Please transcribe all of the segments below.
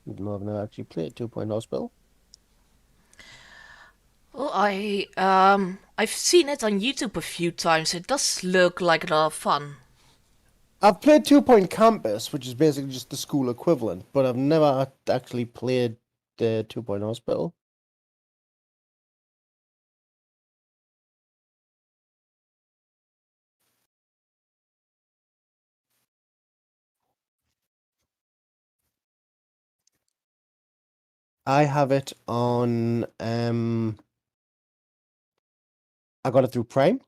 even though I've never actually played 2 Point Hospital. Well, I've seen it on YouTube a few times. It does look like a lot of fun. I've played 2 Point Campus, which is basically just the school equivalent, but I've never actually played the 2 Point Hospital. I have it on I got it through Prime.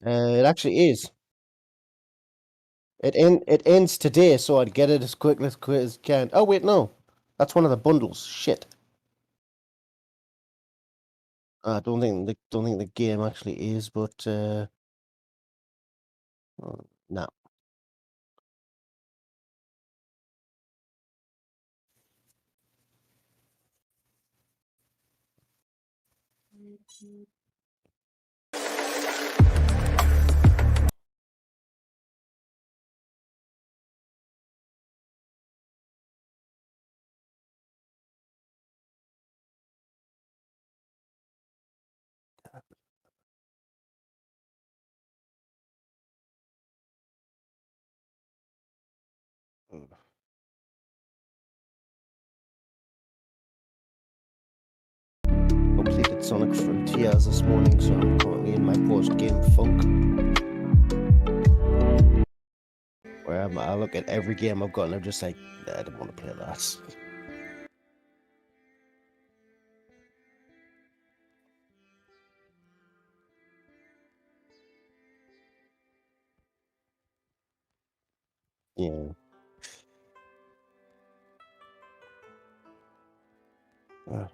It actually is. It ends today, so I'd get it as quick as can. Oh wait, no. That's one of the bundles. Shit. I don't think the game actually is, but no. Completed Sonic Frontiers this morning, so I'm currently in my post-game funk, where I look at every game I've got and I'm just like, nah, I don't want to play that. Yeah. Uh,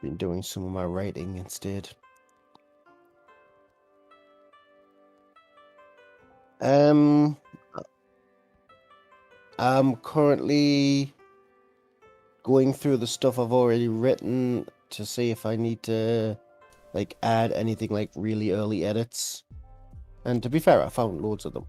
been doing some of my writing instead. Um, I'm currently going through the stuff I've already written to see if I need to like add anything like really early edits. And to be fair, I found loads of them.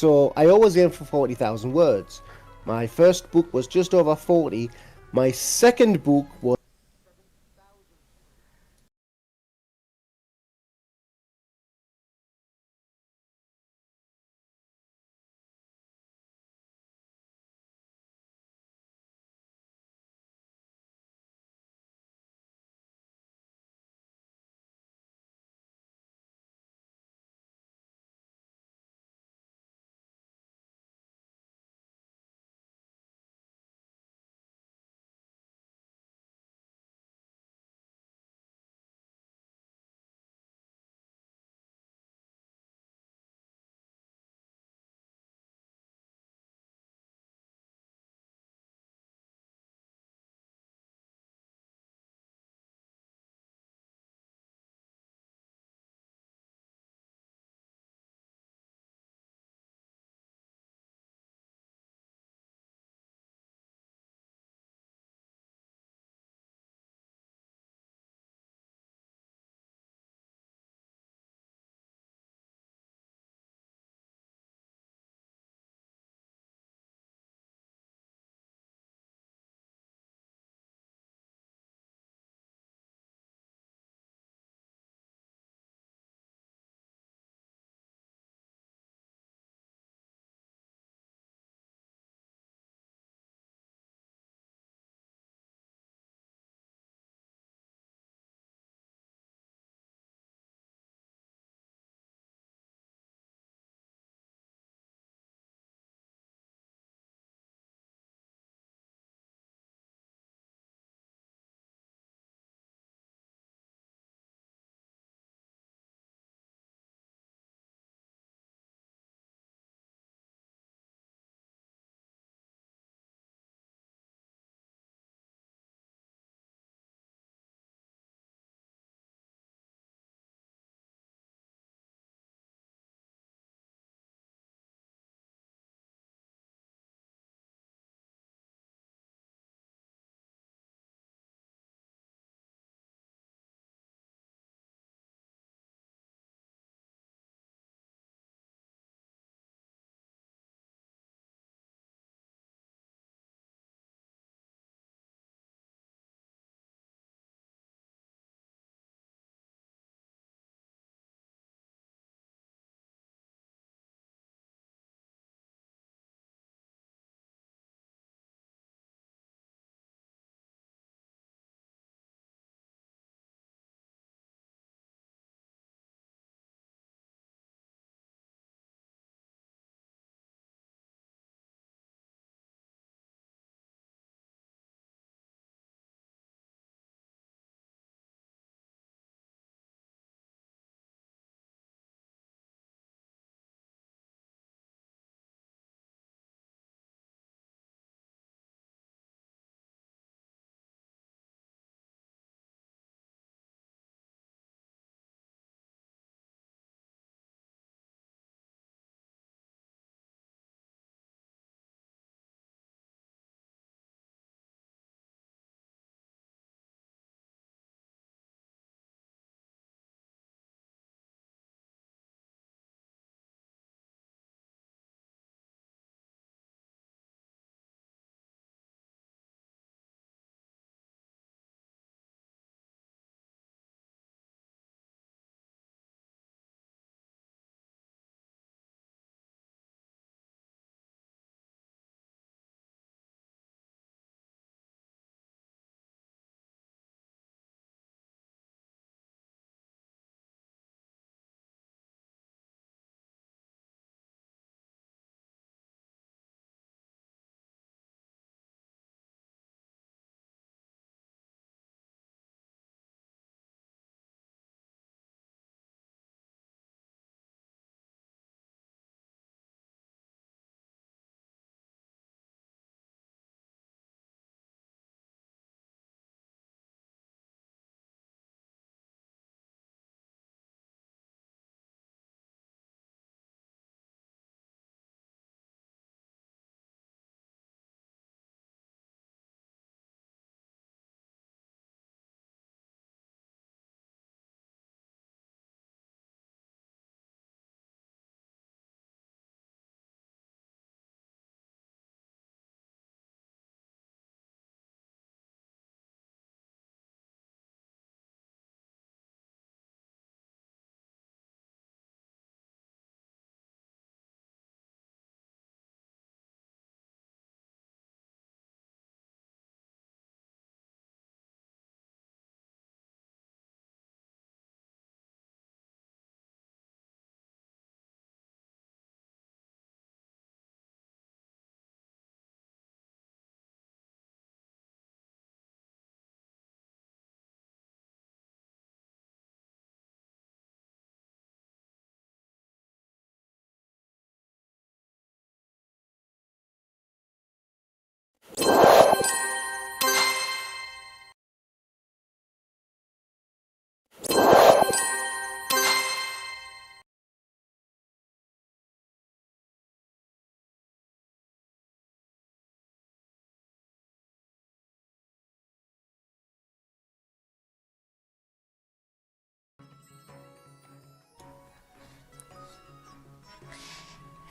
So I always aim for 40,000 words. My first book was just over 40. My second book was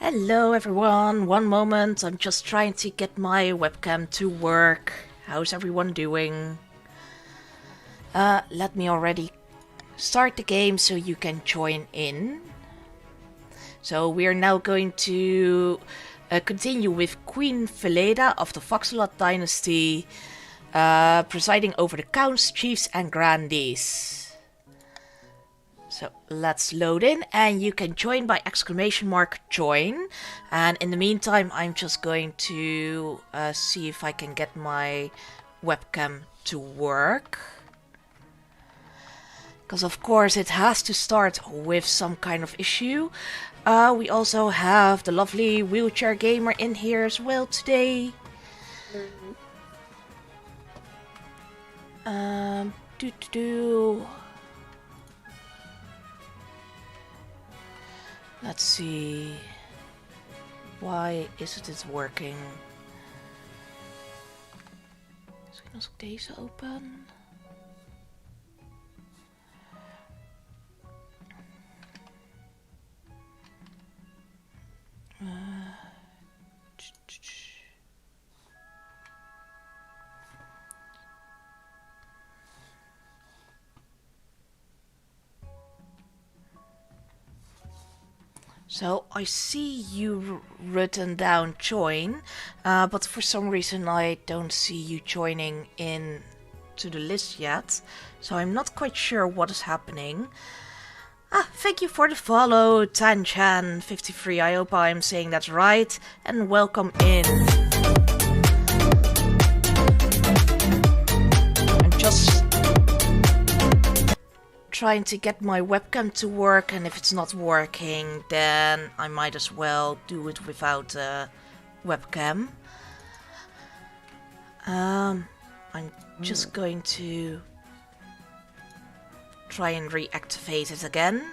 Hello everyone, one moment, I'm just trying to get my webcam to work. How's everyone doing? Let me already start the game so you can join in. So we're now going to continue with Queen Veleda of the Foxlot Dynasty, presiding over the counts, chiefs and grandees. So let's load in and you can join by !join. And in the meantime, I'm just going to see if I can get my webcam to work. Because of course it has to start with some kind of issue. We also have the lovely wheelchair gamer in here as well today. Let's see. Why isn't it working? Misschien als ik deze open. So I see you written down join, but for some reason I don't see you joining in to the list yet. So I'm not quite sure what is happening. Thank you for the follow, Tanchan53. I hope I'm saying that right. And welcome in. I'm just trying to get my webcam to work, and if it's not working, then I might as well do it without a webcam. I'm just going to try and reactivate it again.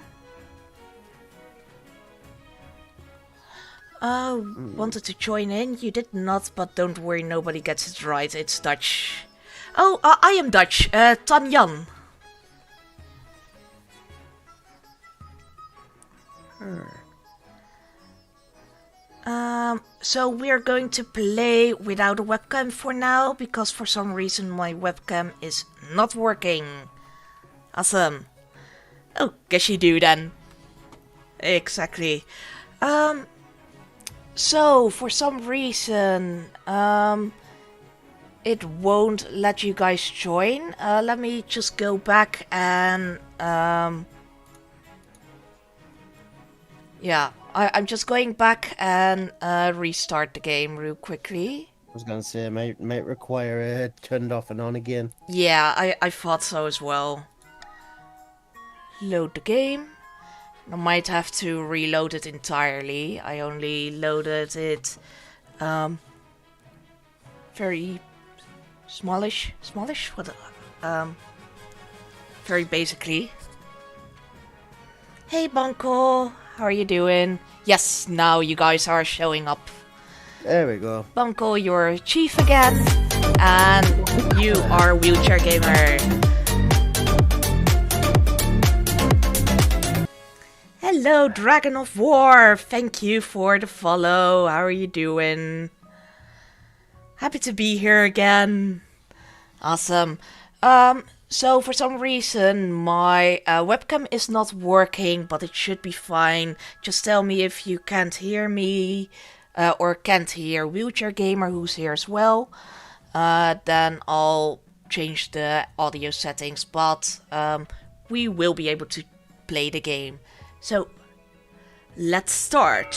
Wanted to join in? You did not, but don't worry, nobody gets it right. It's Dutch. Oh, I am Dutch. Tan Jan. So we're going to play without a webcam for now, because for some reason my webcam is not working. Awesome. Oh, guess you do then. Exactly. So for some reason, it won't let you guys join. Let me just go back and, yeah, I'm just going back and restart the game real quickly. I was gonna say, it might require it turned off and on again. Yeah, I thought so as well. Load the game. I might have to reload it entirely. I only loaded it very smallish? What? Very basically. Hey Banco, how are you doing? Yes, now you guys are showing up. There we go. Banco, you're chief again, and you are wheelchair gamer. Hello, Dragon of War. Thank you for the follow. How are you doing? Happy to be here again. Awesome. So for some reason my webcam is not working, but it should be fine. Just tell me if you can't hear me or can't hear Wheelchair Gamer, who's here as well. Then I'll change the audio settings, but we will be able to play the game. So let's start.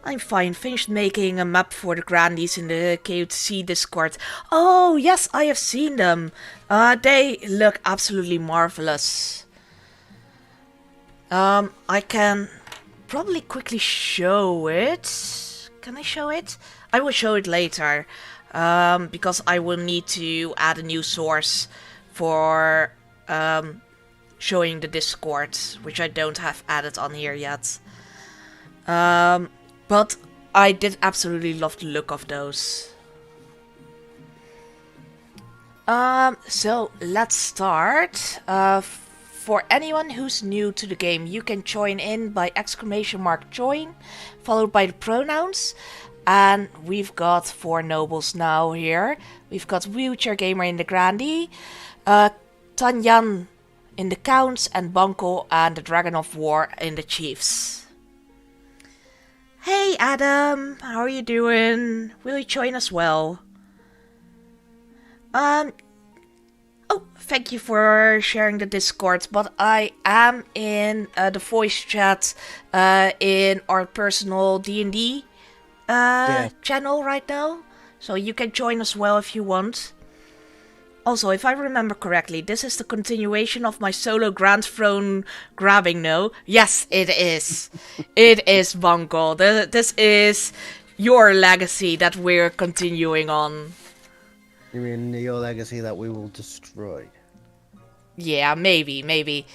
I'm fine, finished making a map for the grandees in the KOTC Discord. Oh, yes, I have seen them. They look absolutely marvelous. I can probably quickly show it. Can I show it? I will show it later. Because I will need to add a new source for showing the Discord, which I don't have added on here yet. But I did absolutely love the look of those. So let's start. for anyone who's new to the game, you can join in by !join, followed by the pronouns. And we've got 4 nobles now here. We've got Wheelchair Gamer in the Grandee, Tanyan in the Counts, and Banco and the Dragon of War in the Chiefs. Hey Adam, how are you doing? Will you join as well? Oh, thank you for sharing the Discord, but I am in the voice chat in our personal D&D channel right now, so you can join as well if you want. Also, if I remember correctly, this is the continuation of my solo Grand Throne grabbing, no? Yes, it is. It is, Banco. This is your legacy that we're continuing on. You mean your legacy that we will destroy? Yeah, maybe.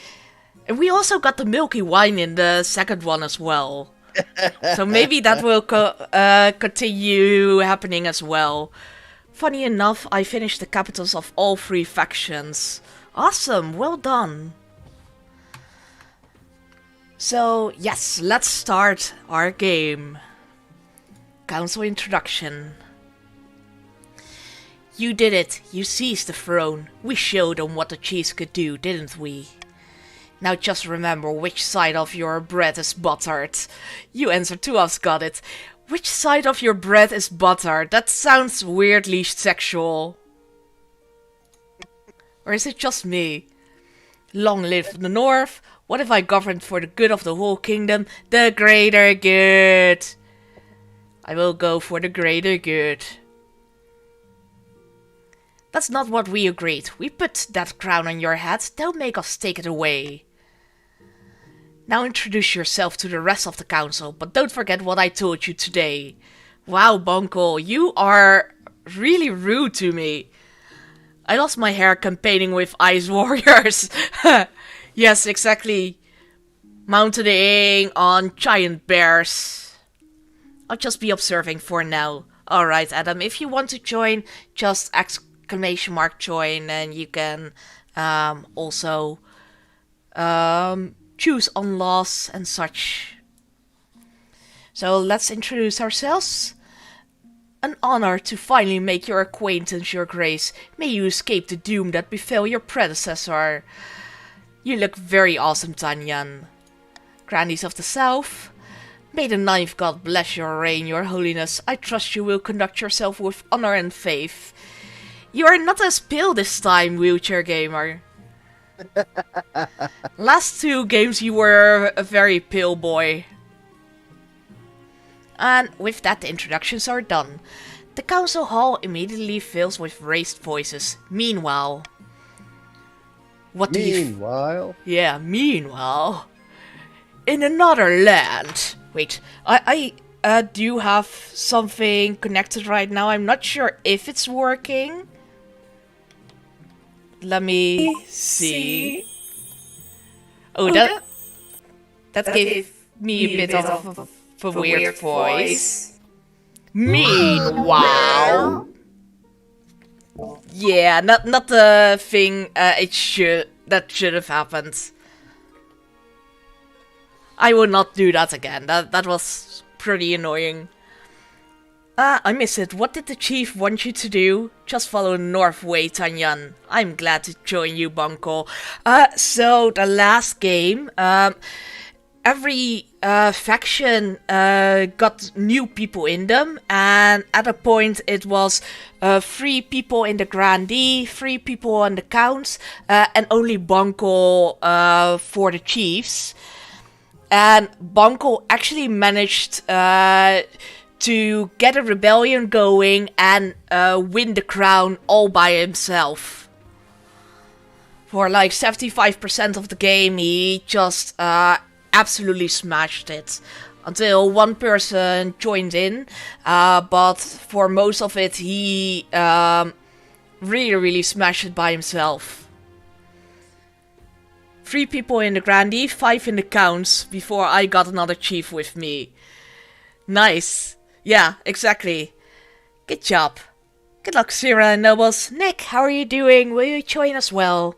And we also got the milky wine in the second one as well. So maybe that will continue happening as well. Funny enough, I finished the capitals of all 3 factions. Awesome, well done. So, yes, let's start our game. Council introduction. You did it. You seized the throne. We showed them what the Chiefs could do, didn't we? Now just remember which side of your bread is buttered. You answered to us, got it. Which side of your bread is buttered? That sounds weirdly sexual. Or is it just me? Long live the North. What if I governed for the good of the whole kingdom? The greater good. I will go for the greater good. That's not what we agreed. We put that crown on your head. Don't make us take it away. Now introduce yourself to the rest of the council, but don't forget what I told you today. Wow, Banco, you are really rude to me. I lost my hair campaigning with Ice Warriors. Yes, exactly. Mountaineering on giant bears. I'll just be observing for now. Alright, Adam, if you want to join, just !join, and you can also choose on loss and such. So let's introduce ourselves. An honor to finally make your acquaintance, Your Grace. May you escape the doom that befell your predecessor. You look very awesome, Tanyan. Grandees of the South. May the Ninth God bless your reign, Your Holiness. I trust you will conduct yourself with honor and faith. You are not as pale this time, Wheelchair Gamer. Last 2 games you were a very pale boy. And with that, the introductions are done. The council hall immediately fills with raised voices. Meanwhile... What do you... Meanwhile? Yeah, meanwhile... In another land... Wait, I do have something connected right now. I'm not sure if it's working. Let me see. Oh, that gave me a bit of a weird voice. Meanwhile, yeah, not the thing that should have happened. I will not do that again. That was pretty annoying. I miss it. What did the chief want you to do? Just follow North Way, Tanyan. I'm glad to join you, Banco. So the last game, every faction got new people in them, and at a point it was 3 people in the Grandee, 3 people on the Counts, and only Banco for the Chiefs. And Banco actually managed to get a rebellion going and win the crown all by himself. For like 75% of the game, he just absolutely smashed it. Until one person joined in, but for most of it, he really smashed it by himself. 3 people in the Grandee, 5 in the Counts, before I got another chief with me. Nice. Yeah, exactly. Good job. Good luck, Sierra and Nobles. Nick, how are you doing? Will you join as well?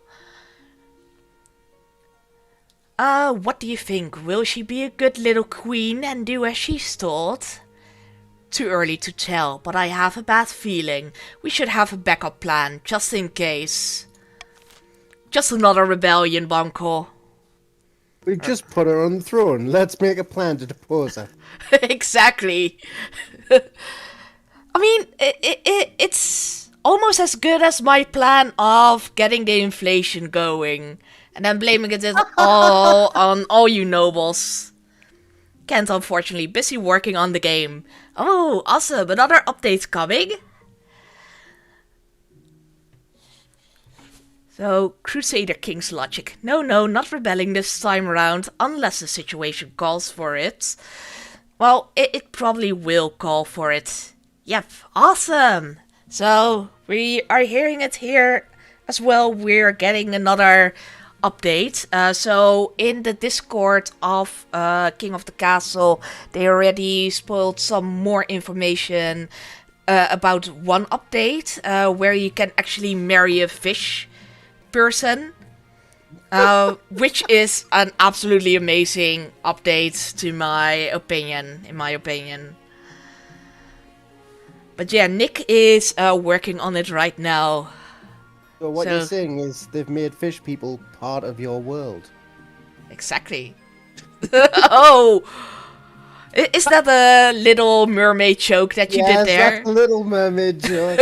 What do you think? Will she be a good little queen and do as she's told? Too early to tell, but I have a bad feeling. We should have a backup plan, just in case. Just another rebellion, Banco. We just put her on the throne. Let's make a plan to depose her. Exactly. I mean, it's almost as good as my plan of getting the inflation going. And then blaming it all on all you nobles. Can't, unfortunately. Busy working on the game. Oh, awesome. Another update coming. So, Crusader King's logic. No, not rebelling this time around, unless the situation calls for it. Well, it probably will call for it. Yep, awesome! So, we are hearing it here as well. We're getting another update. So, in the Discord of King of the Castle, they already spoiled some more information about one update, where you can actually marry a fish person, which is an absolutely amazing update in my opinion. But yeah, Nick is working on it right now. So what you're saying is they've made fish people part of your world. Exactly. Oh! Is that a Little Mermaid joke that you did there? Yes, that's a Little Mermaid joke.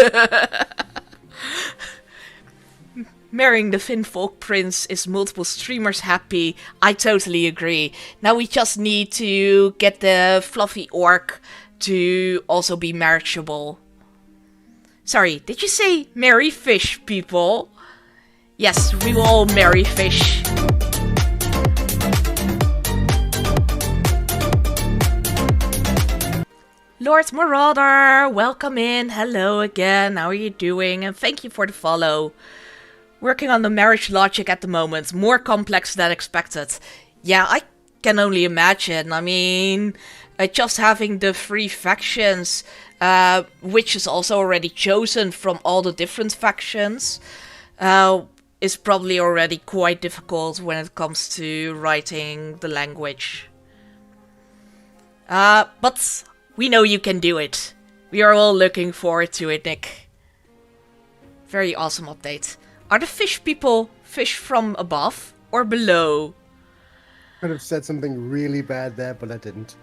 Marrying the Finfolk Prince is multiple streamers happy. I totally agree. Now we just need to get the fluffy orc to also be marriageable. Sorry, did you say marry fish, people? Yes, we will all marry fish. Lord Marauder, welcome in. Hello again. How are you doing? And thank you for the follow. Working on the marriage logic at the moment. More complex than expected. Yeah, I can only imagine. I mean, just having the 3 factions, which is also already chosen from all the different factions, is probably already quite difficult when it comes to writing the language. But we know you can do it. We are all looking forward to it, Nick. Very awesome update. Are the fish people fish from above or below? Could have said something really bad there, but I didn't.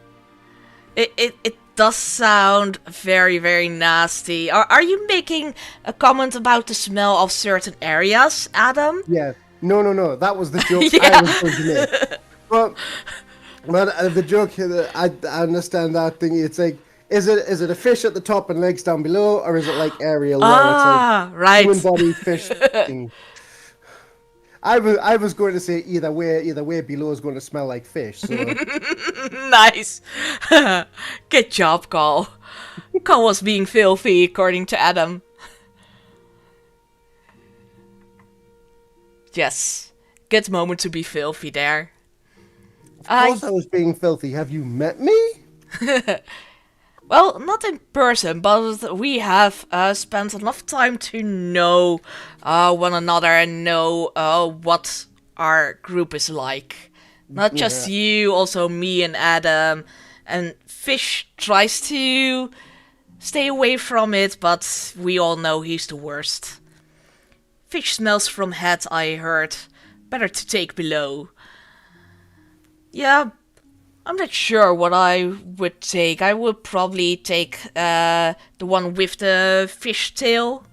It does sound very, very nasty. Are you making a comment about the smell of certain areas, Adam? Yeah. No. That was the joke Yeah. I was going to make. But the joke here, I understand that thing. It's like, is it a fish at the top and legs down below, or is it like aerial? Ah, right. Human body fish thing. I was going to say either way below is going to smell like fish. So. Nice. Good job, Carl. Carl was being filthy, according to Adam. Yes. Good moment to be filthy there. Of course I was being filthy. Have you met me? Well, not in person, but we have spent enough time to know one another and know what our group is like. Not just you, also me and Adam. And Fish tries to stay away from it, but we all know he's the worst. Fish smells from head, I heard. Better to take below. Yeah, I'm not sure what I would take. I would probably take the one with the fish tail.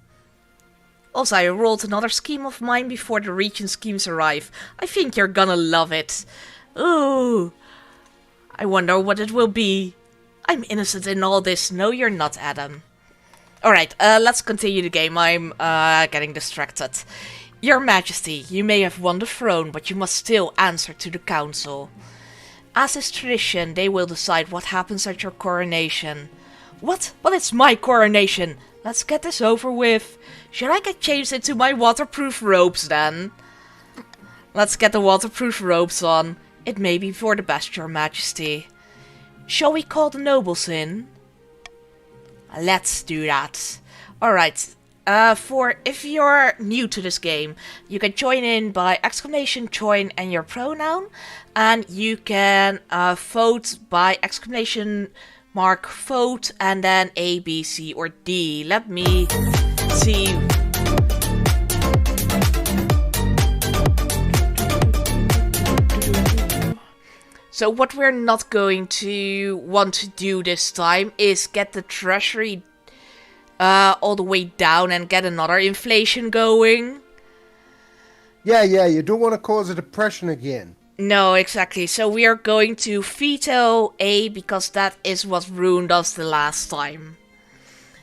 Also, I rolled another scheme of mine before the region schemes arrive. I think you're gonna love it. Ooh. I wonder what it will be. I'm innocent in all this. No, you're not, Adam. Alright, let's continue the game. I'm getting distracted. Your Majesty, you may have won the throne, but you must still answer to the council. As is tradition, they will decide what happens at your coronation. What? But it's my coronation. Let's get this over with. Should I get changed into my waterproof robes then? Let's get the waterproof robes on. It may be for the best, Your Majesty. Shall we call the nobles in? Let's do that. Alright, for if you're new to this game, you can join in by !join and your pronoun, and you can vote by !vote and then A, B, C, or D. Let me see. So what we're not going to want to do this time is get the treasury all the way down and get another inflation going. Yeah, you don't want to cause a depression again. No, exactly. So we are going to veto A because that is what ruined us the last time.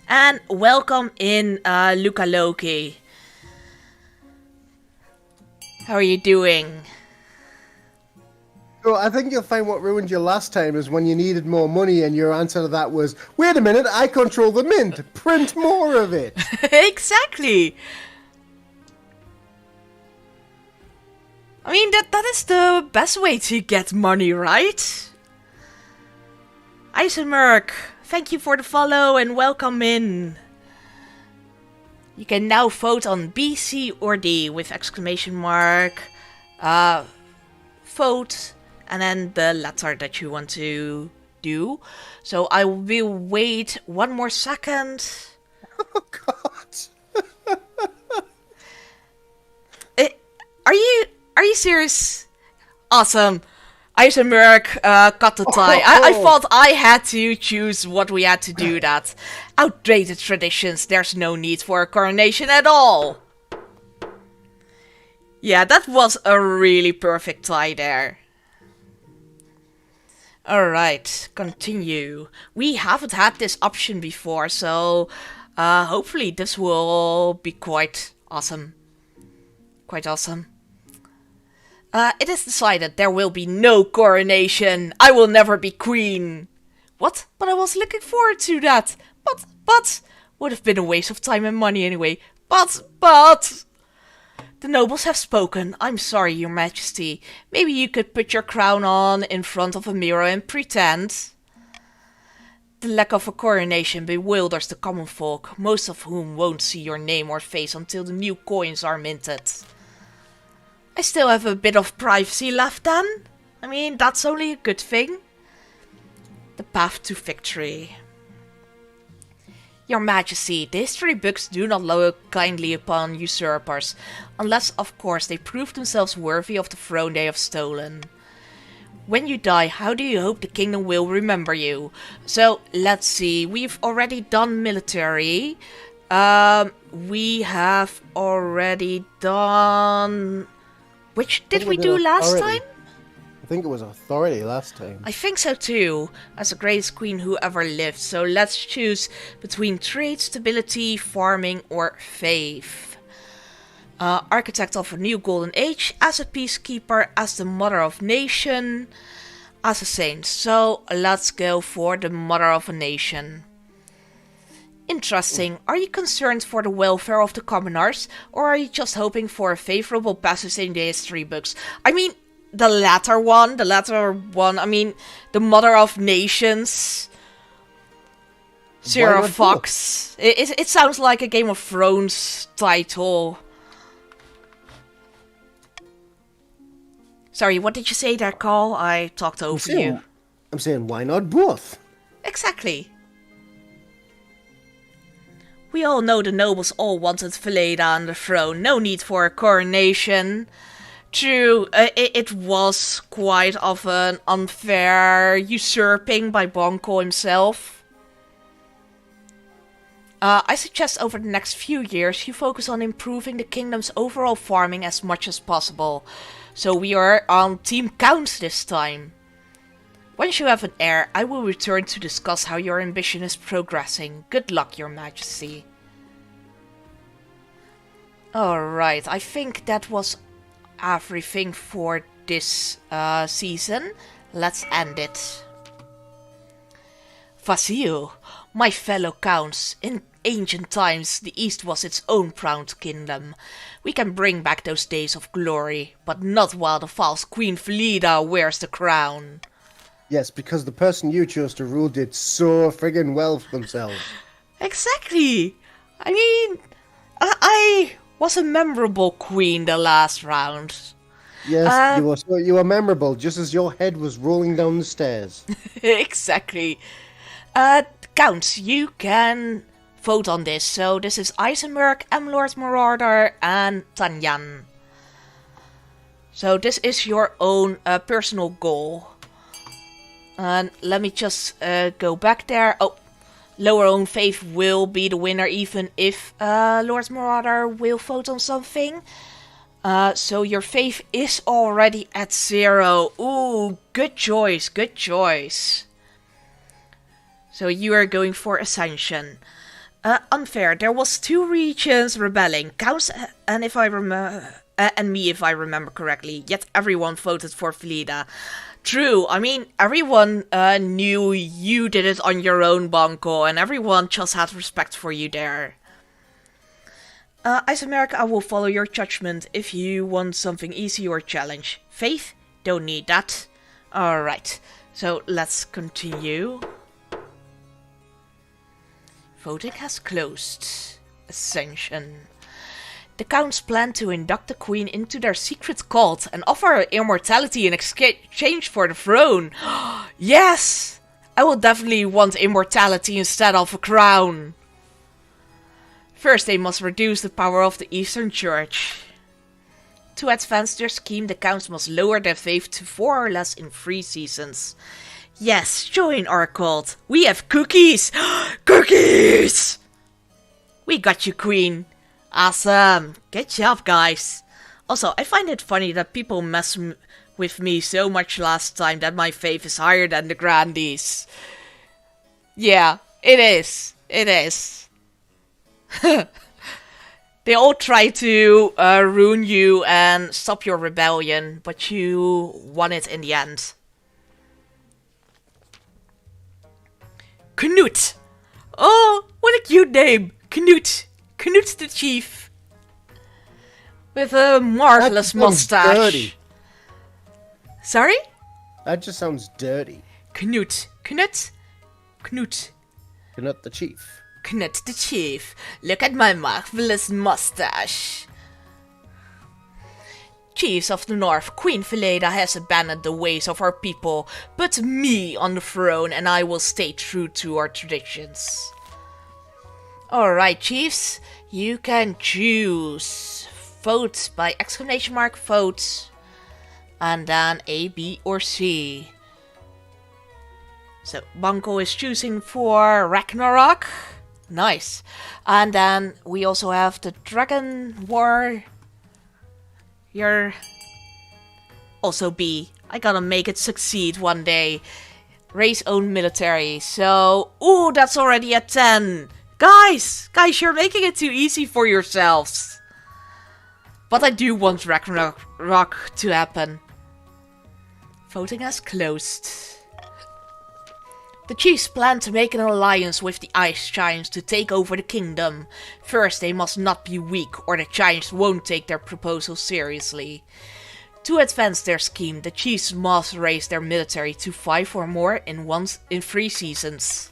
And welcome in, Luca Loki. How are you doing? So I think you'll find what ruined you last time is when you needed more money and your answer to that was, wait a minute, I control the mint. Print more of it. Exactly. I mean, that is the best way to get money, right? Eisenberg, thank you for the follow and welcome in. You can now vote on B, C, or D with ! Vote, and then the letter that you want to do. So I will wait 1 more second. Oh, God. Are you serious? Awesome. Eisenberg cut the tie. I thought I had to choose what we had to do that. Outdated traditions, there's no need for a coronation at all. Yeah, that was a really perfect tie there. Alright, continue. We haven't had this option before, so hopefully this will be quite awesome. Quite awesome. It is decided there will be no coronation. I will never be queen. What? But I was looking forward to that. But, would have been a waste of time and money anyway. But... The nobles have spoken. I'm sorry, your majesty. Maybe you could put your crown on in front of a mirror and pretend. The lack of a coronation bewilders the common folk, most of whom won't see your name or face until the new coins are minted. I still have a bit of privacy left then. I mean, that's only a good thing. The path to victory. Your Majesty, the history books do not look kindly upon usurpers, unless of course they prove themselves worthy of the throne they have stolen. When you die, how do you hope the kingdom will remember you? So, let's see, we've already done military. We have already done... Which did we do last time? I think it was authority last time. I think so too, as the greatest queen who ever lived. So let's choose between trade, stability, farming, or faith. Architect of a new golden age, as a peacekeeper, as the mother of nation, as a saint. So let's go for the mother of a nation. Interesting. Are you concerned for the welfare of the commoners, or are you just hoping for a favorable passage in the history books? I mean, the latter one, I mean, the mother of nations. Sarah Fox. It sounds like a Game of Thrones title. Sorry, what did you say there, Carl? I talked over you. I'm saying, why not both? Exactly. We all know the nobles all wanted Veleda on the throne. No need for a coronation. True, it was quite of an unfair usurping by Bonko himself. I suggest over the next few years you focus on improving the kingdom's overall farming as much as possible. So we are on Team Count this time. Once you have an heir, I will return to discuss how your ambition is progressing. Good luck, your majesty. Alright, I think that was everything for this season. Let's end it. Vasil, my fellow counts, in ancient times the East was its own proud kingdom. We can bring back those days of glory, but not while the false Queen Veleda wears the crown. Yes, because the person you chose to rule did so friggin' well for themselves. Exactly! I mean, I was a memorable queen the last round. Yes, you were memorable, just as your head was rolling down the stairs. Exactly. Counts, you can vote on this. So this is Eisenberg, M. Lord Marauder, and Tanyan. So this is your own personal goal. And let me just go back there. Oh, Lower Own Faith will be the winner even if Lord Marauder will vote on something. So your faith is already at 0. Ooh, good choice, good choice. So you are going for Ascension. Unfair. There was 2 regions rebelling. Counts and if I remember, and me if I remember correctly. Yet everyone voted for Felida. True. I mean, everyone knew you did it on your own, Banco, and everyone just had respect for you there. Ice America, I will follow your judgment if you want something easy or challenge. Faith, don't need that. Alright, so let's continue. Voting has closed. Ascension. The Counts plan to induct the Queen into their secret cult and offer her immortality in exchange for the throne. Yes! I will definitely want immortality instead of a crown. First, they must reduce the power of the Eastern Church. To advance their scheme, the Counts must lower their faith to 4 or less in 3 seasons. Yes, join our cult. We have cookies! Cookies! We got you, Queen. Awesome. Good job, guys. Also, I find it funny that people mess with me so much last time that my faith is higher than the Grandies. Yeah, it is. It is. They all try to ruin you and stop your rebellion, but you won it in the end. Knut! Oh, what a cute name! Knut! Knut the Chief! With a marvelous mustache. Dirty. Sorry? That just sounds dirty. Knut. Knut? Knut. Knut the Chief. Knut the Chief. Look at my marvelous mustache. Chiefs of the North, Queen Felida has abandoned the ways of our people. Put me on the throne and I will stay true to our traditions. Alright, chiefs, you can choose. Vote by exclamation mark vote. And then A, B, or C. So, Banco is choosing for Ragnarok. Nice. And then we also have the Dragon War. You're also B. I gotta make it succeed one day. Race own military. So, ooh, that's already at 10. Guys, you're making it too easy for yourselves. But I do want Ragnarok to happen. Voting has closed. The chiefs plan to make an alliance with the Ice Giants to take over the kingdom. First, they must not be weak, or the Giants won't take their proposal seriously. To advance their scheme, the chiefs must raise their military to 5 or more in 3 seasons.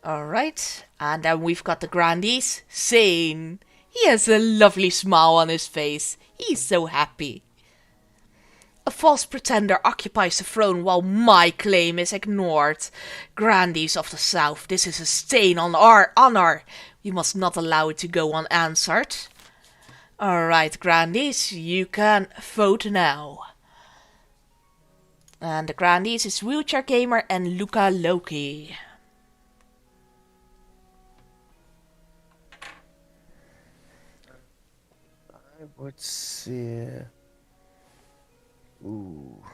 Alright, and then we've got the Grandies. Zane. He has a lovely smile on his face. He's so happy. A false pretender occupies the throne while my claim is ignored. Grandies of the South, this is a stain on our honor. We must not allow it to go unanswered. Alright, Grandies, you can vote now. And the Grandies is Wheelchair Gamer and Luca Loki. I would say... Ooh.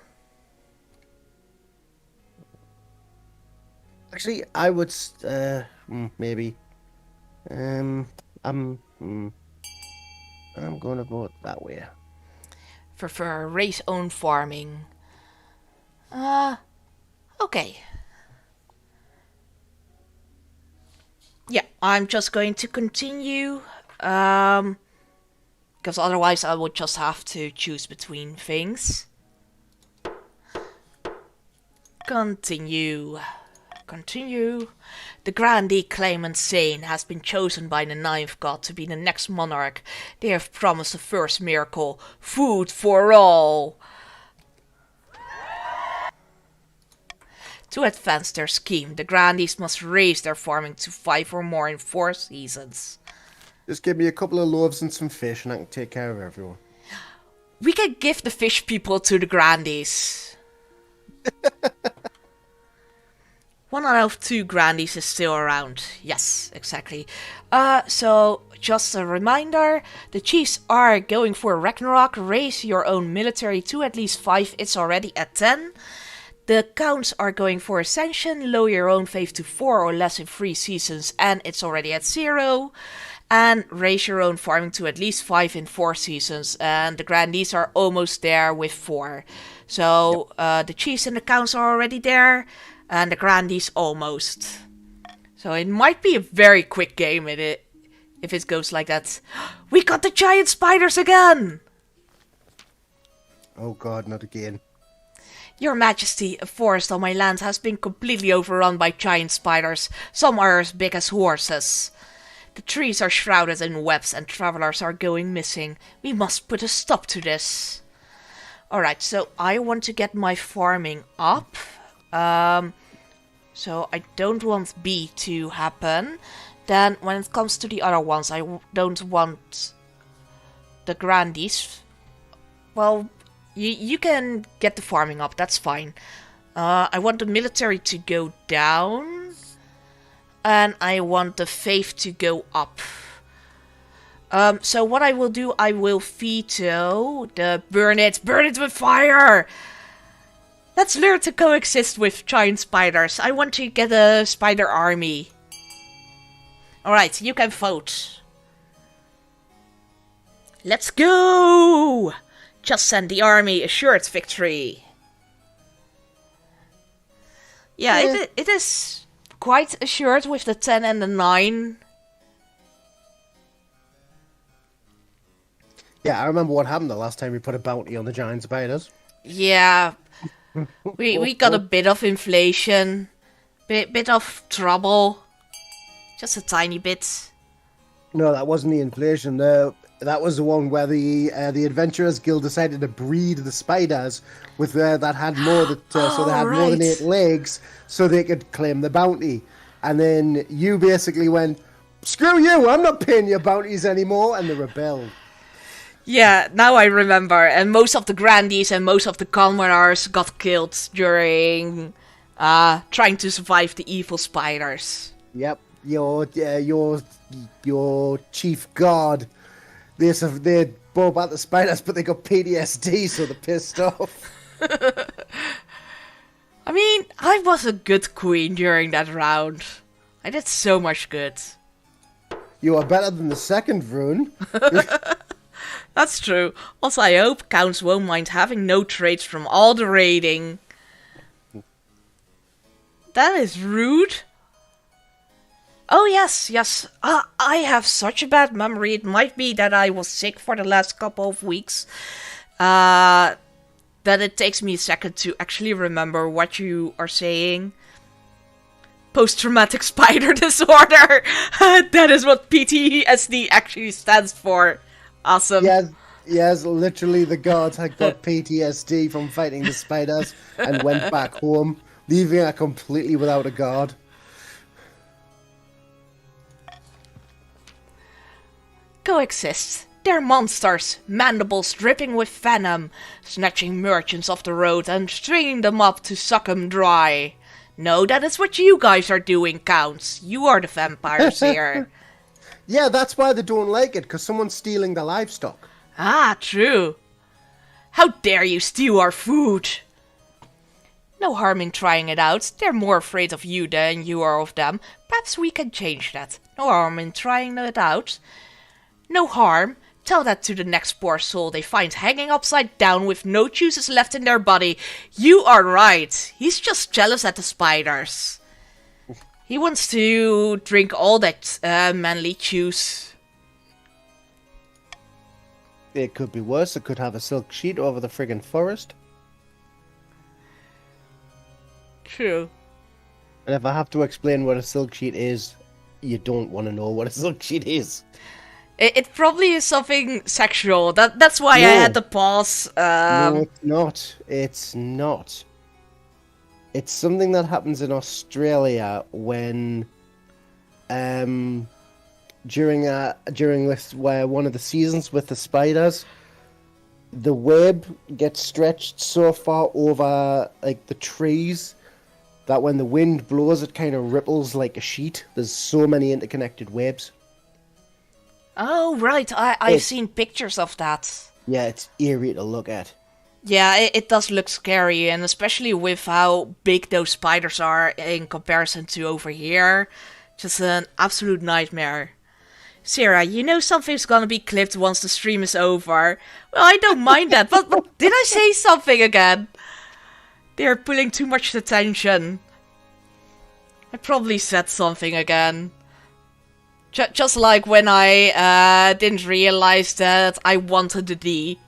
Actually, I would maybe. I'm gonna go that way. For race own farming. Okay. Yeah, I'm just going to continue. Because otherwise I would just have to choose between things. Continue. Continue. The grandee claimant Zane has been chosen by the ninth god to be the next monarch. They have promised the first miracle, food for all. To advance their scheme, the grandees must raise their farming to 5 or more in 4 seasons. Just give me a couple of loaves and some fish and I can take care of everyone. We can give the fish people to the grandees. 1 out of 2 grandees is still around. Yes, exactly. So, just a reminder, the chiefs are going for Ragnarok. Raise your own military to at least 5. It's already at 10. The counts are going for Ascension. Lower your own faith to 4 or less in 3 seasons and it's already at 0. And raise your own farming to at least 5 in 4 seasons. And the grandees are almost there with 4. So, the chiefs and the counts are already there. And the grandees almost. So it might be a very quick game if it goes like that. We got the giant spiders again! Oh god, not again. Your Majesty, a forest on my land has been completely overrun by giant spiders. Some are as big as horses. The trees are shrouded in webs and travelers are going missing. We must put a stop to this. Alright, so I want to get my farming up. So I don't want B to happen. Then when it comes to the other ones, I don't want the grandees. Well, you can get the farming up, that's fine. I want the military to go down. And I want the faith to go up. So what I will do, I will veto the burn it with fire! Let's learn to coexist with giant spiders. I want to get a spider army. Alright, you can vote. Let's go! Just send the army, assured victory. Yeah, it is quite assured with the 10 and the 9. Yeah, I remember what happened the last time we put a bounty on the giant spiders. Yeah. We got a bit of inflation, bit of trouble, just a tiny bit. No, that wasn't the inflation. That was the one where the Adventurers Guild decided to breed the spiders with that had more so they had more than 8 legs, so they could claim the bounty. And then you basically went, "Screw you! I'm not paying your bounties anymore," and they rebelled. Yeah, now I remember. And most of the grandees and most of the commoners got killed during trying to survive the evil spiders. Yep, your chief guard. They bought about the spiders, but they got PTSD, so they're pissed off. I mean, I was a good queen during that round. I did so much good. You are better than the second rune. That's true. Also, I hope counts won't mind having no traits from all the raiding. That is rude. Oh, yes. I have such a bad memory. It might be that I was sick for the last couple of weeks. That it takes me a second to actually remember what you are saying. Post-traumatic spider disorder. That is what PTSD actually stands for. Awesome. Yes, literally the gods had got PTSD from fighting the spiders and went back home, leaving her completely without a guard. Coexist. They're monsters, mandibles dripping with venom, snatching merchants off the road and stringing them up to suck 'em dry. No, that is what you guys are doing, Counts. You are the vampires here. Yeah, that's why they don't like it, because someone's stealing the livestock. Ah, true. How dare you steal our food? No harm in trying it out. They're more afraid of you than you are of them. Perhaps we can change that. No harm in trying it out. No harm. Tell that to the next poor soul they find hanging upside down with no juices left in their body. You are right. He's just jealous at the spiders. He wants to drink all that manly juice. It could be worse. It could have a silk sheet over the friggin' forest. True. And if I have to explain what a silk sheet is, you don't want to know what a silk sheet is. It probably is something sexual. That's why I No. had to pause. No, it's not. It's not. It's something that happens in Australia when, during this one of the seasons with the spiders, the web gets stretched so far over like the trees that when the wind blows, it kind of ripples like a sheet. There's so many interconnected webs. Oh, right. I've seen pictures of that. Yeah, it's eerie to look at. Yeah, it does look scary, and especially with how big those spiders are in comparison to over here. Just an absolute nightmare. Sarah, you know something's gonna be clipped once the stream is over. Well, I don't mind that, but did I say something again? They're pulling too much attention. I probably said something again. Just like when I didn't realize that I wanted the D.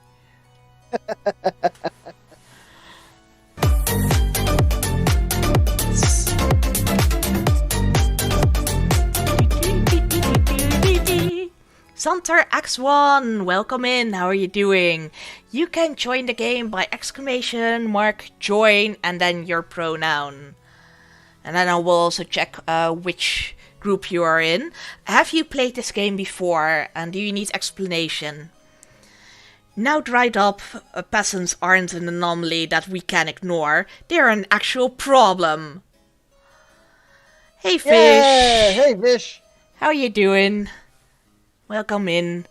Santer X1, welcome in, how are you doing? You can join the game by !join and then your pronoun. And then I will also check which group you are in. Have you played this game before and do you need explanation? Now dried up peasants aren't an anomaly that we can ignore, they're an actual problem. Hey Fish! Yeah! Hey Fish! How are you doing? Welcome in.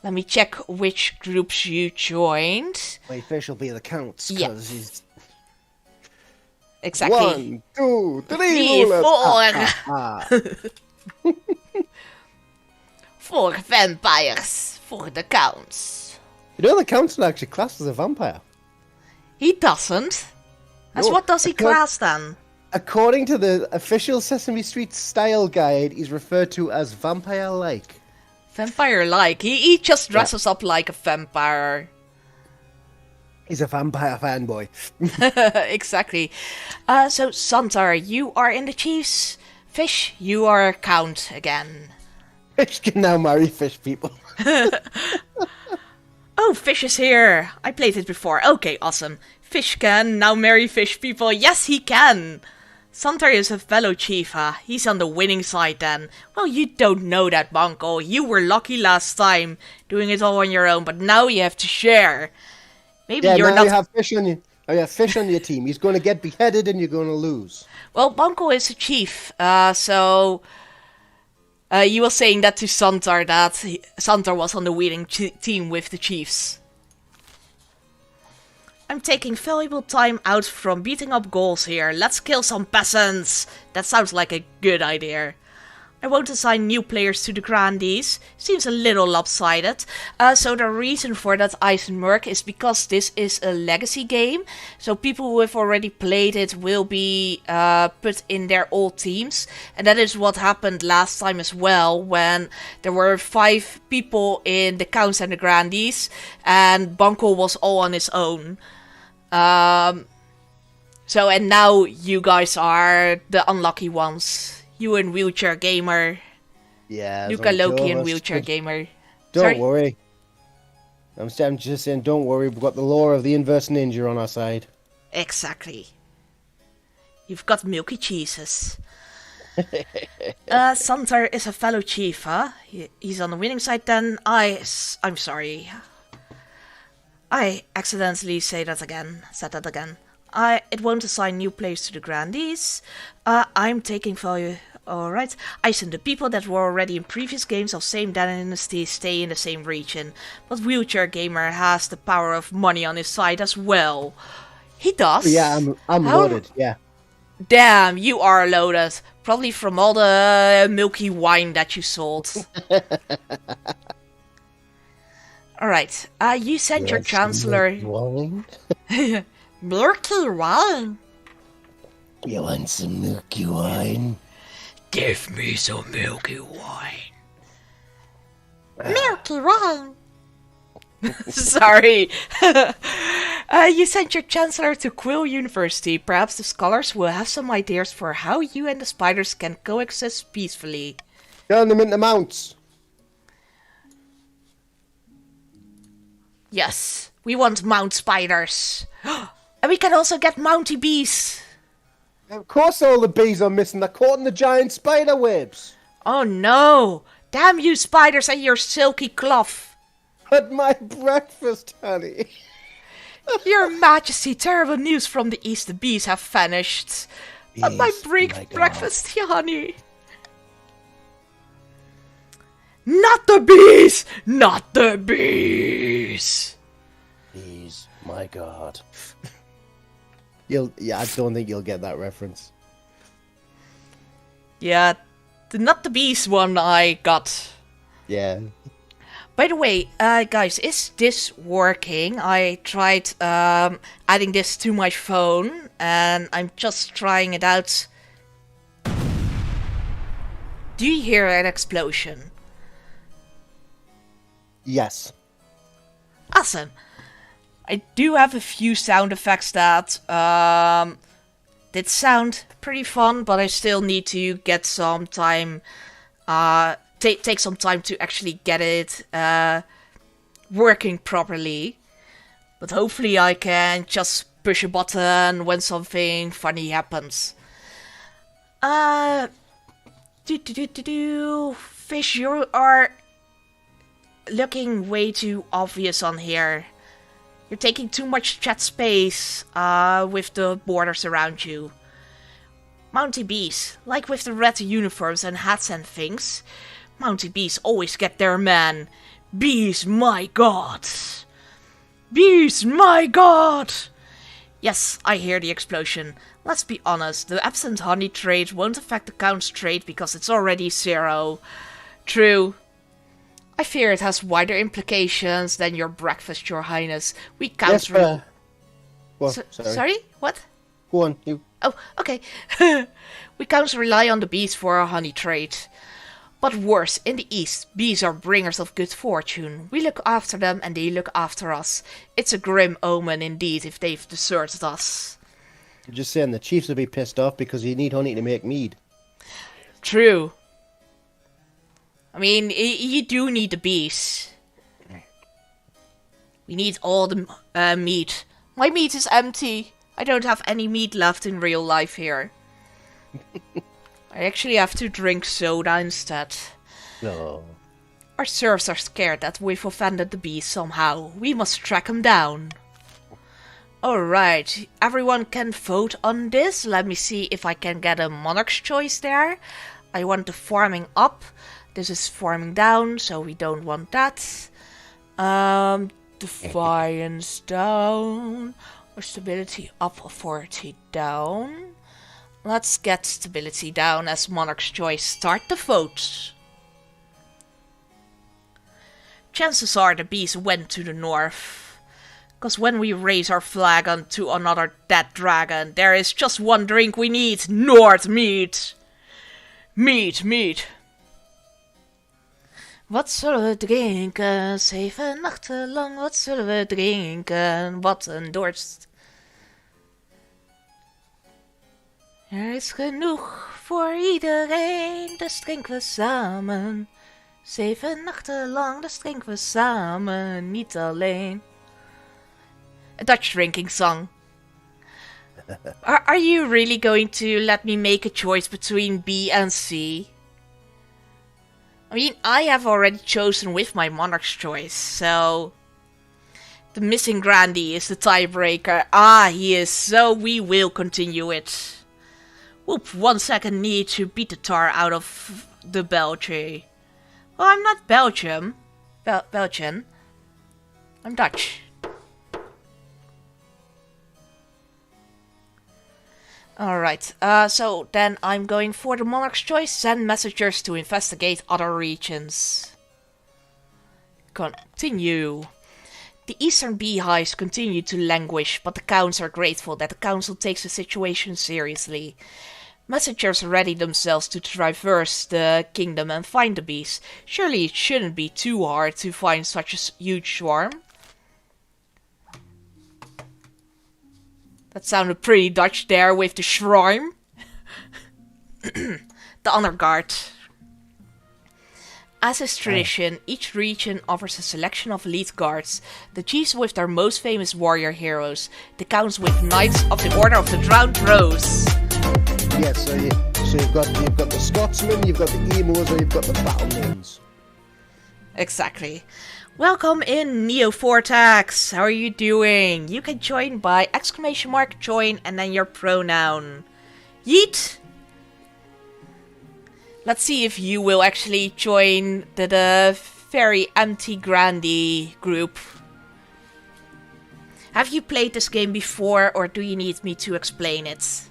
Let me check which groups you joined. Wait, Fish will be the counts, Yeah. because he's... Exactly. 1, 2, 3, 3, 4. For vampires. For the counts. You know the council actually classes a vampire. He doesn't. As No, what does he class then? According to the official Sesame Street style guide, he's referred to as vampire-like. Vampire-like. He just dresses up like a vampire. He's a vampire fanboy. Exactly. So, Santar, you are in the Chiefs. Fish, you are a count again. Fish can now marry fish people. Oh, Fish is here. I played it before. Okay, awesome. Fish can now marry fish people. Yes, he can. Santar is a fellow chief, huh? He's on the winning side then. Well, you don't know that, Bunko. You were lucky last time, doing it all on your own, but now you have to share. Maybe Yeah, you're now not... you have fish on you. Oh, yeah, fish on your team. He's going to get beheaded and you're going to lose. Well, Bunko is a chief, so... you were saying that to Santar, that Santar was on the winning team with the Chiefs. I'm taking valuable time out from beating up goals here. Let's kill some peasants. That sounds like a good idea. I won't assign new players to the grandees. Seems a little lopsided. So the reason for that Eisenberg is because this is a legacy game. So people who have already played it will be put in their old teams. And that is what happened last time as well, when there were 5 people in the counts and the grandees. And Bunko was all on his own. And now you guys are the unlucky ones. You and Wheelchair Gamer. Yeah. Luca Loki and Wheelchair Gamer. Don't worry. I'm just saying, don't worry. We've got the law of the inverse ninja on our side. Exactly. You've got milky cheeses. Santar is a fellow chief, huh? He's on the winning side then. I'm sorry. I accidentally said that again. It won't assign new players to the grandees. I'm taking value. Alright. I send the people that were already in previous games of same dynasty stay in the same region. But Wheelchair Gamer has the power of money on his side as well. He does? Yeah, I'm loaded, yeah. Damn, you are loaded. Probably from all the milky wine that you sold. Alright, you sent your chancellor... Wine? Milky wine? You want some milky wine? Give me some milky wine. Milky wine. Sorry. You sent your chancellor to Quill University. Perhaps the scholars will have some ideas for how you and the spiders can coexist peacefully. Turn them into mounts. Yes, we want mount spiders. And we can also get mounty bees. Of course all the bees are missing. They're caught in the giant spider webs. Oh no! Damn you spiders and your silky cloth. But my breakfast, honey. Your Majesty, terrible news from the east. The bees have vanished. But my breakfast, honey. Not the bees! Not the bees! Bees, my god. I don't think you'll get that reference. Yeah, not the bees one I got. Yeah. By the way, guys, is this working? I tried adding this to my phone, and I'm just trying it out. Do you hear an explosion? Yes. Awesome. I do have a few sound effects that did sound pretty fun, but I still need to get some time, take some time to actually get it working properly. But hopefully I can just push a button when something funny happens. Fish, you are looking way too obvious on here. You're taking too much chat space with the borders around you. Mounty bees, like with the red uniforms and hats and things, Mounty bees always get their man. Bees, my god! Bees, my god! Yes, I hear the explosion. Let's be honest, the absent honey trade won't affect the count's trade because it's already 0. True. I fear it has wider implications than your breakfast, your highness. We count... Yes, well, sorry? What? Go on, you. Oh, okay. We can't rely on the bees for our honey trade. But worse, in the east, bees are bringers of good fortune. We look after them and they look after us. It's a grim omen indeed if they've deserted us. You're just saying the chiefs will be pissed off because you need honey to make mead. True. I mean, you do need the bees. We need all the meat. My meat is empty. I don't have any meat left in real life here. I actually have to drink soda instead. No. Our serfs are scared that we've offended the bees somehow. We must track them down. Alright, everyone can vote on this. Let me see if I can get a monarch's choice there. I want the farming up. This is farming down, so we don't want that. Defiance down. Or stability up, authority down. Let's get stability down as monarch's choice. Start the vote. Chances are the bees went to the north. Because when we raise our flag onto another dead dragon, there is just one drink we need. North meat. Meat. Wat zullen we drinken? 7 nachten lang, wat zullen we drinken? Wat een dorst. Er is genoeg voor iedereen, dus drinken we samen. 7 nachten lang, dus drinken we samen, niet alleen. A Dutch drinking song. Are you really going to let me make a choice between B and C? I mean, I have already chosen with my monarch's choice, so... The missing Grandy is the tiebreaker. Ah, he is, so we will continue it. Whoop, 1 second need to beat the tar out of the Belgian. Well, I'm not Belgian. Belgian. I'm Dutch. Alright, so then I'm going for the monarch's choice. Send messengers to investigate other regions. Continue. The eastern beehives continue to languish, but the counts are grateful that the council takes the situation seriously. Messengers ready themselves to traverse the kingdom and find the bees. Surely it shouldn't be too hard to find such a huge swarm. That sounded pretty Dutch there with the shrine. The honor guard. As is tradition, each region offers a selection of elite guards. The chiefs with their most famous warrior heroes. The counts with knights of the Order of the Drowned Rose. Yeah, so you've got the Scotsmen, you've got the Emos, and you've got the Battlemen. Exactly. Welcome in, Neo Vortex. How are you doing? You can join by !join and then your pronoun. Yeet! Let's see if you will actually join the very empty Grandy group. Have you played this game before, or do you need me to explain it?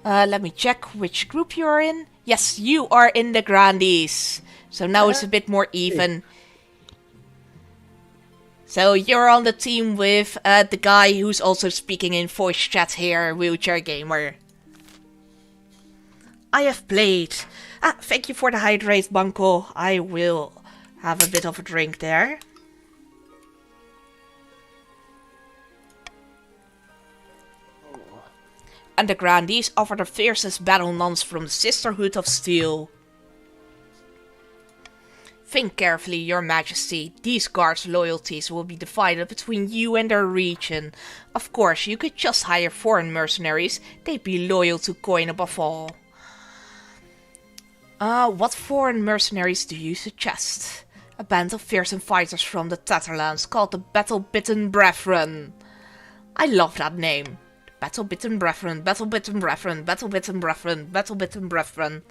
Let me check which group you're in. Yes, you are in the Grandies. So now it's a bit more even. So you're on the team with the guy who's also speaking in voice chat here, Wheelchair Gamer. I have played. Thank you for the hydrate, Banco. I will have a bit of a drink there. And the Grandies offer the fiercest battle nuns from the Sisterhood of Steel. Think carefully, your majesty. These guards' loyalties will be divided between you and their region. Of course, you could just hire foreign mercenaries. They'd be loyal to Coin above all. What foreign mercenaries do you suggest? A band of fearsome fighters from the Tatterlands called the Battle-Bitten Brethren. I love that name. Battle-Bitten Brethren, Battle-Bitten Brethren, Battle-Bitten Brethren, Battle-Bitten Brethren.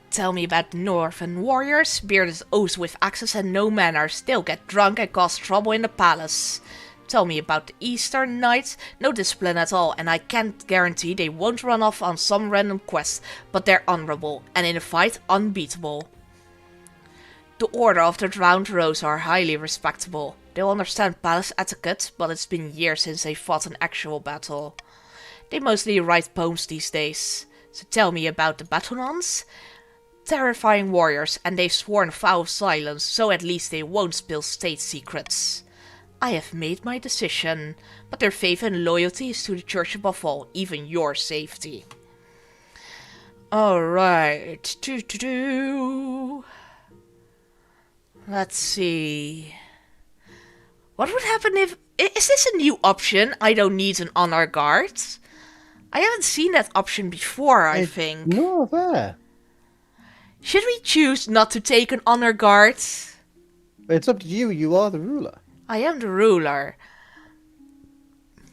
Tell me about the Northern warriors. Bearded oaths with axes and no manners. They'll get drunk and cause trouble in the palace. Tell me about the Eastern Knights. No discipline at all, and I can't guarantee they won't run off on some random quest, but they're honorable, and in a fight, unbeatable. The Order of the Drowned Rose are highly respectable. They'll understand palace etiquette, but it's been years since they fought an actual battle. They mostly write poems these days. So tell me about the Batonons. Terrifying warriors, and they've sworn a vow of silence, so at least they won't spill state secrets. I have made my decision, but their faith and loyalty is to the church above all, even your safety. Alright. Let's see. What would happen if... Is this a new option? I don't need an honor guard? I haven't seen that option before, I think. No, there. Should we choose not to take an honor guard? It's up to you. You are the ruler. I am the ruler.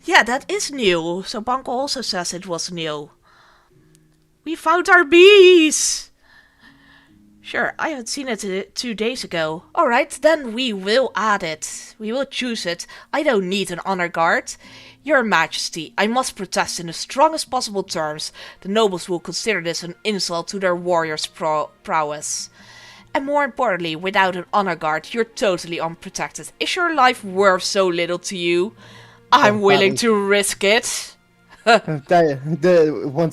Yeah, that is new. So Banco also says it was new. We found our bees! Sure, I haven't seen it 2 days ago. Alright, then we will add it. We will choose it. I don't need an honor guard. Your Majesty, I must protest in the strongest possible terms. The nobles will consider this an insult to their warriors' prowess. And more importantly, without an honor guard, you're totally unprotected. Is your life worth so little to you? I'm willing to risk it. Once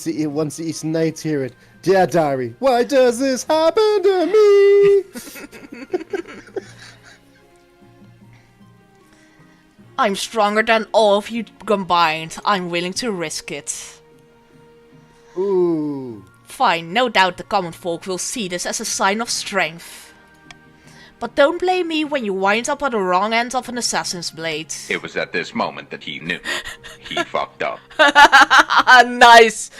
the Eastern Knights hear it, dear diary, why does this happen to me? I'm stronger than all of you combined. I'm willing to risk it. Ooh. Fine, no doubt the common folk will see this as a sign of strength. But don't blame me when you wind up on the wrong end of an assassin's blade. It was at this moment that he knew. He fucked up. Nice!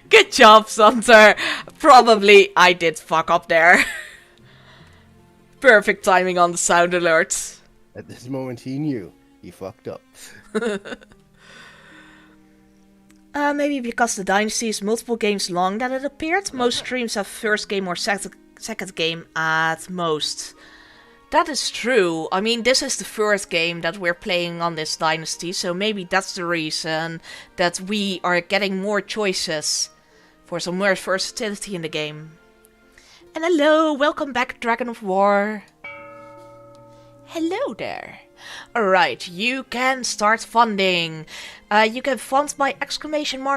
Good job, Sumter. Probably I did fuck up there. Perfect timing on the sound alert. At this moment he knew. He fucked up. Maybe because the Dynasty is multiple games long that it appeared. Most streams have first game or second game at most. That is true. I mean, this is the first game that we're playing on this Dynasty, so maybe that's the reason that we are getting more choices for some more versatility in the game. And hello, welcome back, Dragon of War. Hello there. Alright, you can start funding. You can fund by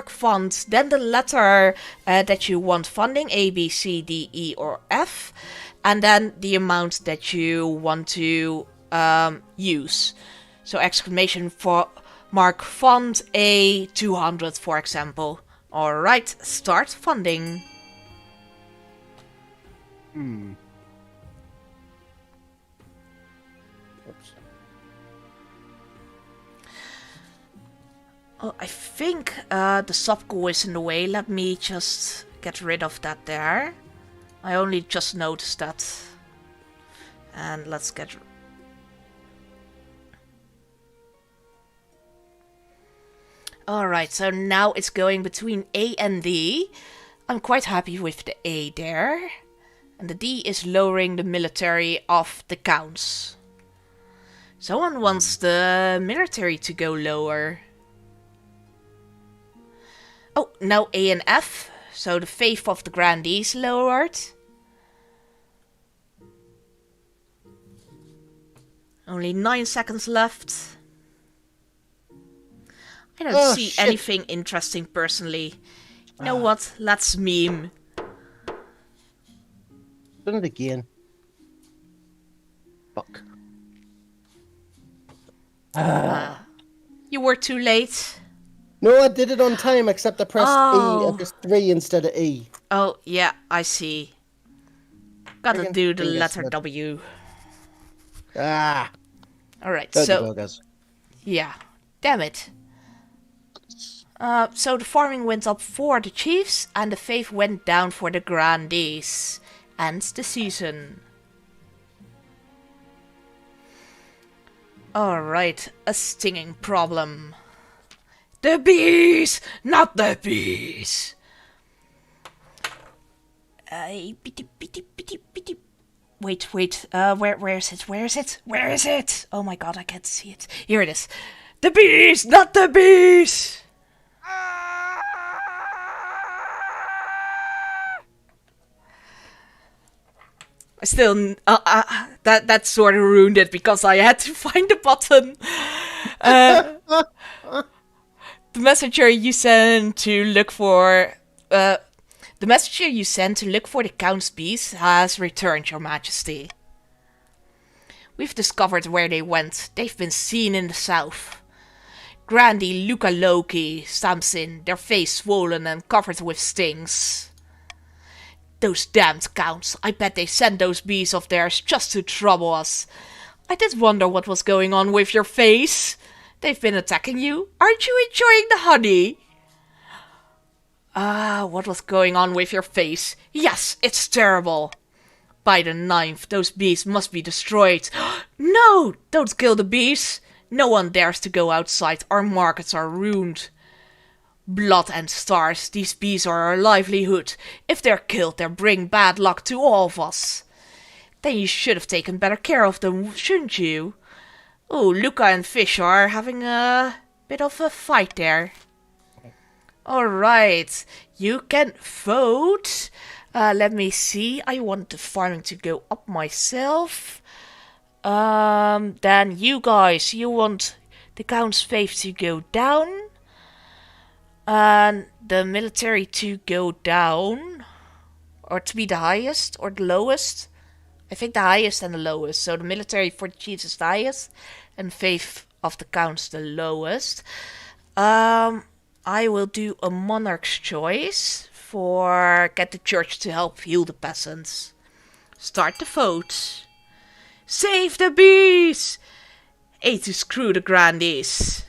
!fund, then the letter that you want funding, A, B, C, D, E, or F. And then the amount that you want to use. So exclamation mark fund A200, for example. Alright, start funding. Oops. Oh, I think the subgoal is in the way. Let me just get rid of that there. I only just noticed that. And let's get... Alright, so now it's going between A and D. I'm quite happy with the A there. And the D is lowering the military of the counts. Someone wants the military to go lower. Oh, now A and F. So the faith of the grandees lowered. Only 9 seconds left. I don't see anything interesting personally. You know what? Let's meme. Done it again. Fuck. You were too late. No, I did it on time, except I pressed E. I pressed 3 instead of E. Oh, yeah, I see. Gotta Friggin' do the finger letter slip. W. Ah. Alright, Dirty so... buggers. Yeah, damn it. So the farming went up for the chiefs, and the faith went down for the grandees. Ends the season. Alright, a stinging problem. The bees! Not the bees! Wait, where is it? Where is it? Where is it? Oh my god, I can't see it. Here it is. The bees! Not the bees! I still... that sort of ruined it because I had to find the button. The messenger you sent to look for... the messenger you sent to look for the Count's bees has returned, Your Majesty. We've discovered where they went. They've been seen in the south. Grandee Luca Loki stamps in, their face swollen and covered with stings. Those damned counts. I bet they sent those bees of theirs just to trouble us. I did wonder what was going on with your face. They've been attacking you. Aren't you enjoying the honey? What was going on with your face? Yes, it's terrible. By the 9th, those bees must be destroyed. No, don't kill the bees. No one dares to go outside. Our markets are ruined. Blood and stars, these bees are our livelihood. If they're killed, they bring bad luck to all of us. Then you should have taken better care of them, shouldn't you? Oh, Luca and Fish are having a bit of a fight there. Alright, you can vote. Let me see, I want the farming to go up myself. Then you guys, you want the Count's faith to go down. And the military to go down. Or to be the highest or the lowest. I think the highest and the lowest. So the military for the chiefs is the highest. And faith of the Count's the lowest. I will do a monarch's choice. For get the church to help heal the peasants. Start the vote. Save the bees! A to screw the grandees.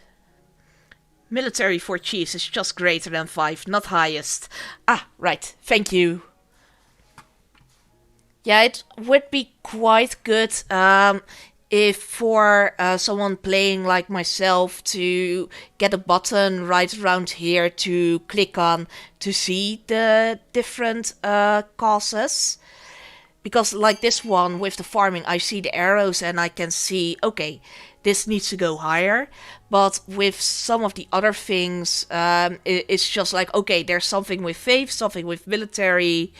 Military for chiefs is just greater than 5, not highest. Ah, right. Thank you. Yeah, it would be quite good if for someone playing like myself to get a button right around here to click on to see the different causes. Because like this one with the farming, I see the arrows and I can see, okay, this needs to go higher. But with some of the other things, it's just like, okay, there's something with faith, something with military,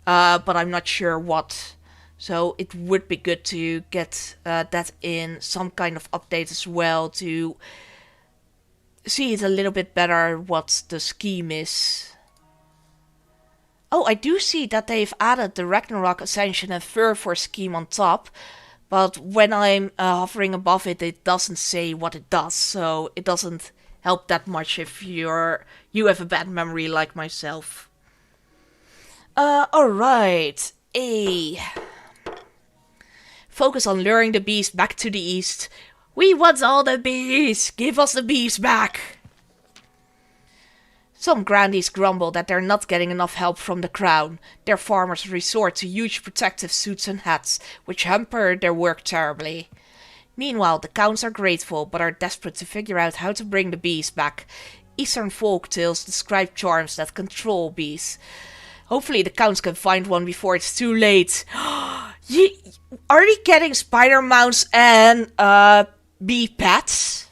but I'm not sure what. So it would be good to get that in some kind of update as well to see it a little bit better what the scheme is. Oh, I do see that they've added the Ragnarok Ascension and Fervor scheme on top. But when I'm hovering above it, it doesn't say what it does, so it doesn't help that much if you have a bad memory like myself. Alright. A. Focus on luring the beast back to the east. We want all the bees! Give us the bees back! Some grandees grumble that they're not getting enough help from the crown. Their farmers resort to huge protective suits and hats, which hamper their work terribly. Meanwhile, the counts are grateful, but are desperate to figure out how to bring the bees back. Eastern folk tales describe charms that control bees. Hopefully the counts can find one before it's too late. Are we getting spider mounts and bee pets?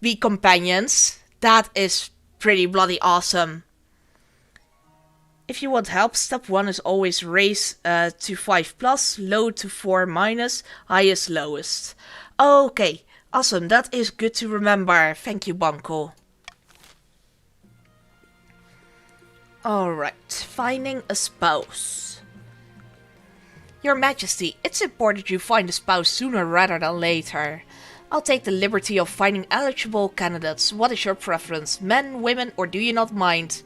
Bee companions? That is pretty bloody awesome. If you want help, step 1 is always raise to 5+, low to 4-, highest lowest. Okay, awesome, that is good to remember. Thank you, Banco. Alright, finding a spouse. Your Majesty, it's important you find a spouse sooner rather than later. I'll take the liberty of finding eligible candidates. What is your preference? Men, women, or do you not mind?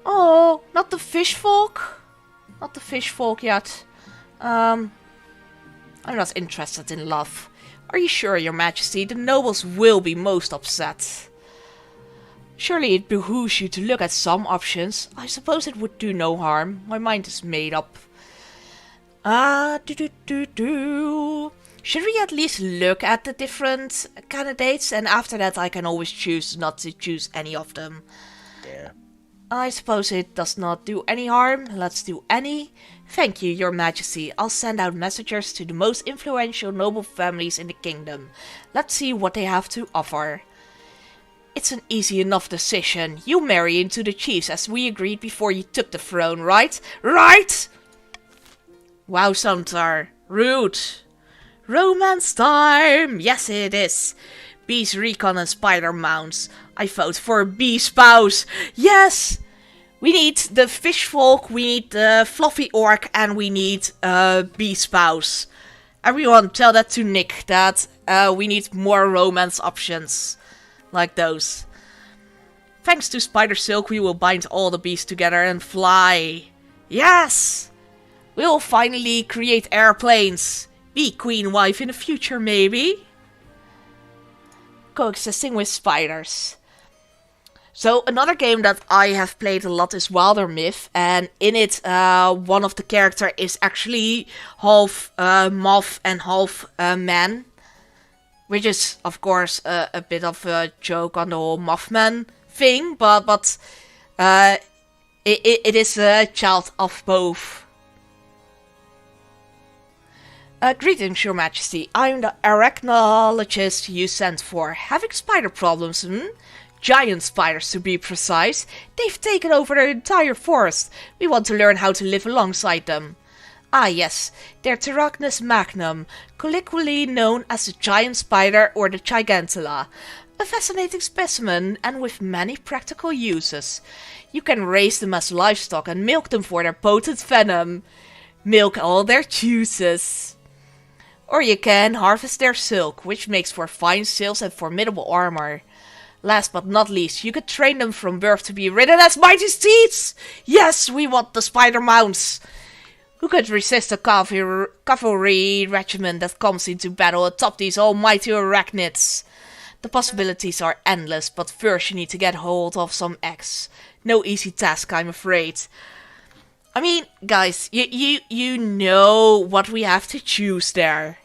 Oh, not the fish folk? Not the fish folk yet. I'm not interested in love. Are you sure, Your Majesty? The nobles will be most upset. Surely it behooves you to look at some options. I suppose it would do no harm. My mind is made up. Should we at least look at the different candidates? And after that I can always choose not to choose any of them. Yeah. I suppose it does not do any harm. Let's do any. Thank you, Your Majesty. I'll send out messengers to the most influential noble families in the kingdom. Let's see what they have to offer. It's an easy enough decision. You marry into the chiefs as we agreed before you took the throne, right? Right? Wow, Santar. Rude. Romance time! Yes, it is. Bees recon and spider mounts. I vote for bee spouse. Yes! We need the fish folk, we need the fluffy orc, and we need bee spouse. Everyone tell that to Nick, that we need more romance options. Like those. Thanks to spider silk, we will bind all the bees together and fly. Yes! We will finally create airplanes. Be queen wife in the future, maybe? Coexisting with spiders. So, another game that I have played a lot is Wilder Myth. And in it, one of the characters is actually half moth and half man. Which is, of course, a bit of a joke on the whole Mothman thing. But it is a child of both. Greetings, Your Majesty. I'm the arachnologist you sent for. Having spider problems, Giant spiders, to be precise. They've taken over the entire forest. We want to learn how to live alongside them. Ah yes, they're Pterocnus magnum, colloquially known as the giant spider or the gigantula. A fascinating specimen and with many practical uses. You can raise them as livestock and milk them for their potent venom. Milk all their juices. Or you can harvest their silk, which makes for fine sails and formidable armor. Last but not least, you could train them from birth to be ridden as mighty steeds! Yes, we want the spider mounts! Who could resist a cavalry regiment that comes into battle atop these almighty arachnids? The possibilities are endless, but first you need to get hold of some eggs. No easy task, I'm afraid. I mean, guys, you know what we have to choose there.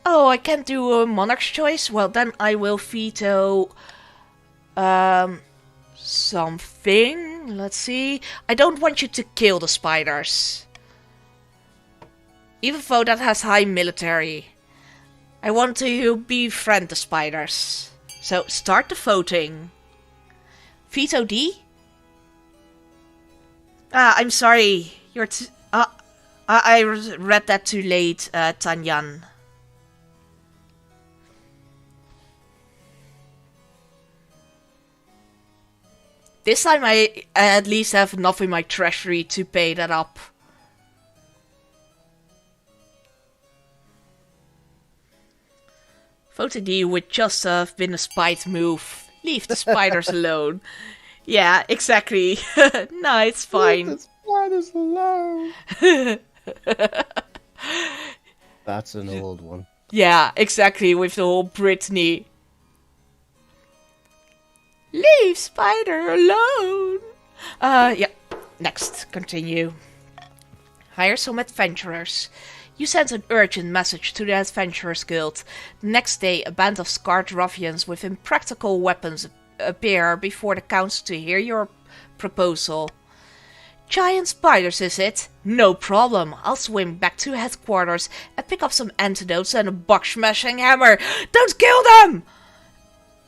Oh, I can't do a monarch's choice? Well, then I will veto... something. Let's see. I don't want you to kill the spiders. Even though that has high military. I want to befriend the spiders. So, start the voting. Veto D? I'm sorry. I read that too late, Tanyan. This time I at least have enough in my treasury to pay that up. Voted D would just have been a spite move. Leave the spiders alone. Yeah, exactly. No, it's fine. The spiders alone. That's an old one. Yeah, exactly, with the whole Britney. Leave Spider alone. Yeah. Next, continue. Hire some adventurers. You send an urgent message to the Adventurers Guild. The next day, a band of scarred ruffians with impractical weapons appear before the council to hear your proposal. Giant spiders, is it? No problem. I'll swim back to headquarters and pick up some antidotes and a bug-smashing hammer. Don't kill them!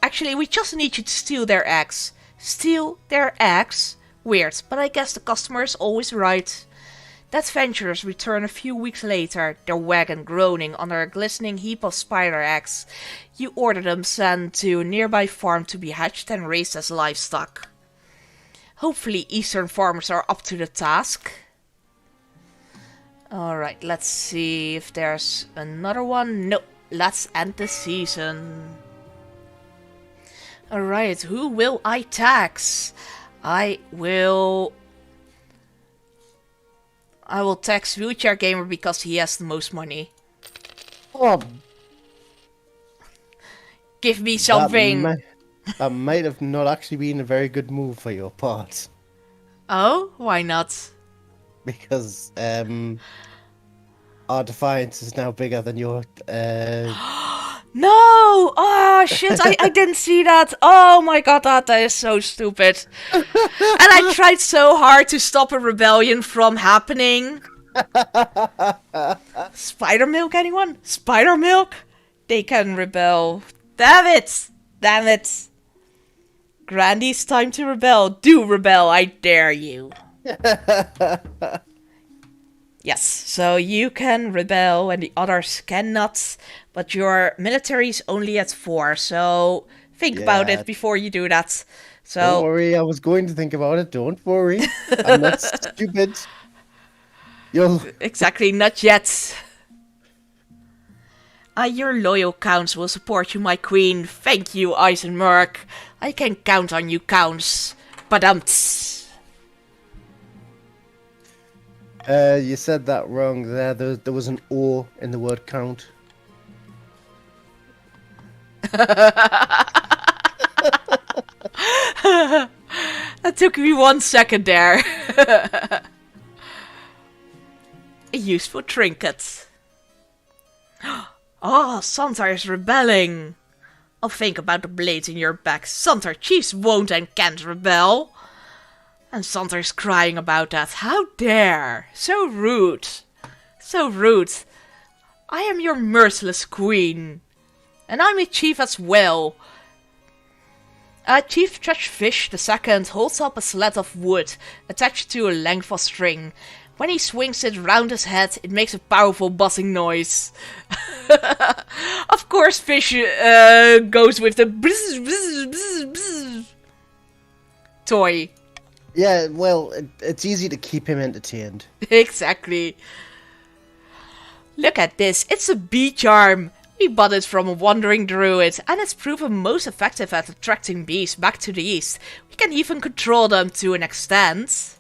Actually, we just need you to steal their eggs. Steal their eggs? Weird, but I guess the customer is always right. The adventurers return a few weeks later, their wagon groaning under a glistening heap of spider eggs. You order them sent to a nearby farm to be hatched and raised as livestock. Hopefully Eastern farmers are up to the task. Alright, let's see if there's another one. No, let's end the season. Alright, who will I tax? I will tax Wheelchair Gamer because he has the most money. Oh, Give me something. That might have not actually been a very good move for your part. Oh, why not? Because our defiance is now bigger than your No! Oh shit, I didn't see that. Oh my god, that is so stupid. And I tried so hard to stop a rebellion from happening. Spider milk, anyone? Spider milk? They can rebel. Damn it! Damn it! Grandy's time to rebel. Do rebel, I dare you. Yes, so you can rebel and the others cannot, but your military is only at 4, so think about it before you do that. So don't worry, I was going to think about it. Don't worry. I'm not stupid. Exactly, not yet. Your loyal counts will support you, my queen. Thank you, Eisenmerk. I can count on you, counts. Badumts. You said that wrong there. There was an O in the word count. That took me 1 second there. A useful trinket. Oh, Santar is rebelling. I'll think about the blades in your back. Santar chiefs won't and can't rebel. And Santar's crying about that. How dare! So rude. So rude. I am your merciless queen. And I'm a chief as well. Chief Trashfish II holds up a slat of wood attached to a length of string. When he swings it round his head, it makes a powerful buzzing noise. Of course, Fish goes with the bzz, bzz, bzz, bzz toy. Yeah, well, it's easy to keep him entertained. Exactly. Look at this, it's a bee charm. We bought it from a wandering druid, and it's proven most effective at attracting bees back to the east. We can even control them to an extent.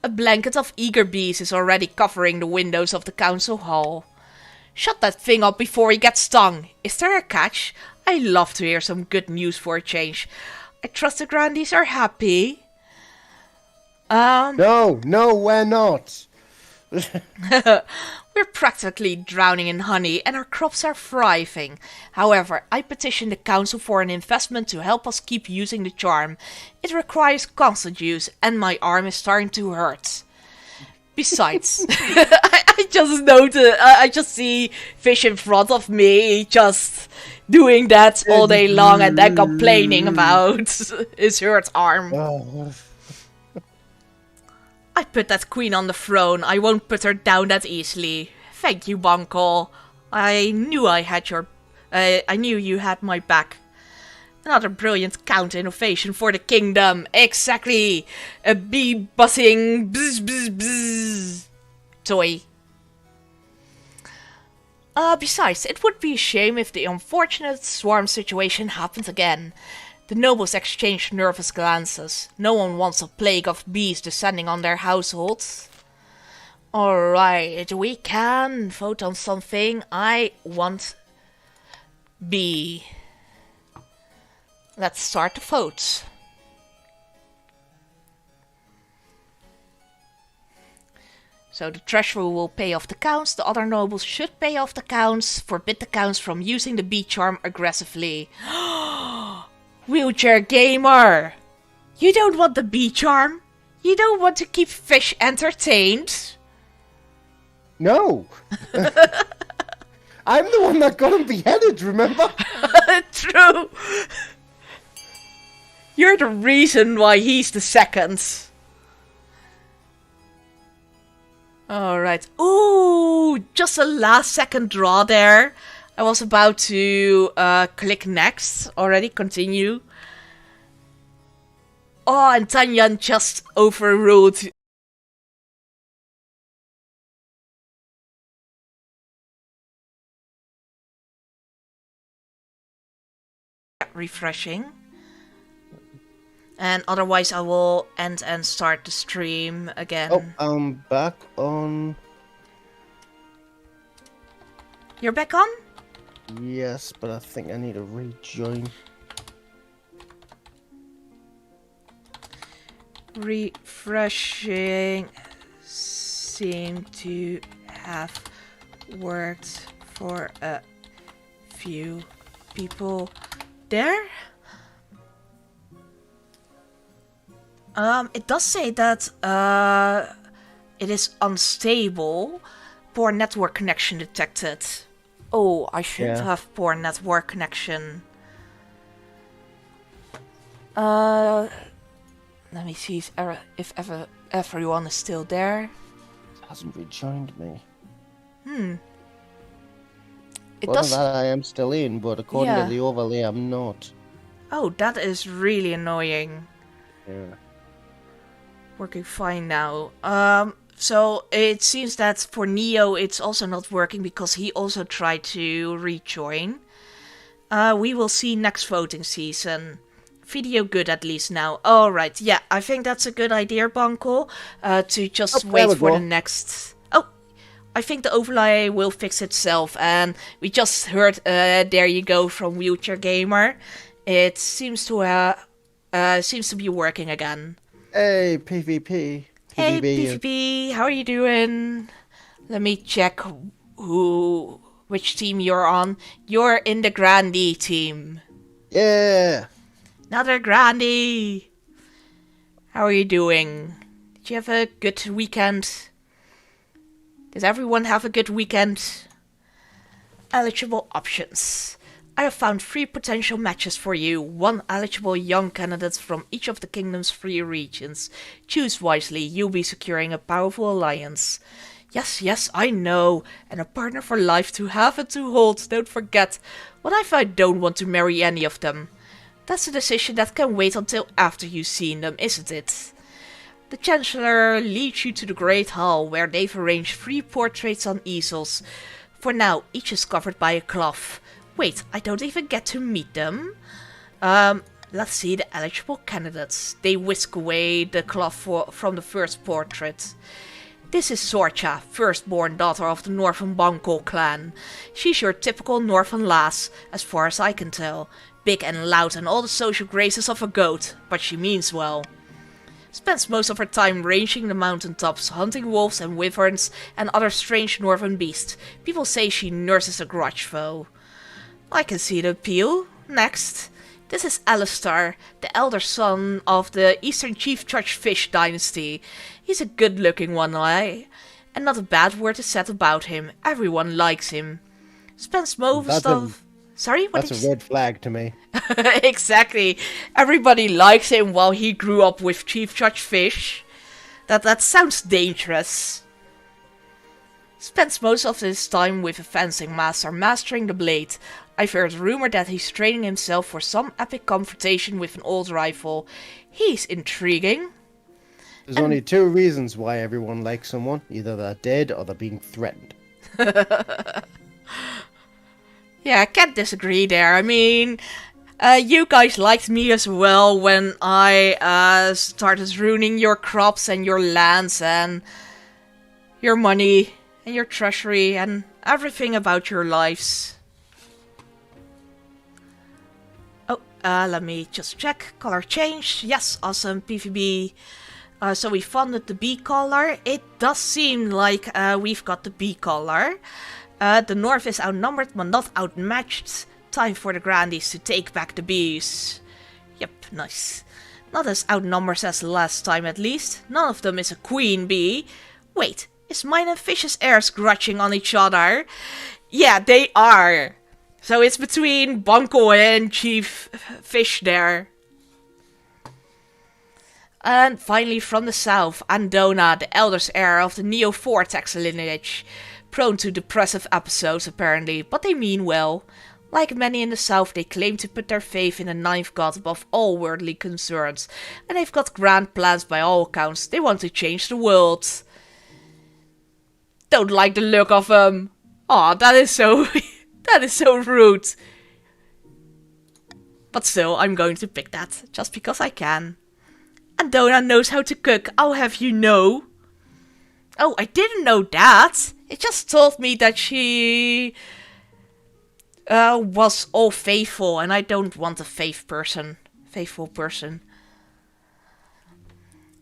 A blanket of eager bees is already covering the windows of the council hall. Shut that thing up before he gets stung. Is there a catch? I love to hear some good news for a change. I trust the Grandies are happy. No, we're not. We're practically drowning in honey and our crops are thriving. However, I petitioned the council for an investment to help us keep using the charm. It requires constant use and my arm is starting to hurt. Besides, I just see Fish in front of me just doing that all day long and then complaining about his hurt arm. Oh. I put that queen on the throne. I won't put her down that easily. Thank you, Bonko. I knew you had my back. Another brilliant counter innovation for the kingdom. Exactly. A bee buzzing bzz bzz bzz toy. Besides, it would be a shame if the unfortunate swarm situation happened again. The nobles exchanged nervous glances. No one wants a plague of bees descending on their households. Alright, we can vote on something. I want B. Let's start the votes. So the treasurer will pay off the counts, the other nobles should pay off the counts, forbid the counts from using the bee charm aggressively. Wheelchair gamer! You don't want the bee charm? You don't want to keep fish entertained? No! I'm the one that got him beheaded, remember? True! You're the reason why he's the second. Alright. Ooh, just a last second draw there. I was about to click next. Already, continue. Oh, and Tanyan just overruled. Refreshing. And otherwise I will end and start the stream again. Oh, I'm back on. You're back on? Yes, but I think I need to rejoin. Refreshing seem to have worked for a few people there. It does say that it is unstable. Poor network connection detected. Oh, I shouldn't have poor network connection. Let me see if everyone is still there. It hasn't rejoined me. It Well, does. that I am still in, but according Yeah. to the overlay, I'm not. Oh, that is really annoying. Yeah. Working fine now. So it seems that for Neo it's also not working because he also tried to rejoin. We will see next voting season. Video good at least now. Alright, yeah, I think that's a good idea, Banko. To just there wait we for go. the next... Oh, I think the overlay will fix itself. And we just heard, there you go, from Wheelchair Gamer. It seems to be working again. Hey, PvP. Hey, PvP. PvP, how are you doing? Let me check which team you're on. You're in the Grandie team. Yeah. Another Grandie. How are you doing? Did you have a good weekend? Does everyone have a good weekend? Eligible options. I have found 3 potential matches for you. 1 eligible young candidate from each of the kingdom's 3 regions. Choose wisely, you'll be securing a powerful alliance. Yes, I know. And a partner for life to have and to hold. Don't forget. What if I don't want to marry any of them? That's a decision that can wait until after you've seen them, isn't it? The Chancellor leads you to the Great Hall, where they've arranged 3 portraits on easels. For now, each is covered by a cloth. Wait, I don't even get to meet them? Let's see the eligible candidates. They whisk away the cloth from the first portrait. This is Sorcha, firstborn daughter of the Northern Banko clan. She's your typical Northern lass, as far as I can tell. Big and loud and all the social graces of a goat, but she means well. Spends most of her time ranging the mountaintops, hunting wolves and wyverns and other strange northern beasts. People say she nurses a grudge, though. I can see the appeal. Next. This is Alistar, the elder son of the Eastern Chief Judge Fish dynasty. He's a good-looking one, and not a bad word is said about him. Everyone likes him. Spends most of... Sorry, what That's did a red flag to me. Exactly. Everybody likes him while he grew up with Chief Judge Fish. That sounds dangerous. Spends most of his time with a fencing master, mastering the blade. I've heard rumor that he's training himself for some epic confrontation with an old rifle. He's intriguing. There's only 2 reasons why everyone likes someone. Either they're dead or they're being threatened. Yeah, I can't disagree there. I mean, you guys liked me as well when I started ruining your crops and your lands and your money and your treasury and everything about your lives. Oh, let me just check. Color change. Yes, awesome. PvB. So we funded the B color. It does seem like we've got the B color. The North is outnumbered but not outmatched. Time for the Grandies to take back the bees. Yep, nice. Not as outnumbered as last time at least. None of them is a queen bee. Wait, is mine and Fish's heirs grudging on each other? Yeah, they are. So it's between Bunko and Chief Fish there. And finally from the south, Andona, the eldest heir of the Neo-Vortex lineage. Prone to depressive episodes apparently, but they mean well. Like many in the south, they claim to put their faith in the ninth god above all worldly concerns. And they've got grand plans by all accounts. They want to change the world. Don't like the look of them. Aw, that is so... that is so rude. But still, I'm going to pick that, just because I can. Andona knows how to cook, I'll have you know. Oh, I didn't know that. It just told me that she was all faithful, and I don't want a faithful person.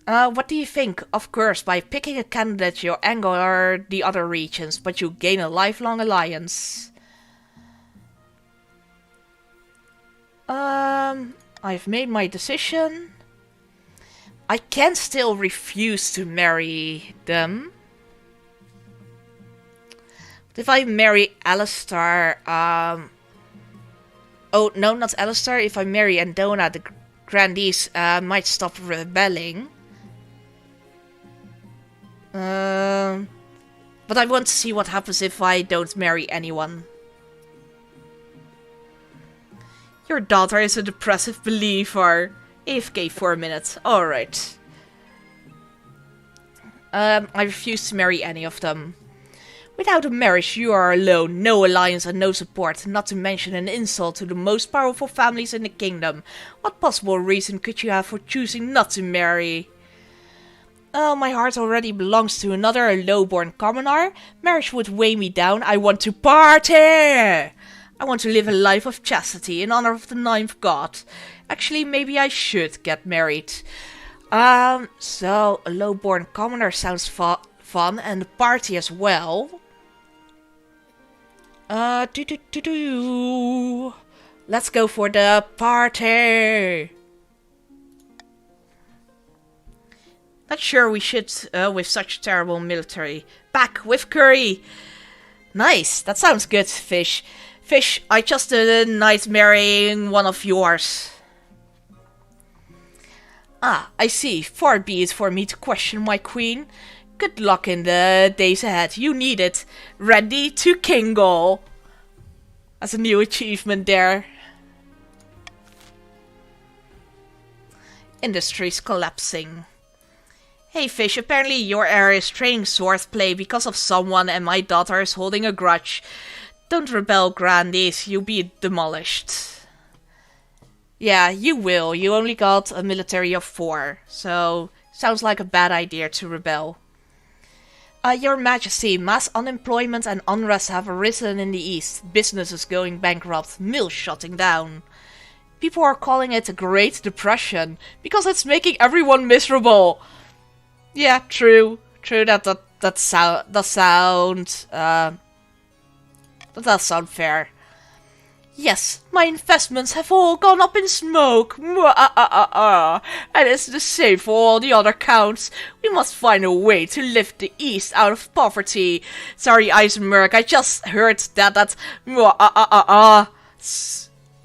What do you think? Of course, by picking a candidate, you anger the other regions, but you gain a lifelong alliance. I've made my decision. I can still refuse to marry them. But if I marry Alistar, oh, no, not Alistar. If I marry Andona, the Grandees might stop rebelling. But I want to see what happens if I don't marry anyone. Your daughter is a depressive believer. AFK for a minute. Alright. I refuse to marry any of them. Without a marriage, you are alone. No alliance and no support. Not to mention an insult to the most powerful families in the kingdom. What possible reason could you have for choosing not to marry? Oh, my heart already belongs to another, a lowborn commoner. Marriage would weigh me down. I want to party! I want to live a life of chastity in honor of the ninth god. Actually, maybe I should get married. So a lowborn commoner sounds fun, and a party as well. Let's go for the party. Not sure we should with such terrible military. Back with curry. Nice, that sounds good, Fish. Fish, I just did a night marrying one of yours. Ah, I see. Far be it for me to question my queen. Good luck in the days ahead. You need it. Ready to kingle. That's a new achievement there. Industries collapsing. Hey Fish, apparently your area is training swordplay because of someone and my daughter is holding a grudge. Don't rebel, Grandies. You'll be demolished. Yeah, you will. You only got a military of 4. So, sounds like a bad idea to rebel. Your Majesty, mass unemployment and unrest have arisen in the east. Businesses going bankrupt, mills shutting down. People are calling it a Great Depression because it's making everyone miserable. Yeah, true. True, that does sound fair. Yes, my investments have all gone up in smoke. And it's the same for all the other counts. We must find a way to lift the East out of poverty. Sorry, Eisenberg, I just heard that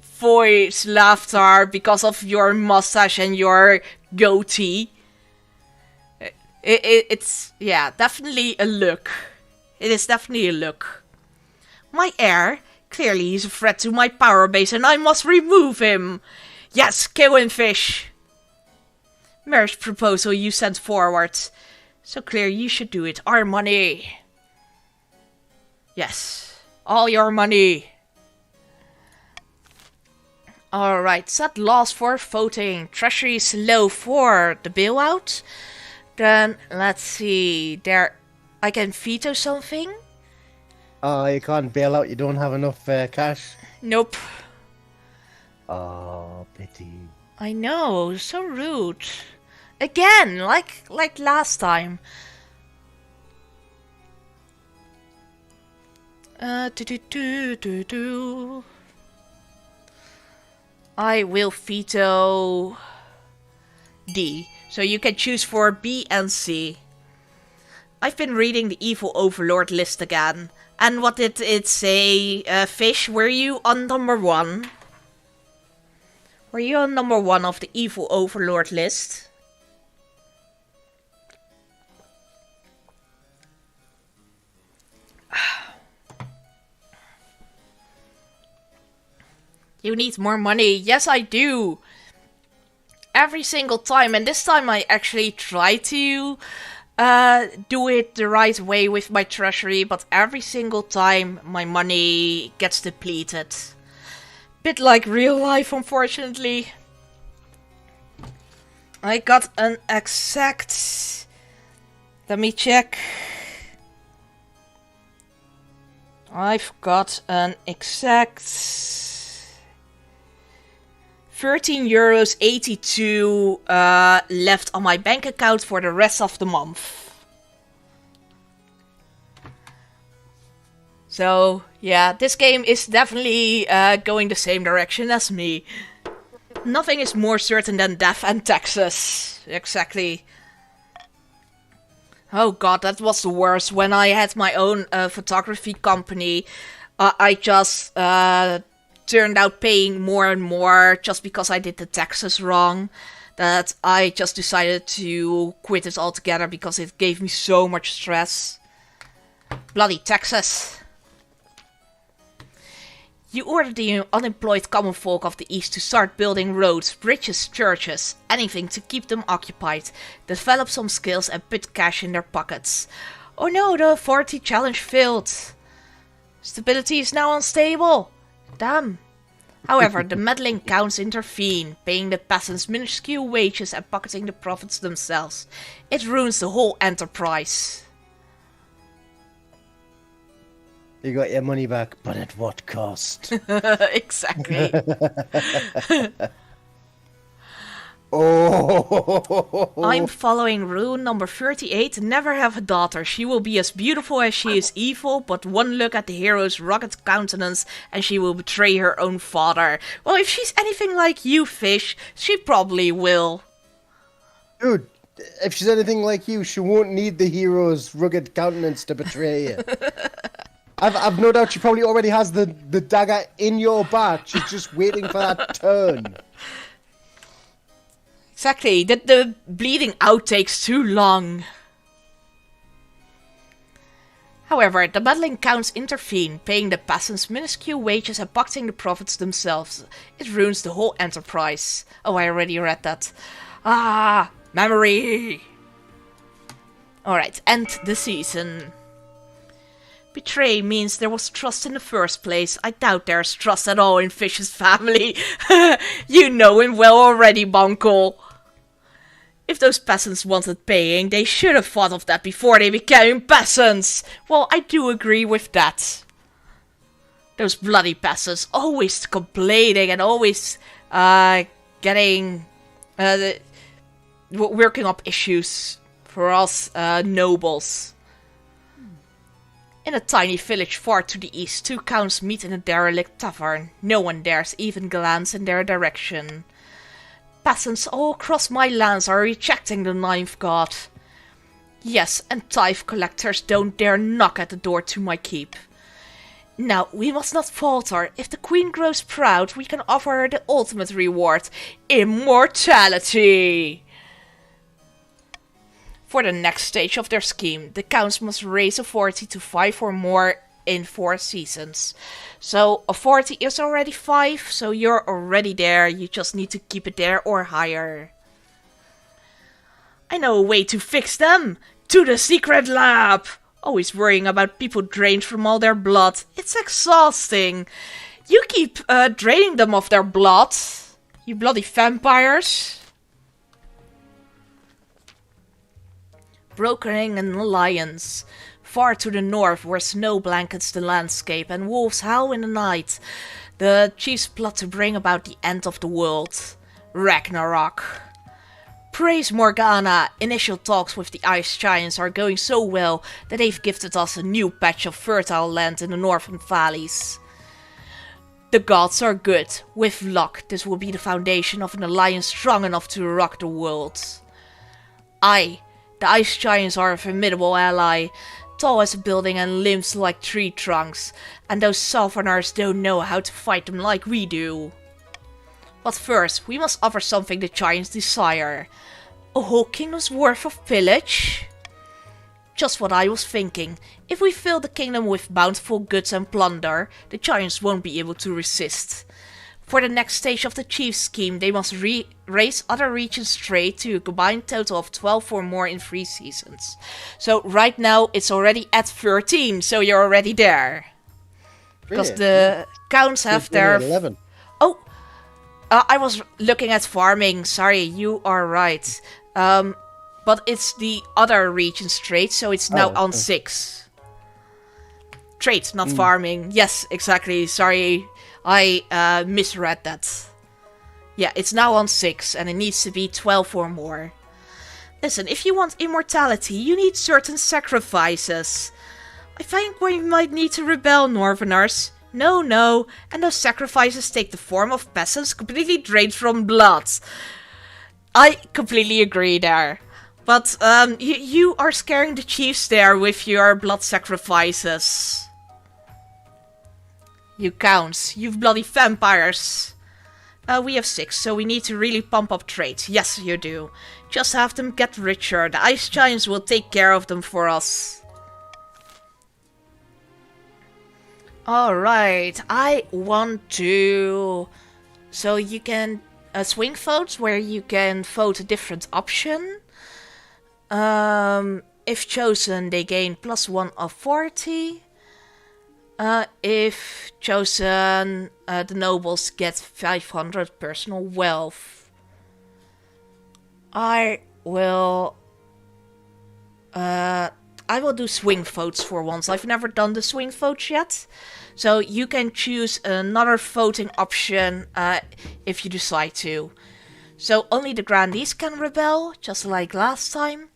voice laughter because of your mustache and your goatee. It's, yeah, definitely a look. It is definitely a look. My heir? Clearly he's a threat to my power base and I must remove him. Yes, kill him, Fish. Marriage proposal you sent forward. So clear you should do it. Our money. Yes. All your money. Alright, set laws for voting. Treasury is low for the bailout. Then, let's see. There, I can veto something? You can't bail out, you don't have enough cash. Nope. Oh, pity. I know, so rude. Again, like last time. I will veto D. So you can choose for B and C. I've been reading the Evil Overlord list again. And what did it say? Fish, were you on number 1? Were you on number 1 of the Evil Overlord list? You need more money. Yes, I do. Every single time. And this time I actually try to do it the right way with my treasury. But every single time my money gets depleted. Bit like real life, unfortunately. I got an exact... Let me check. I've got an exact... €13.82 left on my bank account for the rest of the month. So, yeah, this game is definitely going the same direction as me. Nothing is more certain than death and taxes. Exactly. Oh god, that was the worst. When I had my own photography company, I just turned out paying more and more just because I did the taxes wrong. That I just decided to quit it altogether because it gave me so much stress. Bloody taxes. You ordered the unemployed common folk of the East to start building roads, bridges, churches, anything to keep them occupied, develop some skills and put cash in their pockets. Oh no, the authority challenge failed. Stability is now unstable. Damn. However, the meddling counts intervene, paying the peasants minuscule wages and pocketing the profits themselves. It ruins the whole enterprise. You got your money back, but at what cost? Exactly. Oh! I'm following rule number 38. Never have a daughter. She will be as beautiful as she is evil, but one look at the hero's rugged countenance and she will betray her own father. Well, if she's anything like you, Fish, she probably will. Dude, if she's anything like you, she won't need the hero's rugged countenance to betray you. I've no doubt she probably already has the dagger in your back. She's just waiting for that turn. Exactly. The bleeding out takes too long. However, the meddling counts intervene, paying the peasants minuscule wages and pocketing the profits themselves. It ruins the whole enterprise. Oh, I already read that. Ah, memory! Alright, end the season. Betray means there was trust in the first place. I doubt there's trust at all in Fish's family. You know him well already, Bunkle. If those peasants wanted paying, they should have thought of that before they became peasants. Well, I do agree with that. Those bloody peasants, always complaining and always working up issues for us nobles. In a tiny village far to the east, two counts meet in a derelict tavern. No one dares even glance in their direction. Peasants all across my lands are rejecting the ninth god. Yes, and tithe collectors don't dare knock at the door to my keep. Now, we must not falter. If the queen grows proud, we can offer her the ultimate reward: immortality! For the next stage of their scheme, the counts must raise authority to 5 or more in 4 seasons. So authority is already 5, so you're already there. You just need to keep it there or higher. I know a way to fix them! To the secret lab! Always worrying about people drained from all their blood. It's exhausting. You keep draining them of their blood. You bloody vampires. Brokering an alliance. Far to the north, where snow blankets the landscape and wolves howl in the night, the chiefs plot to bring about the end of the world. Ragnarok. Praise Morgana! Initial talks with the Ice Giants are going so well that they've gifted us a new patch of fertile land in the northern valleys. The gods are good. With luck, this will be the foundation of an alliance strong enough to rock the world. The Ice Giants are a formidable ally, tall as a building and limbs like tree trunks, and those Southerners don't know how to fight them like we do. But first, we must offer something the Giants desire. A whole kingdom's worth of pillage? Just what I was thinking. If we fill the kingdom with bountiful goods and plunder, the Giants won't be able to resist. For the next stage of the chief's scheme, they must raise other regions trade to a combined total of 12 or more in 3 seasons. So right now it's already at 13, so you're already there. Because the counts have their... 11. Oh, I was looking at farming. Sorry, you are right. But it's the other regions trade, so it's now on 6. Trade, not farming. Yes, exactly. Sorry, I misread that. Yeah, it's now on 6, and it needs to be 12 or more. Listen, if you want immortality, you need certain sacrifices. I think we might need to rebel, Northerners. No, and those sacrifices take the form of peasants completely drained from blood. I completely agree there. But you are scaring the chiefs there with your blood sacrifices. You counts, you bloody vampires. We have 6, so we need to really pump up trade. Yes, you do. Just have them get richer. The Ice Giants will take care of them for us. Alright, I want to... So you can swing votes where you can vote a different option. If chosen, they gain +1 of 40. If chosen, the nobles get 500 personal wealth. I will do swing votes for once. I've never done the swing votes yet. So you can choose another voting option if you decide to. So only the grandees can rebel, just like last time.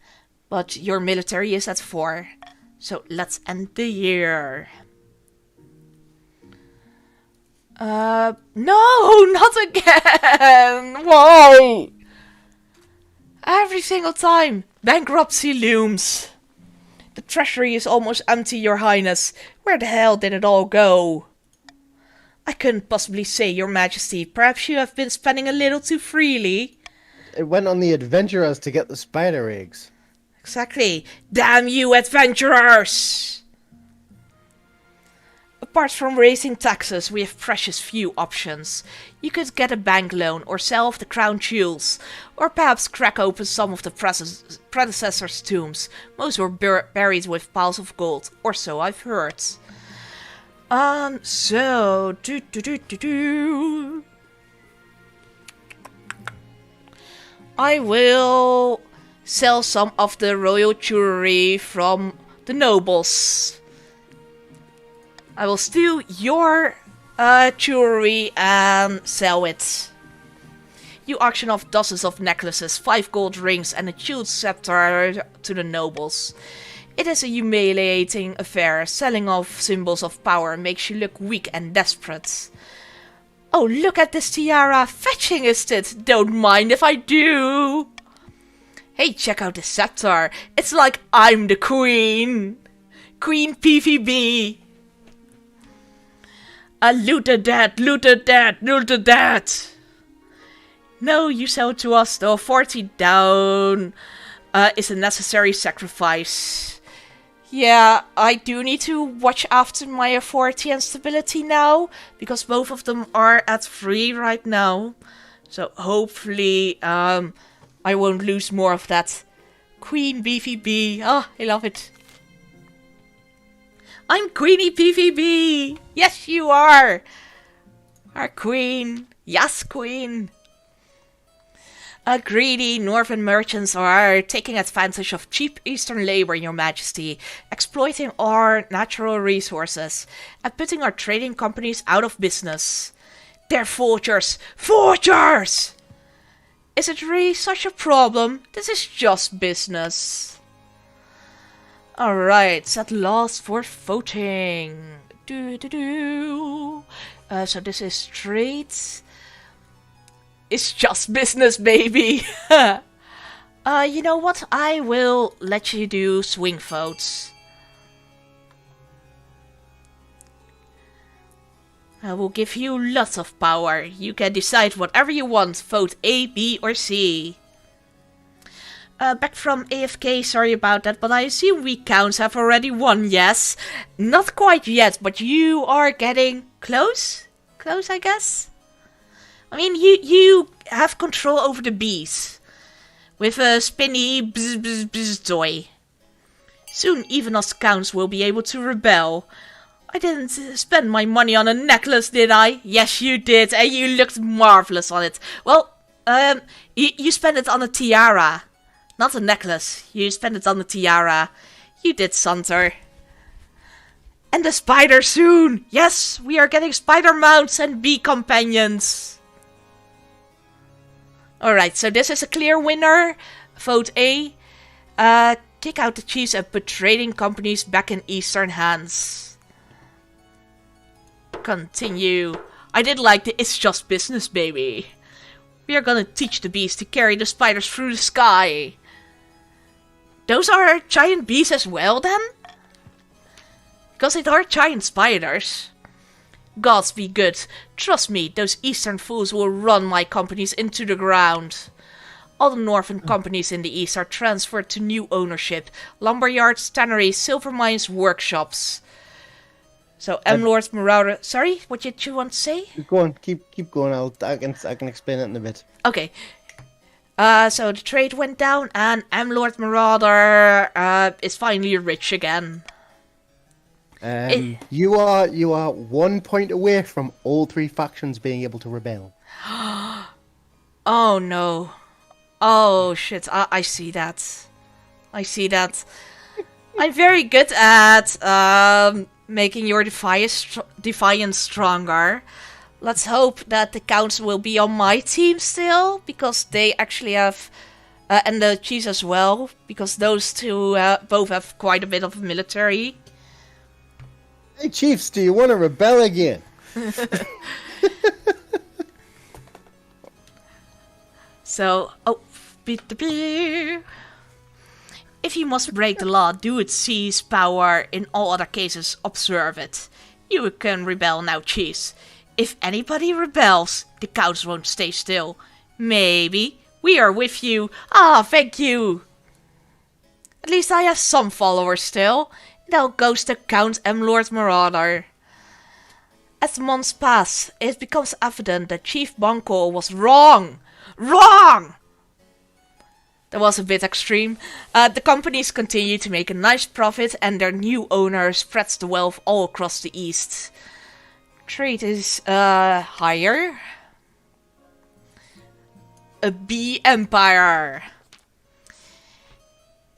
But your military is at 4. So let's end the year. No, not again! Why? Every single time. Bankruptcy looms. The treasury is almost empty, Your Highness. Where the hell did it all go? I couldn't possibly say, Your Majesty. Perhaps you have been spending a little too freely. It went on the adventurers to get the spider eggs. Exactly. Damn you, adventurers! Apart from raising taxes, we have precious few options. You could get a bank loan or sell off the crown jewels, or perhaps crack open some of the predecessors' tombs. Most were buried with piles of gold, or so I've heard. I will sell some of the royal jewelry from the nobles. I will steal your jewelry and sell it. You auction off dozens of necklaces, 5 gold rings and a jeweled scepter to the nobles. It is a humiliating affair. Selling off symbols of power makes you look weak and desperate. Oh, look at this tiara. Fetching, is it? Don't mind if I do. Hey, check out this scepter. It's like I'm the queen. Queen PVB. Looted that, looted that, looted that. No, you sell it to us though. 40 down is a necessary sacrifice. Yeah, I do need to watch after my authority and stability now, because both of them are at 3 right now. So hopefully I won't lose more of that. Queen BVB. Oh, I love it. I'm Queenie PVB! Yes, you are! Our queen. Yes, queen. Greedy northern merchants are taking advantage of cheap eastern labor, your majesty, exploiting our natural resources, and putting our trading companies out of business. They're forgers! Forgers! Is it really such a problem? This is just business. Alright, at last for voting. So this is trade. It's just business, baby. You know what? I will let you do swing votes. I will give you lots of power. You can decide whatever you want. Vote A, B, or C. Back from AFK, sorry about that, but I assume we counts have already won, yes? Not quite yet, but you are getting close? Close, I guess? I mean, you have control over the bees. With a spinny bzz bzz bzz toy. Soon even us counts will be able to rebel. I didn't spend my money on a necklace, did I? Yes, you did, and you looked marvelous on it. Well, you spent it on a tiara. Not a necklace. You spent it on a tiara. You did, Santer. And the spider soon! Yes, we are getting spider mounts and bee companions. Alright, so this is a clear winner. Vote A. Kick out the chiefs and put trading companies back in Eastern hands. Continue. I did like the it's just business, baby. We are gonna teach the bees to carry the spiders through the sky. Those are giant bees as well, then? Because it are giant spiders. Gods be good. Trust me, those eastern fools will run my companies into the ground. All the northern companies in the east are transferred to new ownership. Lumberyards, tanneries, silver mines, workshops. So, M-Lord Marauder... Sorry, what did you want to say? Go on, keep going. I can explain it in a bit. Okay. So the trade went down and M-Lord Marauder is finally rich again. You are 1 point away from all three factions being able to rebel. Oh no. Oh shit, I see that. I see that. I'm very good at making your defiance stronger. Let's hope that the council will be on my team still, because they actually have... and the chiefs as well, because those two both have quite a bit of military. Hey chiefs, do you want to rebel again? So, oh, beat the beer. If you must break the law, do it, seize power. In all other cases, observe it. You can rebel now, chiefs. If anybody rebels, the council won't stay still. Maybe. We are with you. Ah, thank you. At least I have some followers still. Now goes to Count M-Lord Marauder. As months pass, it becomes evident that Chief Banco was wrong. Wrong! That was a bit extreme. The companies continue to make a nice profit and their new owner spreads the wealth all across the east. Trade is higher. A bee empire.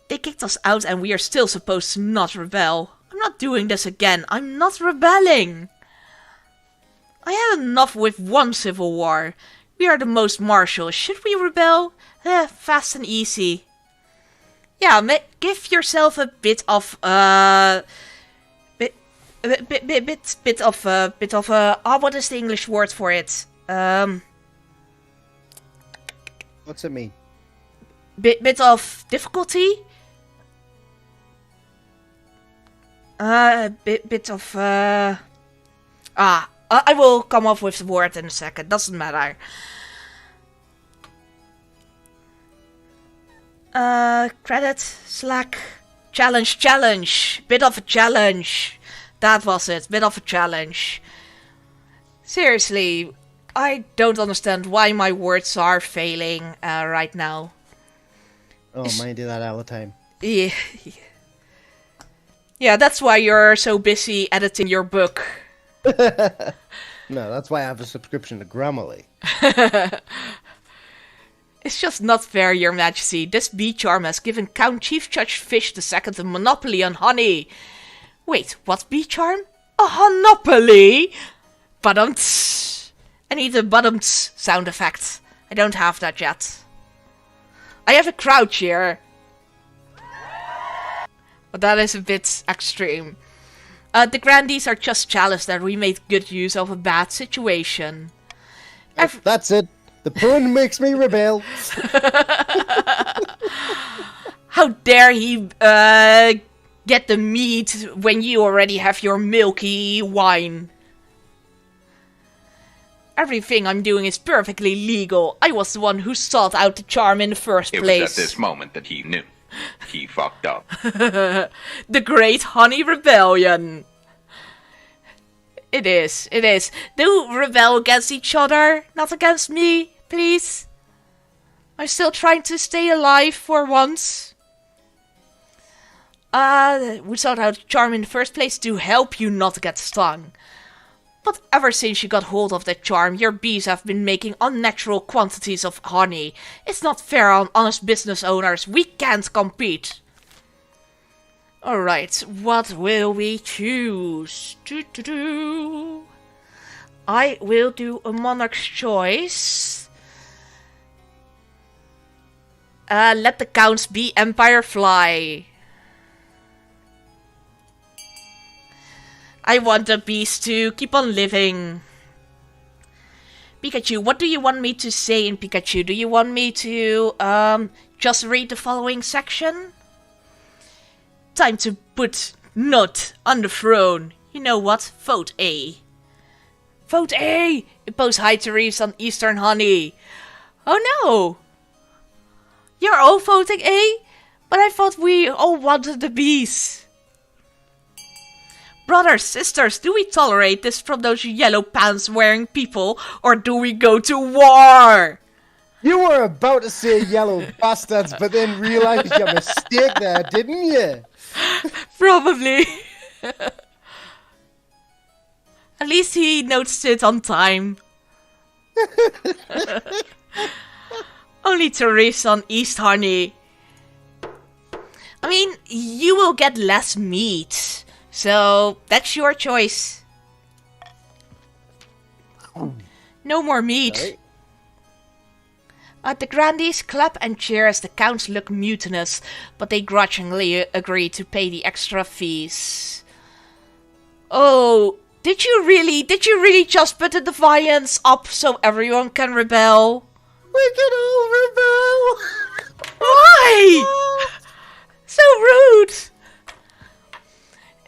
They kicked us out and we are still supposed to not rebel. I'm not doing this again. I'm not rebelling. I had enough with one civil war. We are the most martial. Should we rebel? Fast and easy. Yeah, give yourself a bit of what is the English word for it? What's it mean? Bit of difficulty. Bit of I will come up with the word in a second. Doesn't matter. Credit, slack, challenge. Bit of a challenge. That was it. Bit of a challenge. Seriously, I don't understand why my words are failing right now. Oh, mine do that all the time. Yeah. Yeah, that's why you're so busy editing your book. No, that's why I have a subscription to Grammarly. It's just not fair, Your Majesty. This bee charm has given Count Chief Judge Fish II a monopoly on honey. Wait, what bee charm? A monopoly? Badumts. I need a badumts sound effect. I don't have that yet. I have a crowd cheer. But that is a bit extreme. The Grandees are just jealous that we made good use of a bad situation. That's it. The pun makes me rebel. How dare he get the meat when you already have your milky wine? Everything I'm doing is perfectly legal. I was the one who sought out the charm in the first It place. was at this moment that he knew. He fucked up. The Great Honey Rebellion. It is. Do rebel against each other, not against me, please. I'm still trying to stay alive for once. We sought out charm in the first place to help you not get stung. But ever since you got hold of that charm, your bees have been making unnatural quantities of honey. It's not fair on honest business owners. We can't compete. Alright, what will we choose? I will do a monarch's choice. Let the counts be Empire Fly. I want the bees to keep on living. Pikachu, what do you want me to say in Pikachu? Do you want me to just read the following section? Time to put Nut on the throne. You know what? Vote A. Vote A! Impose high tariffs on Eastern honey. Oh no! You're all voting A? But I thought we all wanted the bees. Brothers, sisters, do we tolerate this from those yellow pants wearing people, or do we go to war? You were about to say yellow bastards, but then realized your mistake there, didn't you? Probably. At least he noticed it on time. Only tariffs on East honey. I mean, you will get less meat. So, that's your choice. No more meat. The Grandees clap and cheer as the counts look mutinous, but they grudgingly agree to pay the extra fees. Oh, did you really just put the defiance up so everyone can rebel? We can all rebel! Why? So rude!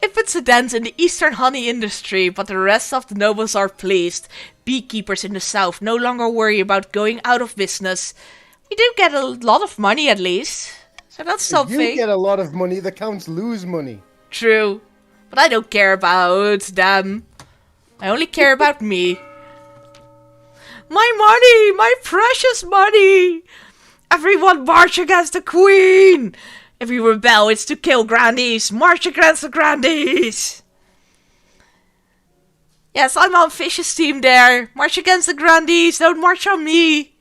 It puts a dent in the Eastern honey industry, but the rest of the nobles are pleased. Beekeepers in the south no longer worry about going out of business. We do get a lot of money at least, so that's something. You get a lot of money, the counts lose money. True, but I don't care about them. I only care about me. My money! My precious money! Everyone march against the Queen! If we rebel, it's to kill Grandees. March against the Grandees. Yes, I'm on Fish's team there. March against the Grandees. Don't march on me.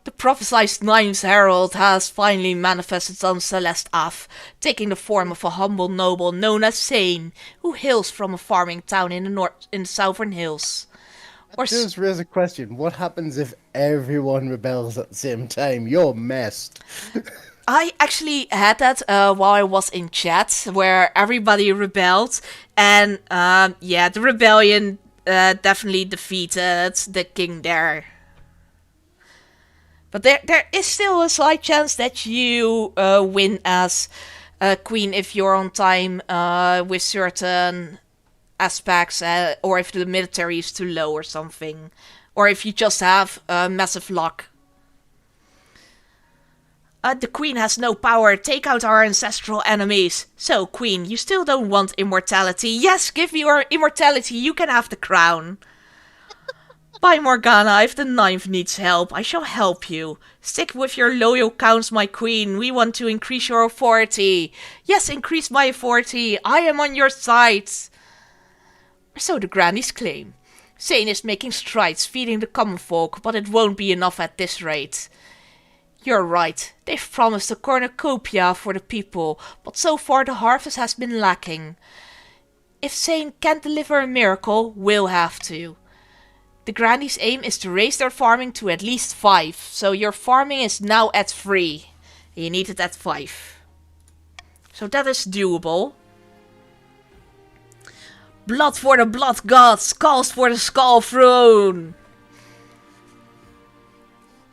The prophesied Ninth Herald has finally manifested on Celeste Ave, taking the form of a humble noble known as Zane, who hails from a farming town in the southern hills. That does raise a question. What happens if everyone rebels at the same time? You're messed. I actually had that while I was in chat, where everybody rebelled, and yeah, the rebellion definitely defeated the king there. But there is still a slight chance that you win as queen if you're on time with certain aspects, or if the military is too low or something, or if you just have massive luck. The Queen has no power. Take out our ancestral enemies. So, Queen, you still don't want immortality. Yes, give me your immortality. You can have the crown. By Morgana, if the ninth needs help, I shall help you. Stick with your loyal counts, my queen. We want to increase your authority. Yes, increase my authority. I am on your side. Or so the grannies claim. Zane is making strides feeding the common folk, but it won't be enough at this rate. You're right. They've promised a cornucopia for the people, but so far the harvest has been lacking. If Zane can't deliver a miracle, we'll have to. The grannies' aim is to raise their farming to at least 5, so your farming is now at 3. You need it at 5. So that is doable. Blood for the blood god, skulls for the skull throne.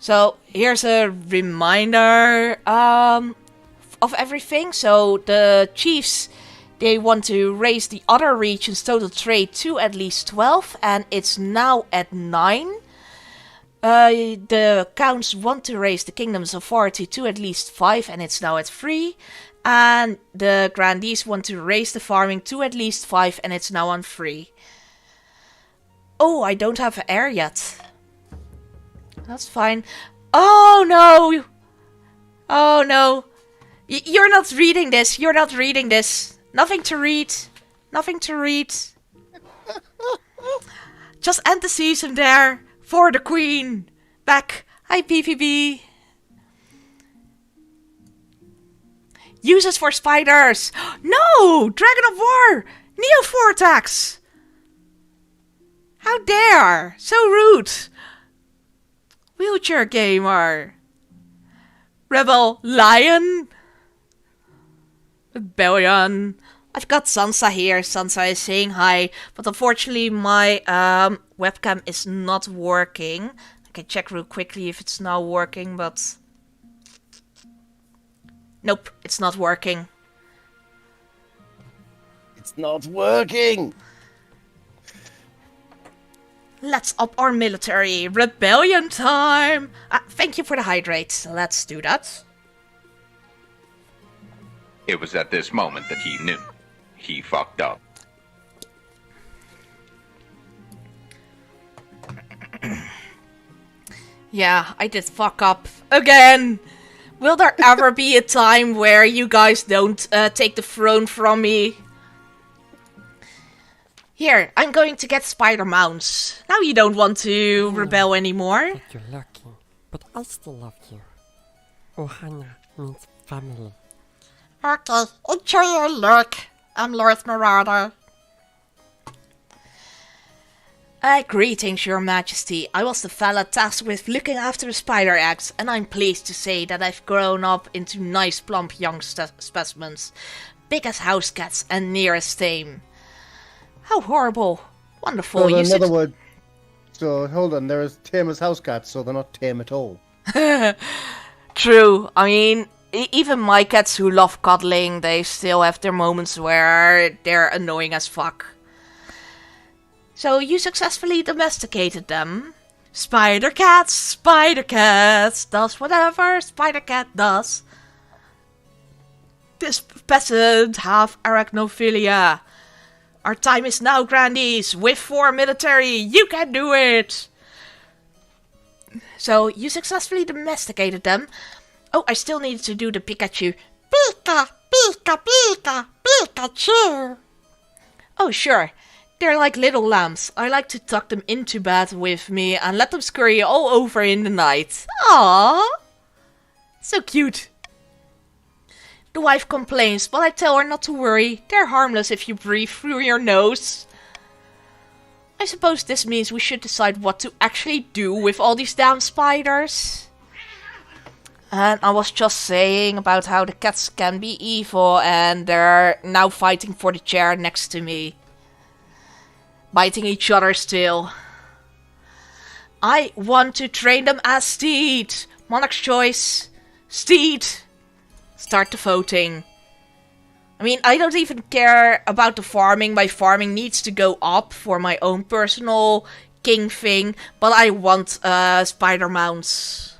So here's a reminder of everything. So the chiefs, they want to raise the other regions' total trade to at least 12, and it's now at 9. The counts want to raise the kingdom's authority to at least 5, and it's now at 3. And the grandees want to raise the farming to at least 5, and it's now on 3. Oh, I don't have air yet. That's fine. Oh no! Oh no! You're not reading this. You're not reading this. Nothing to read. Nothing to read. Just end the season there. For the queen. Back. Hi, PvP. Uses for spiders. No! Dragon of War! Neo Vortex! How dare! So rude! Wheelchair Gamer. Rebel Lion. Rebellion. I've got Sansa here. Sansa is saying hi. But unfortunately my webcam is not working. I can check real quickly if it's now working, but... Nope, it's not working. It's not working! Let's up our military. Rebellion time! Thank you for the hydrate. Let's do that. It was at this moment that he knew. He fucked up. Yeah, I did fuck up. Again! Will there ever be a time where you guys don't take the throne from me? Here, I'm going to get spider mounts. Now you don't want to rebel anymore. But you're lucky. But I still love you. Ohana means family. Okay, enjoy your look. I'm Lord Marauder. Greetings, your majesty. I was the fella tasked with looking after the spider eggs, and I'm pleased to say that I've grown up into nice plump young specimens. Big as house cats and near as tame. How horrible. Wonderful. So in other words, so hold on, they're as tame as house cats, so they're not tame at all. True. I mean, even my cats who love cuddling, they still have their moments where they're annoying as fuck. So you successfully domesticated them. Spider cats, does whatever spider cat does. This peasant have arachnophilia. Our time is now, grandies. With 4 military, you can do it. So you successfully domesticated them. Oh, I still need to do the Pikachu. Pika, Pika, Pika, Pikachu. Oh, sure. They're like little lambs. I like to tuck them into bed with me and let them scurry all over in the night. Aww. So cute. The wife complains, but I tell her not to worry. They're harmless if you breathe through your nose. I suppose this means we should decide what to actually do with all these damn spiders. And I was just saying about how the cats can be evil and they're now fighting for the chair next to me. Biting each other's tail. I want to train them as steed. Monarch's choice. Steed. Start the voting. I mean, I don't even care about the farming. My farming needs to go up for my own personal king thing. But I want spider mounts.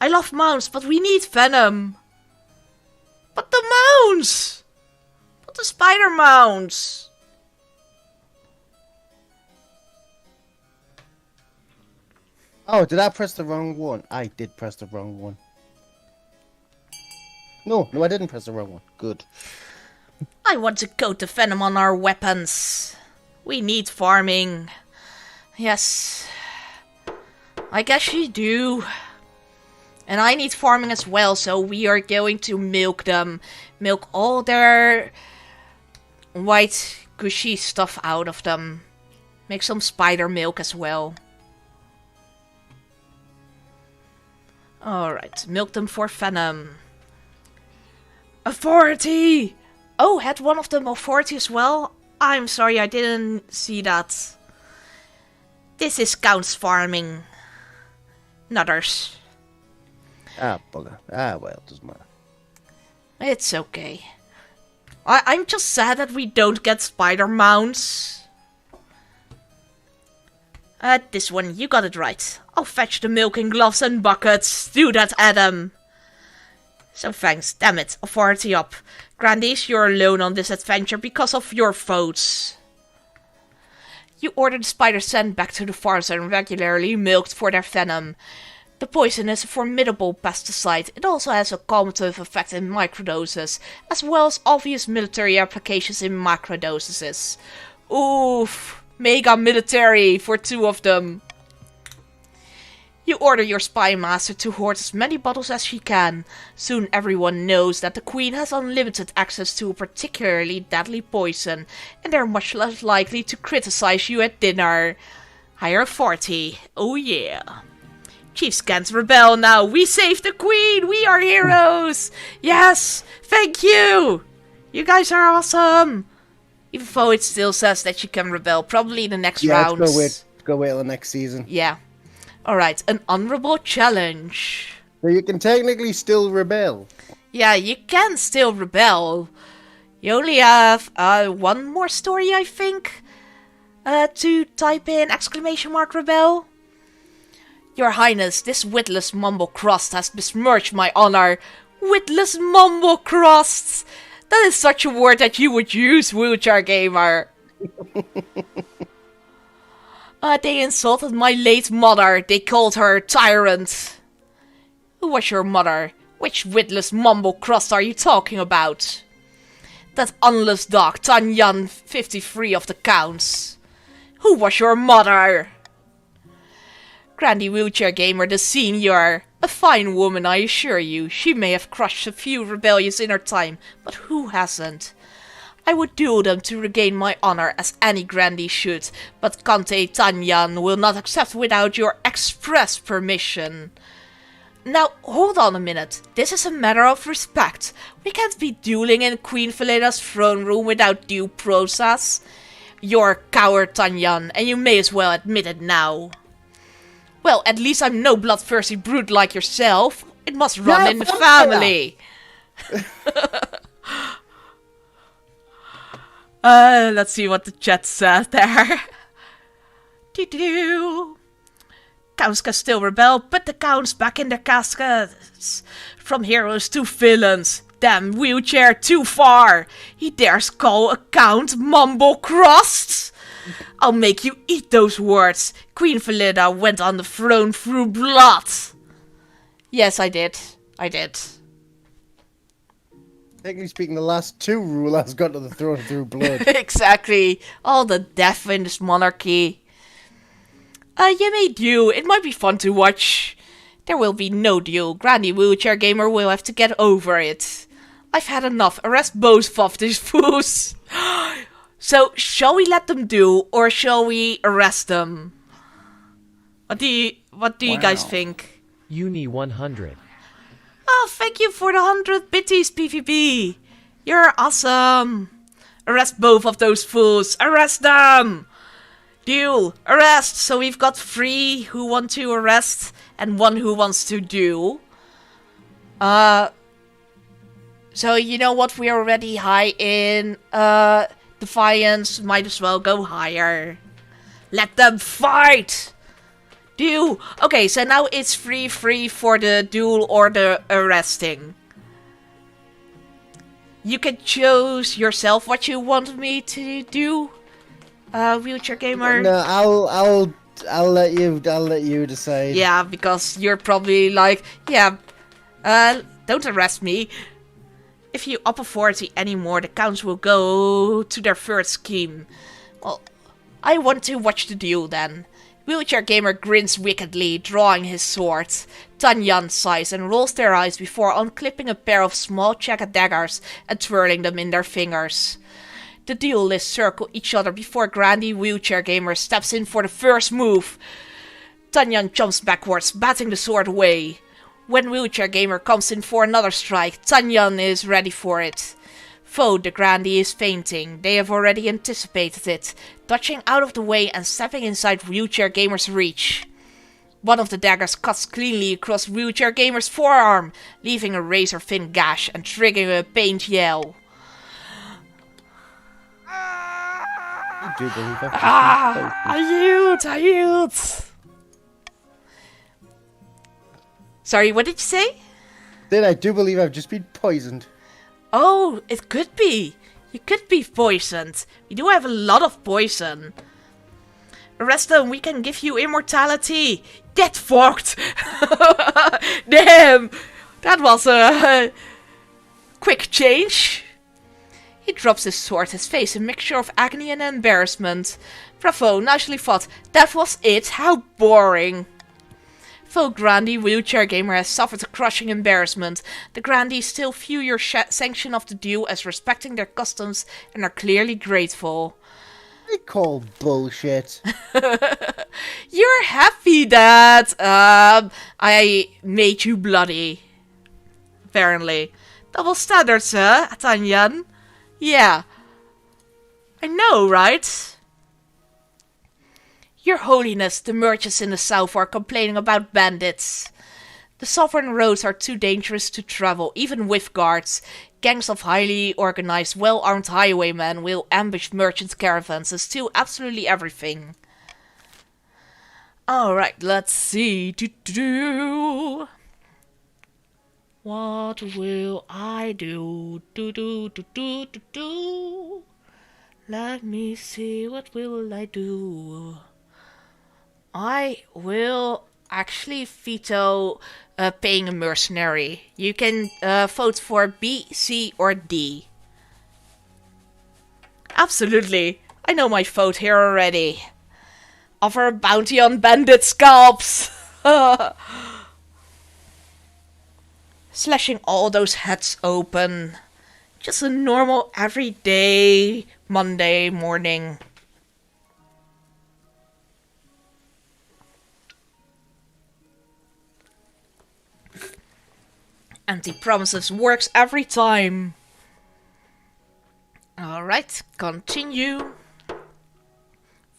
I love mounts, but we need venom. But the mounts! But the spider mounts! Oh, did I press the wrong one? I did press the wrong one. No, I didn't press the wrong one. Good. I want to coat the venom on our weapons. We need farming. Yes. I guess you do. And I need farming as well, so we are going to milk them. Milk all their white gushy stuff out of them. Make some spider milk as well. Alright, milk them for venom. Authority! Oh, had one of them authority as well? I'm sorry, I didn't see that. This is Count's farming. Nutters. Ah, bugger. Ah, well, doesn't matter. It's okay. I'm just sad that we don't get spider mounts. This one, you got it right. I'll fetch the milking gloves and buckets. Do that, Adam. So thanks, damn it, authority up. Grandis, you're alone on this adventure because of your votes. You ordered the spiders sent back to the farms and regularly milked for their venom. The poison is a formidable pesticide. It also has a cumulative effect in microdoses, as well as obvious military applications in macrodoses. Oof, mega military for 2 of them. You order your spy master to hoard as many bottles as she can. Soon everyone knows that the queen has unlimited access to a particularly deadly poison, and they're much less likely to criticize you at dinner. Higher authority, oh yeah. Chiefs can't rebel now. We saved the queen. We are heroes. Yes, thank you. You guys are awesome. Even though it still says that you can rebel, probably in the next round. Let's go wait till the next season. Yeah. Alright, an honorable challenge. So you can technically still rebel. Yeah, you can still rebel. You only have one more story, I think, to type in !rebel. Your Highness, this witless mumble crust has besmirched my honor. Witless mumble crusts! That is such a word that you would use, wheelchair gamer. They insulted my late mother. They called her tyrant. Who was your mother? Which witless mumble crust are you talking about? That unless dog, Tanyan 53 of the Counts. Who was your mother? Grandy Wheelchair Gamer the Senior. A fine woman, I assure you. She may have crushed a few rebellions in her time, but who hasn't? I would duel them to regain my honor, as any Grandy should, but Kante Tanyan will not accept without your express permission. Now, hold on a minute. This is a matter of respect. We can't be dueling in Queen Valeda's throne room without due process. You're a coward, Tanyan, and you may as well admit it now. Well, at least I'm no bloodthirsty brute like yourself. It must run in the family. Let's see what the chat said there. Doo-doo. Counts can still rebel, put the counts back in their caskets. From heroes to villains. Damn wheelchair too far. He dares call a count mumble crust. I'll make you eat those words. Queen Valida went on the throne through blood. Yes, I did. I did. Technically speaking, the last 2 rulers got to the throne through blood. Exactly. All the death in this monarchy. You may duel. It might be fun to watch. There will be no duel. Granny Wheelchair Gamer will have to get over it. I've had enough. Arrest both of these fools. So, shall we let them duel, or shall we arrest them? What do you guys think? Uni 100. Oh, thank you for the 100 bitties, PvP. You're awesome. Arrest both of those fools. Arrest them. Duel. Arrest. So we've got 3 who want to arrest and 1 who wants to duel. So you know what? We're already high in Defiance. Might as well go higher. Let them fight. Duel. Okay, so now it's free for the duel or the arresting. You can choose yourself what you want me to do, wheelchair gamer. No, I'll I'll let you decide. Yeah, because you're probably like, yeah, don't arrest me. If you up authority anymore, the counts will go to their third scheme. Well, I want to watch the duel then. Wheelchair Gamer grins wickedly, drawing his sword. Tanyan sighs and rolls their eyes before unclipping a pair of small jagged daggers and twirling them in their fingers. The duelists circle each other before Grandy Wheelchair Gamer steps in for the first move. Tanyan jumps backwards, batting the sword away. When Wheelchair Gamer comes in for another strike, Tanyan is ready for it. Foe the Grandy is fainting. They have already anticipated it, dodging out of the way and stepping inside Wheelchair Gamer's reach. One of the daggers cuts cleanly across Wheelchair Gamer's forearm, leaving a razor-thin gash and triggering a pained yell. I do believe I yield! Sorry, what did you say? Then I do believe I've just been poisoned. Oh, it could be. You could be poisoned. We do have a lot of poison. Arrest them, we can give you immortality. Get fucked! Damn! That was a quick change. He drops his sword, his face a mixture of agony and embarrassment. Bravo, nicely fought. That was it? How boring. Though Grandy Wheelchair Gamer has suffered a crushing embarrassment, the Grandies still view your sanction of the duel as respecting their customs and are clearly grateful. I call bullshit. You're happy that I made you bloody. Apparently. Double standards, huh, Tanyan? Yeah. I know, right? Your Holiness, the merchants in the south are complaining about bandits. The southern roads are too dangerous to travel, even with guards. Gangs of highly organized, well-armed highwaymen will ambush merchant caravans and steal absolutely everything. Alright, let's see. What will I do? Let me see, what will I do? I will actually veto paying a mercenary. You can vote for B, C, or D. Absolutely. I know my vote here already. Offer a bounty on bandit scalps. Slashing all those heads open. Just a normal everyday Monday morning. Empty promises works every time. Alright, continue.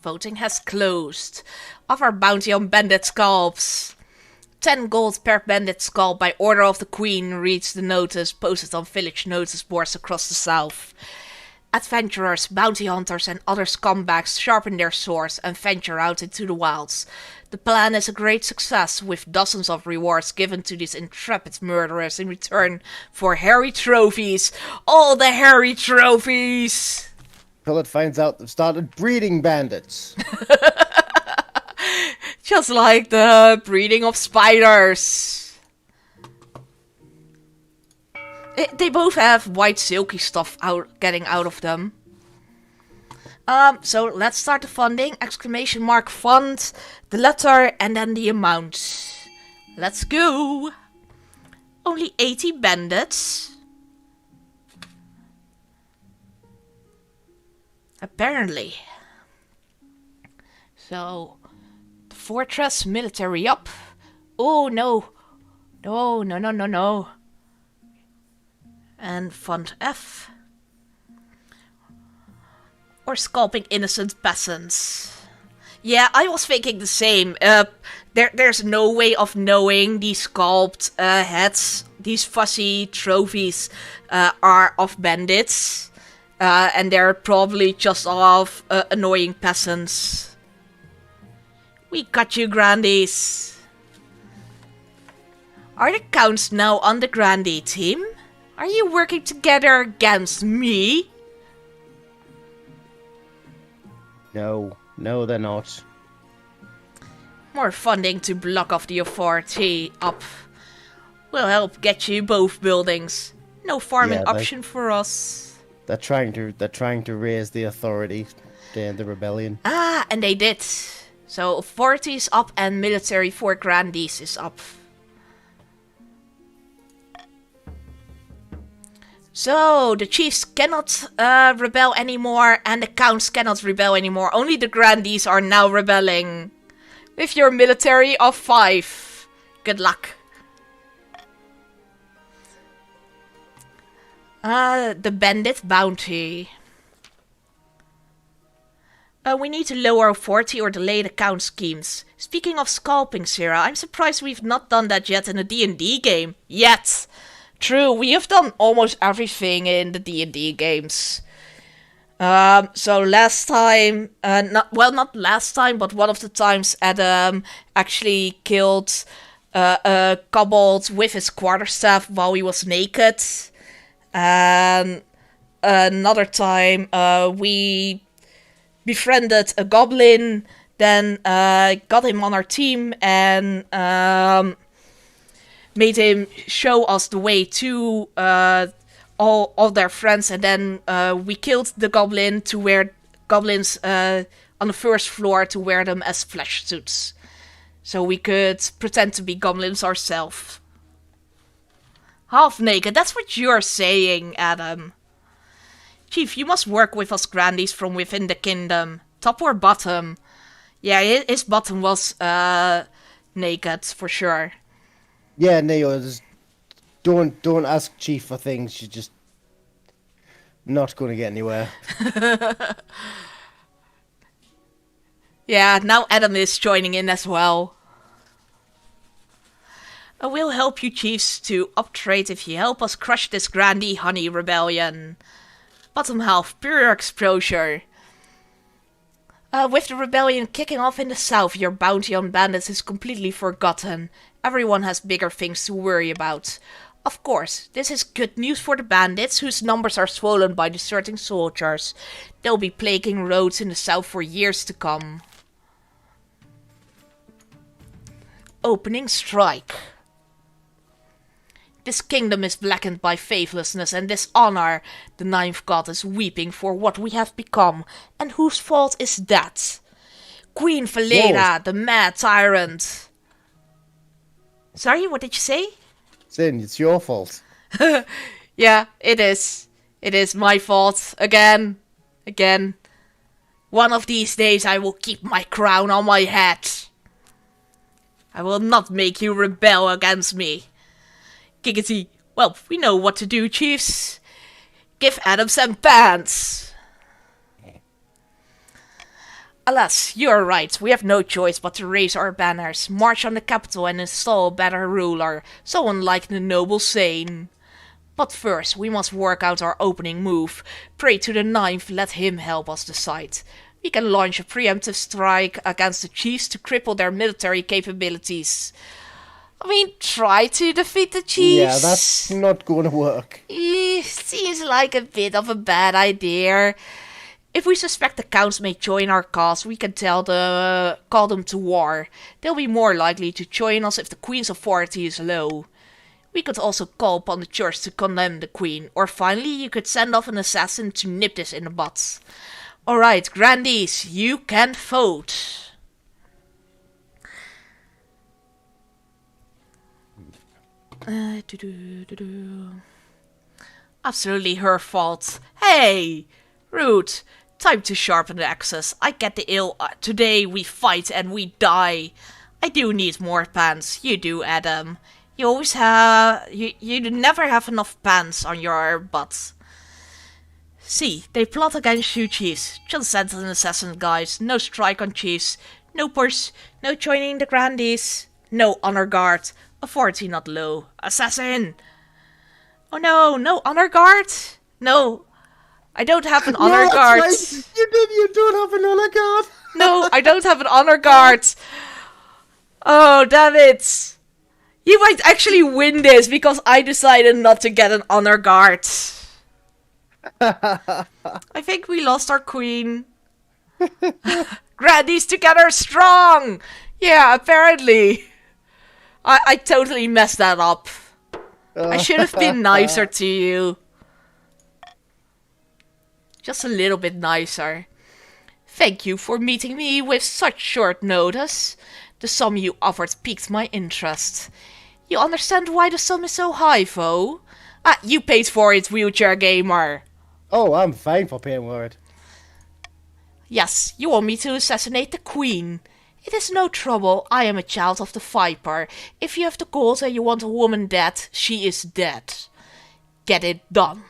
Voting has closed. Offer bounty on bandit scalps. 10 gold per bandit scalp by order of the Queen reads the notice posted on village notice boards across the south. Adventurers, bounty hunters and other scumbags sharpen their swords and venture out into the wilds. The plan is a great success, with dozens of rewards given to these intrepid murderers in return for hairy trophies. All the hairy trophies! Till it finds out they've started breeding bandits. Just like the breeding of spiders. They both have white silky stuff getting out of them. So let's start the funding. Exclamation mark fund, the letter, and then the amount. Let's go. Only 80 bandits. Apparently. So, the fortress, military up. Oh no. No. And fund F. Or scalping innocent peasants. Yeah, I was thinking the same. There's no way of knowing these scalped heads, these fuzzy trophies, are of bandits. And they're probably just of annoying peasants. We got you, Grandies. Are the counts now on the Grandie team? Are you working together against me? No, they're not. More funding to block off the authority up. Will help get you both buildings. No farming option for us. They're trying to raise the authority, the rebellion. Ah, and they did. So authority is up and military for grandees is up. So the chiefs cannot rebel anymore and the counts cannot rebel anymore. Only the grandees are now rebelling. With your military of 5. Good luck. The bandit bounty. We need to lower authority or delay the count schemes. Speaking of scalping, Sarah, I'm surprised we've not done that yet in a D&D game. Yet! True, we have done almost everything in the D&D games. So last time, not last time, but one of the times Adam actually killed a kobold with his quarterstaff while he was naked. And another time, we befriended a goblin, then got him on our team and made him show us the way to all of their friends, and then we killed the goblin to wear goblins on the first floor to wear them as flesh suits. So we could pretend to be goblins ourselves. Half naked, that's what you're saying, Adam. Chief, you must work with us grandees from within the kingdom. Top or bottom? Yeah, his bottom was naked, for sure. Yeah, Neo, don't ask Chief for things. She's just not going to get anywhere. Yeah, now Adam is joining in as well. I will help you chiefs to uptrade if you help us crush this Grandee Honey Rebellion. Bottom half, pure exposure. With the rebellion kicking off in the south, your bounty on bandits is completely forgotten. Everyone has bigger things to worry about. Of course, this is good news for the bandits, whose numbers are swollen by deserting soldiers. They'll be plaguing roads in the south for years to come. Opening strike. This kingdom is blackened by faithlessness and dishonor. The ninth god is weeping for what we have become. And whose fault is that? Queen Valera, the mad tyrant. Sorry, what did you say? Sin, it's your fault. Yeah, it is. It is my fault. Again. One of these days I will keep my crown on my head. I will not make you rebel against me. Giggity. Well, we know what to do, chiefs. Give Adam some pants. Alas, you're right. We have no choice but to raise our banners, march on the capital and install a better ruler, someone like the noble Sane. But first, we must work out our opening move. Pray to the ninth, let him help us decide. We can launch a preemptive strike against the chiefs to cripple their military capabilities. I mean, try to defeat the chiefs. Yeah, that's not going to work. Seems like a bit of a bad idea. If we suspect the counts may join our cause, we can call them to war. They'll be more likely to join us if the queen's authority is low. We could also call upon the church to condemn the queen, or finally you could send off an assassin to nip this in the bud. Alright, grandees, you can vote. Absolutely her fault. Hey! Rude. Time to sharpen the axes. I get the ill. Today we fight and we die. I do need more pants. You do, Adam. You always have... You never have enough pants on your butt. See, they plot against you, chiefs. Just send an assassin, guys. No strike on chiefs. No purse. No joining the grandees. No honor guard. Authority not low. Assassin! Oh no, no honor guard? No. I don't have an honor guard. Right. You don't have an honor guard. No, I don't have an honor guard. Oh, damn it. You might actually win this because I decided not to get an honor guard. I think we lost our queen. Grandees together strong. Yeah, apparently. I totally messed that up. I should have been nicer to you. Just a little bit nicer. Thank you for meeting me with such short notice. The sum you offered piqued my interest. You understand why the sum is so high, foe? You paid for it, wheelchair gamer. Oh, I'm fine for paying for it. Yes, you want me to assassinate the queen. It is no trouble, I am a child of the Viper. If you have the gold and you want a woman dead, she is dead. Get it done.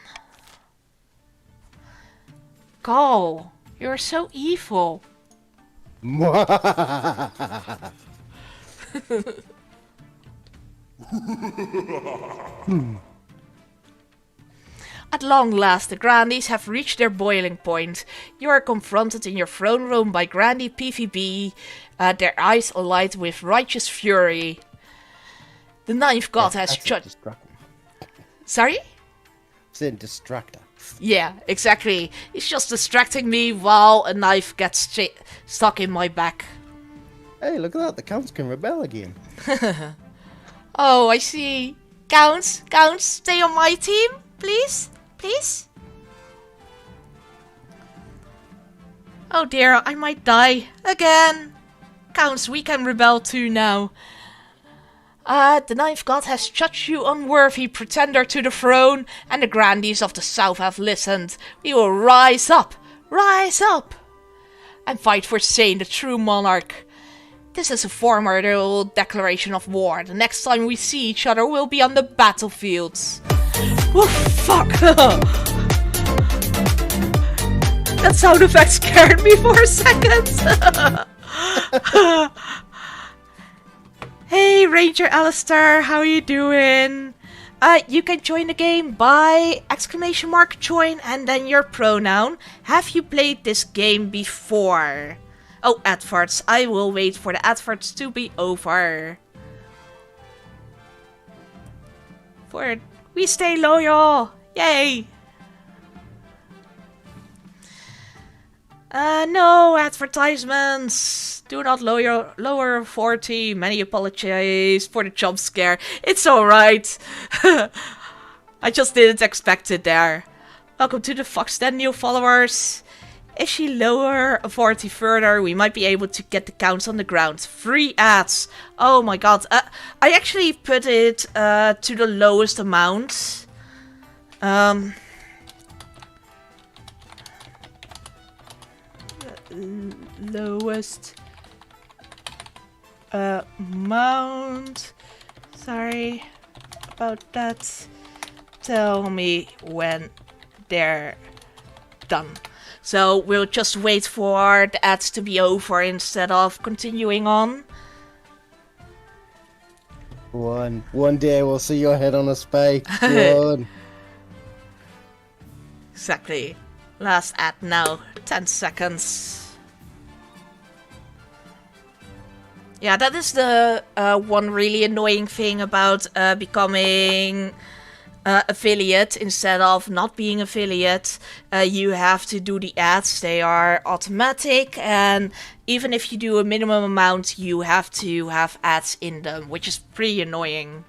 Carl, you're so evil. At long last, the Grandies have reached their boiling point. You are confronted in your throne room by Grandie PvB, their eyes alight with righteous fury. The ninth god has judged. Sorry? It's a distractor. Yeah, exactly. It's just distracting me while a knife gets stuck in my back. Hey, look at that. The counts can rebel again. Oh, I see. Counts, stay on my team, please? Please? Oh dear, I might die. Again. Counts, we can rebel too now. The ninth god has judged you unworthy pretender to the throne, and the Grandies of the South have listened. We will rise up, and fight for Sane, the true monarch. This is a formal declaration of war. The next time we see each other will be on the battlefields. Oh, fuck! That sound effect scared me for a second! Hey, Ranger Alistair, how are you doing? You can join the game by !join and then your pronoun. Have you played this game before? Oh, adverts. I will wait for the adverts to be over. We stay loyal! Yay! No advertisements! Do not lower 40. Many apologies for the jump scare. It's alright. I just didn't expect it there. Welcome to the Fox Den new followers. If she lower 40 further, we might be able to get the counts on the ground. 3 ads. Oh my god. I actually put it to the lowest amount. Lowest amount. Sorry about that. Tell me when they're done. So we'll just wait for the ads to be over instead of continuing on. One day we'll see your head on a spike. One. Exactly. Last ad now. 10 seconds. Yeah, that is the one really annoying thing about becoming affiliate instead of not being affiliate. You have to do the ads. They are automatic, and even if you do a minimum amount, you have to have ads in them, which is pretty annoying.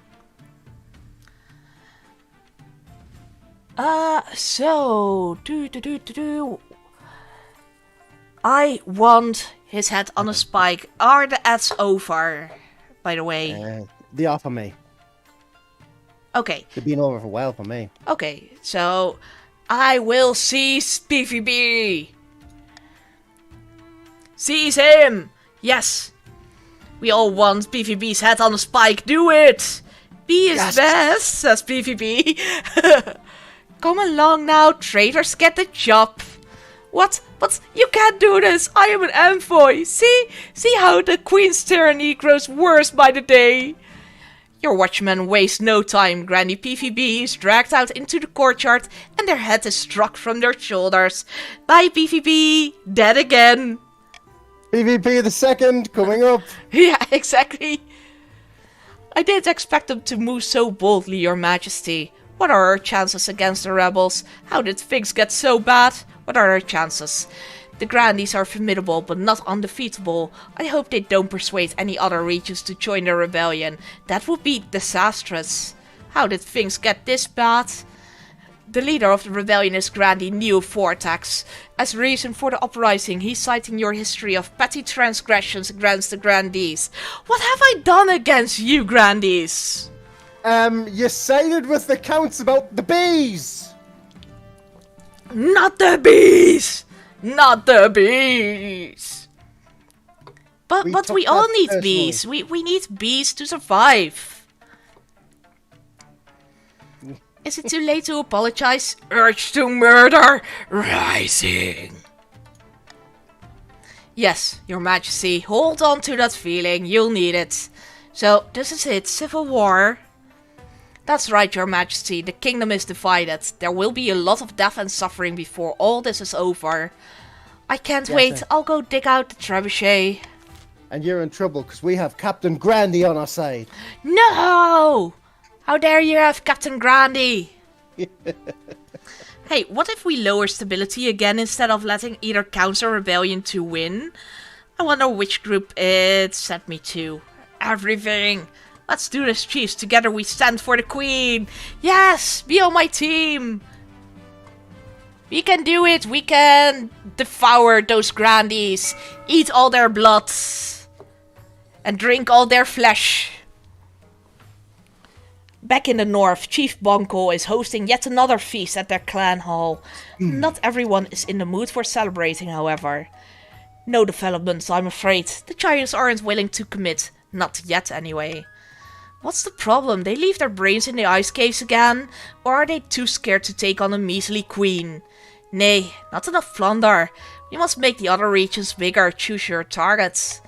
I want his head on a spike. Are the ads over, by the way? They are for me. Okay. They've been over for a while for me. Okay, so I will seize PvB. Seize him! Yes! We all want PvB's head on a spike. Do it! Be his best, says PvB. Come along now, traitors, get the job. What? But you can't do this. I am an envoy. See how the Queen's tyranny grows worse by the day. Your watchmen waste no time. Granny PvB is dragged out into the courtyard and their head is struck from their shoulders. Bye PvB, dead again. PvP the second, coming up. Yeah, exactly. I didn't expect them to move so boldly, your majesty. What are our chances against the rebels? How did things get so bad? What are our chances? The Grandies are formidable, but not undefeatable. I hope they don't persuade any other regions to join the rebellion. That would be disastrous. How did things get this bad? The leader of the rebellion is Grandie New Vortex. As reason for the uprising, he's citing your history of petty transgressions against the Grandies. What have I done against you, Grandies? You sided with the counts about the bees! Not the bees! Not the bees! But we all need bees. We need bees to survive. Is it too late to apologize? Urge to murder rising. Yes, your majesty, hold on to that feeling, you'll need it. So, this is it, civil war. That's right, your majesty, the kingdom is divided. There will be a lot of death and suffering before all this is over. I can't wait, I'll go dig out the trebuchet. And you're in trouble, because we have Captain Grandie on our side. No! How dare you have Captain Grandie? Hey, what if we lower stability again instead of letting either Counts or Rebellion to win? I wonder which group it sent me to. Everything. Let's do this, chiefs. Together we stand for the Queen. Yes, be on my team. We can do it. We can devour those Grandies. Eat all their blood. And drink all their flesh. Back in the north, Chief Bonko is hosting yet another feast at their clan hall. Not everyone is in the mood for celebrating, however. No developments, I'm afraid. The giants aren't willing to commit. Not yet, anyway. What's the problem? They leave their brains in the ice caves again? Or are they too scared to take on a measly queen? Nay, not enough plunder. We must make the other regions bigger. Choose your targets.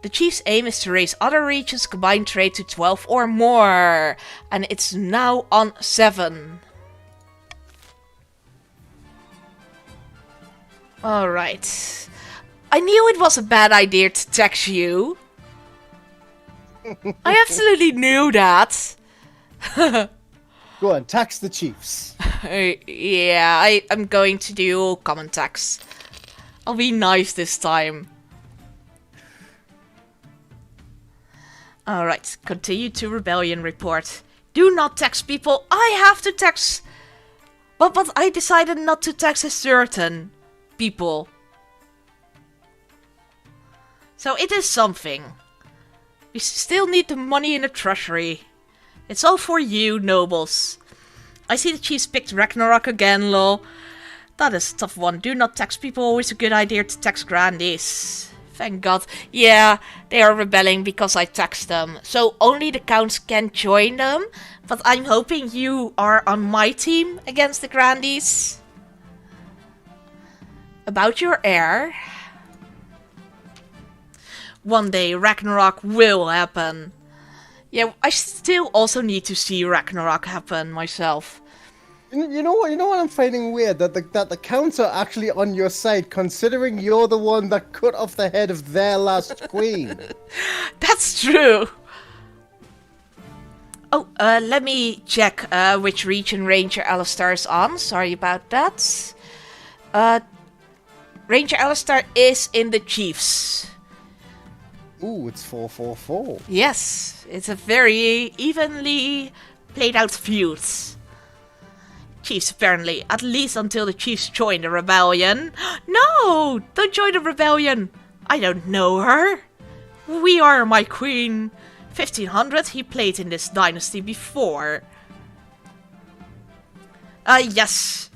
The chief's aim is to raise other regions' combined trade to 12 or more. And it's now on 7. Alright. I knew it was a bad idea to tax you. I absolutely knew that. Go on, tax the chiefs. Yeah, I'm going to do common tax. I'll be nice this time. Alright, continue to rebellion report. Do not tax people. I have to tax. But I decided not to tax a certain people. So it is something. We still need the money in the treasury. It's all for you, nobles. I see the chiefs picked Ragnarok again, lol. That is a tough one. Do not tax people. Always a good idea to tax Grandies. Thank God. Yeah, they are rebelling because I taxed them. So only the counts can join them. But I'm hoping you are on my team against the Grandies. About your heir. One day Ragnarok will happen. Yeah, I still also need to see Ragnarok happen myself. You know what I'm finding weird? That the counts are actually on your side, considering you're the one that cut off the head of their last queen. That's true. Oh, let me check which region Ranger Alistar is on. Sorry about that. Ranger Alistar is in the Chiefs. Ooh, it's 4-4-4. Yes, it's a very evenly played out feud. Chiefs apparently, at least until the Chiefs join the rebellion. No, don't join the rebellion. I don't know her. We are my queen. 1500, he played in this dynasty before. Yes,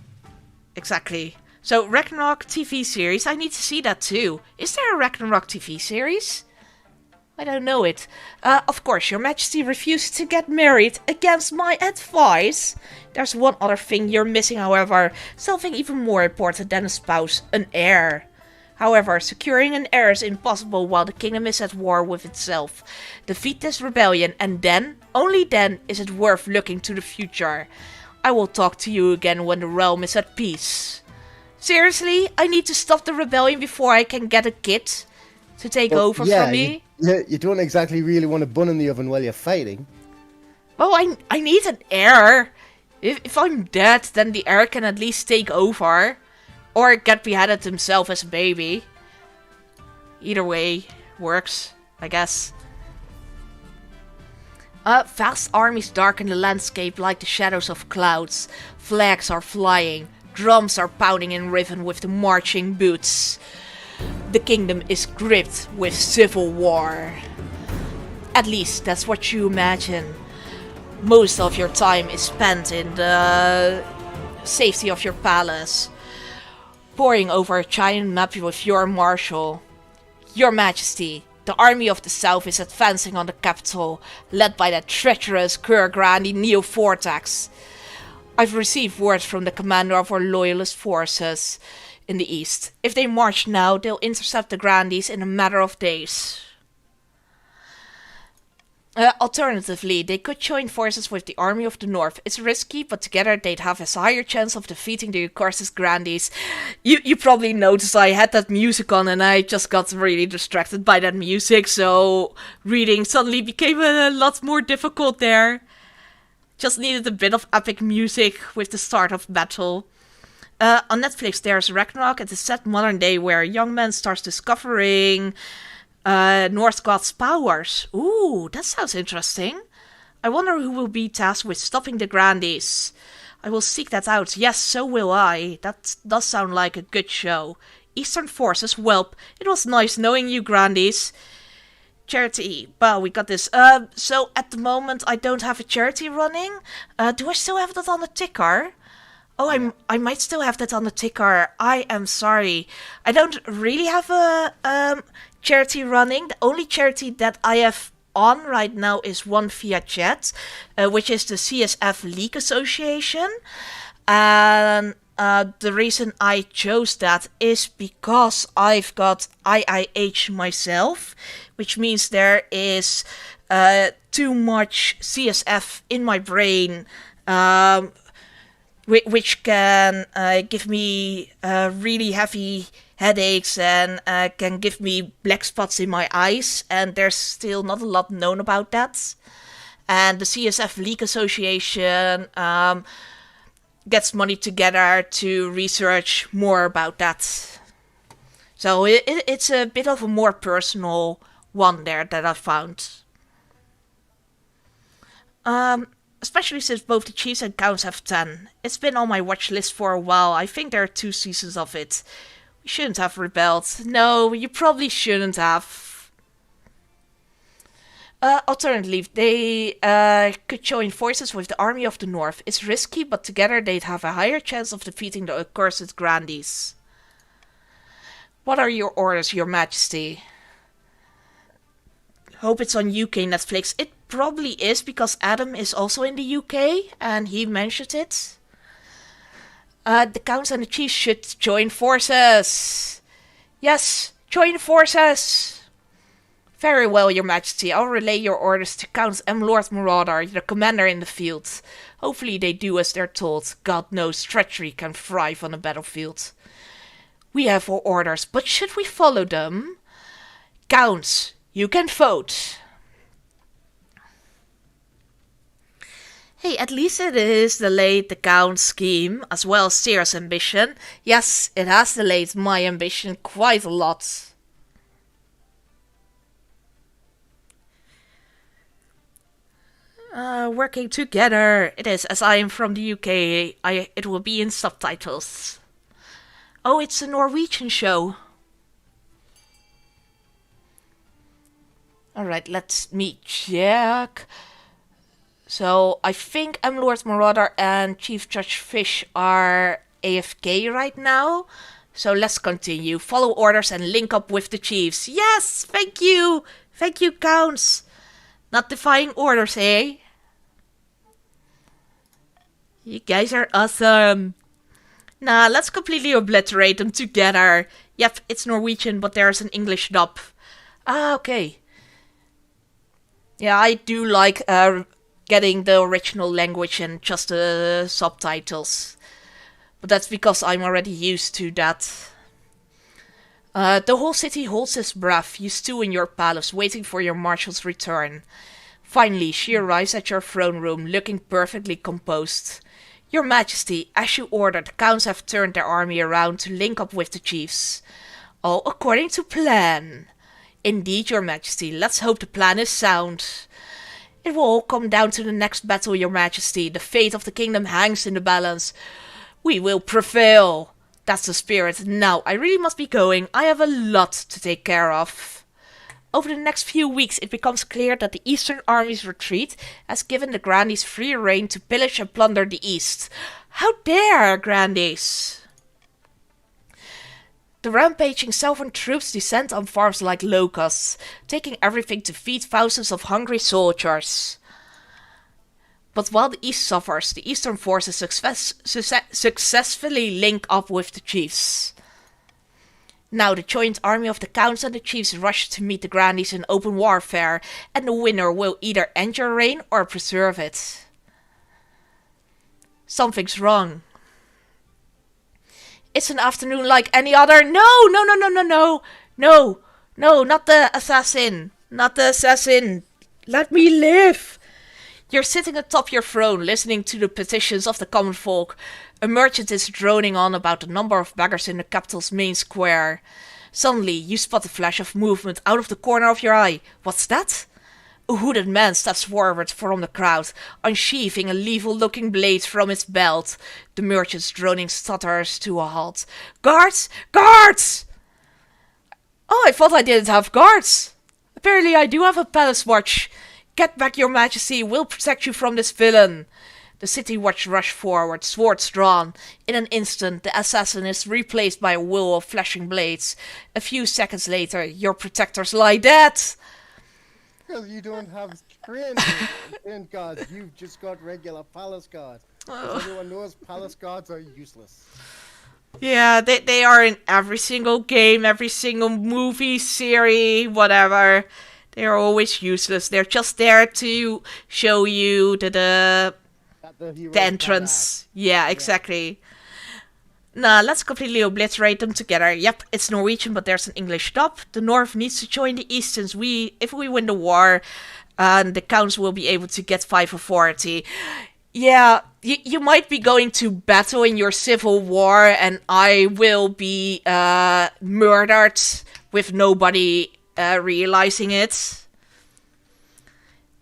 exactly. So Ragnarok TV series, I need to see that too. Is there a Ragnarok TV series? I don't know it. Of course, your majesty refused to get married against my advice. There's one other thing you're missing, however. Something even more important than a spouse, an heir. However, securing an heir is impossible while the kingdom is at war with itself. Defeat this rebellion and then, only then, is it worth looking to the future. I will talk to you again when the realm is at peace. Seriously? I need to stop the rebellion before I can get a kid to take over from me? You don't exactly really want a bun in the oven while you're fighting. Well, I need an heir. If I'm dead, then the heir can at least take over. Or get beheaded himself as a baby. Either way works, I guess. Vast armies darken the landscape like the shadows of clouds. Flags are flying. Drums are pounding in rhythm with the marching boots. The kingdom is gripped with civil war. At least that's what you imagine. Most of your time is spent in the safety of your palace, poring over a giant map with your marshal. Your Majesty, the army of the south is advancing on the capital, led by that treacherous Kurgrandi Neo-Vortex. I've received word from the commander of our loyalist forces in the east. If they march now, they'll intercept the Grandies in a matter of days. Alternatively, they could join forces with the army of the north. It's risky, but together they'd have a higher chance of defeating the Ucorsis Grandies. You probably noticed I had that music on and I just got really distracted by that music, so reading suddenly became a lot more difficult there. Just needed a bit of epic music with the start of battle. On Netflix there's Ragnarok. It is set modern day where a young man starts discovering Norse gods' powers. Ooh, that sounds interesting. I wonder who will be tasked with stopping the Grandies. I will seek that out. Yes, so will I. That does sound like a good show. Eastern Forces, welp. It was nice knowing you, Grandies. Charity. Well, we got this. So at the moment I don't have a charity running. Do I still have that on the ticker? Oh, I might still have that on the ticker. I am sorry. I don't really have a charity running. The only charity that I have on right now is one via chat, which is the CSF League Association. And the reason I chose that is because I've got IIH myself, which means there is too much CSF in my brain, which can give me really heavy headaches and can give me black spots in my eyes, and there's still not a lot known about that. And the CSF League Association gets money together to research more about that. So it's a bit of a more personal one there that I found. Especially since both the Chiefs and Counts have 10. It's been on my watch list for a while. I think there are 2 seasons of it. We shouldn't have rebelled. No, you probably shouldn't have. Alternatively, they could join forces with the army of the north. It's risky, but together they'd have a higher chance of defeating the accursed Grandies. What are your orders, your majesty? Hope it's on UK Netflix. It probably is, because Adam is also in the UK, and he mentioned it. The counts and the chiefs should join forces. Yes, join forces. Very well, your majesty. I'll relay your orders to Count M. Lord Marauder, the commander in the field. Hopefully they do as they're told. God knows treachery can thrive on a battlefield. We have our orders, but should we follow them? Counts, you can vote. Hey, at least it is delayed the Count's scheme, as well as Sarah's ambition. Yes, it has delayed my ambition quite a lot. Working together. It is, as I am from the UK, it will be in subtitles. Oh, it's a Norwegian show. Alright, let me check. So, I think M. Lord Marauder and Chief Judge Fish are AFK right now. So let's continue. Follow orders and link up with the chiefs. Yes, thank you. Thank you, Counts. Not defying orders, eh? You guys are awesome. Nah, let's completely obliterate them together. Yep, it's Norwegian, but there's an English dub. Ah, okay. Yeah, I do like getting the original language and just the subtitles. But that's because I'm already used to that. The whole city holds its breath. You stew in your palace, waiting for your marshal's return. Finally, she arrives at your throne room, looking perfectly composed. Your Majesty, as you ordered, the Counts have turned their army around to link up with the chiefs. All according to plan. Indeed, Your Majesty, let's hope the plan is sound. It will all come down to the next battle, Your Majesty. The fate of the kingdom hangs in the balance. We will prevail. That's the spirit. Now, I really must be going. I have a lot to take care of. Over the next few weeks, it becomes clear that the Eastern Army's retreat has given the Grandies free rein to pillage and plunder the East. How dare, Grandies! The rampaging Southern troops descend on farms like locusts, taking everything to feed thousands of hungry soldiers. But while the East suffers, the Eastern forces successfully link up with the chiefs. Now the joint army of the Counts and the chiefs rush to meet the Grandies in open warfare, and the winner will either end your reign or preserve it. Something's wrong. It's an afternoon like any other. No, not the assassin. Not the assassin. Let me live. You're sitting atop your throne, listening to the petitions of the common folk. A merchant is droning on about the number of beggars in the capital's main square. Suddenly, you spot a flash of movement out of the corner of your eye. What's that? A hooded man steps forward from the crowd, unsheathing a lethal-looking blade from his belt. The merchant's droning stutters to a halt. Guards! Guards! Oh, I thought I didn't have guards. Apparently I do have a palace watch. Get back, Your Majesty. We'll protect you from this villain. The city watch rush forward, swords drawn. In an instant, the assassin is replaced by a whirl of flashing blades. A few seconds later, your protectors lie dead. Because you don't have trained guards, you've just got regular palace guards. As everyone knows, palace guards are useless. Yeah, they are in every single game, every single movie, series, whatever. They are always useless. They're just there to show you the entrance. Yeah, exactly. Nah, let's completely obliterate them together. Yep, it's Norwegian, but there's an English dub. The North needs to join the East since if we win the war, the Counts will be able to get 5 authority. Yeah, you might be going to battle in your civil war, and I will be murdered with nobody realizing it.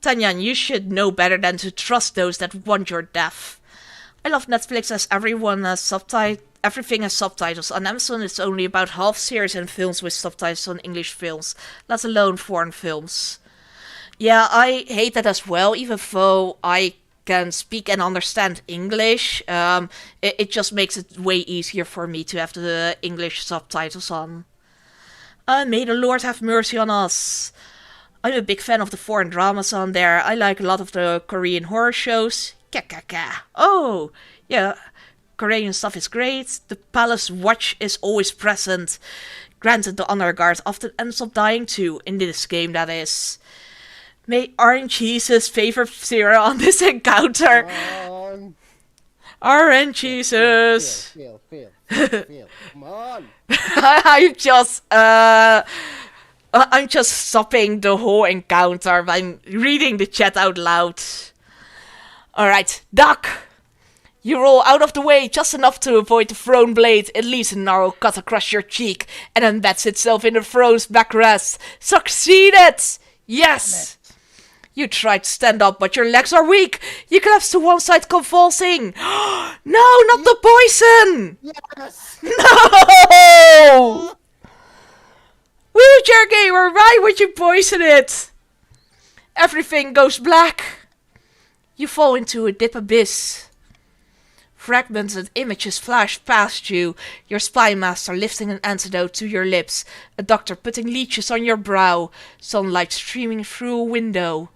Tanyan, you should know better than to trust those that want your death. I love Netflix as everything has subtitles. On Amazon, it's only about half series and films with subtitles on English films, let alone foreign films. Yeah, I hate that as well, even though I can speak and understand English. It just makes it way easier for me to have the English subtitles on. May the Lord have mercy on us. I'm a big fan of the foreign dramas on there. I like a lot of the Korean horror shows. Oh, yeah. Korean stuff is great. The palace watch is always present. Granted, the honor guard often ends up dying too, in this game that is. May RNGesus favor Zero on this encounter. RNGesus. Fail. Come on. I'm just stopping the whole encounter by reading the chat out loud. Alright, Duck. You roll out of the way just enough to avoid the thrown blade. It leaves a narrow cut across your cheek and embeds itself in the throne's backrest. Succeeded! Yes! You tried to stand up, but your legs are weak. You collapse to one side, convulsing. No, not the poison! Yes! No! Wheelchair gamer, why would you poison it? Everything goes black. You fall into a deep abyss. Fragments and images flash past you, your spy master lifting an antidote to your lips, a doctor putting leeches on your brow, sunlight streaming through a window.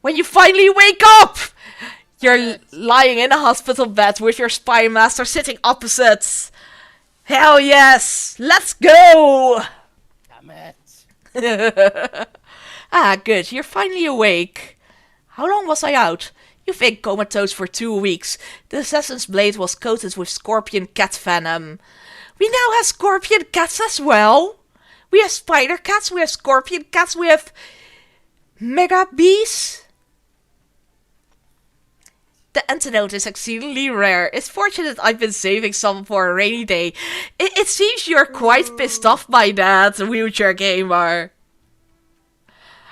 When you finally wake up, you're lying in a hospital bed with your spy master sitting opposite. Hell yes, let's go! Damn it. Good, you're finally awake. How long was I out? You've been comatose for 2 weeks. The assassin's blade was coated with scorpion cat venom. We now have scorpion cats as well. We have spider cats, we have scorpion cats, we have mega bees. antidote is exceedingly rare. It's fortunate I've been saving some for a rainy day. It seems you're quite pissed off by that, wheelchair gamer.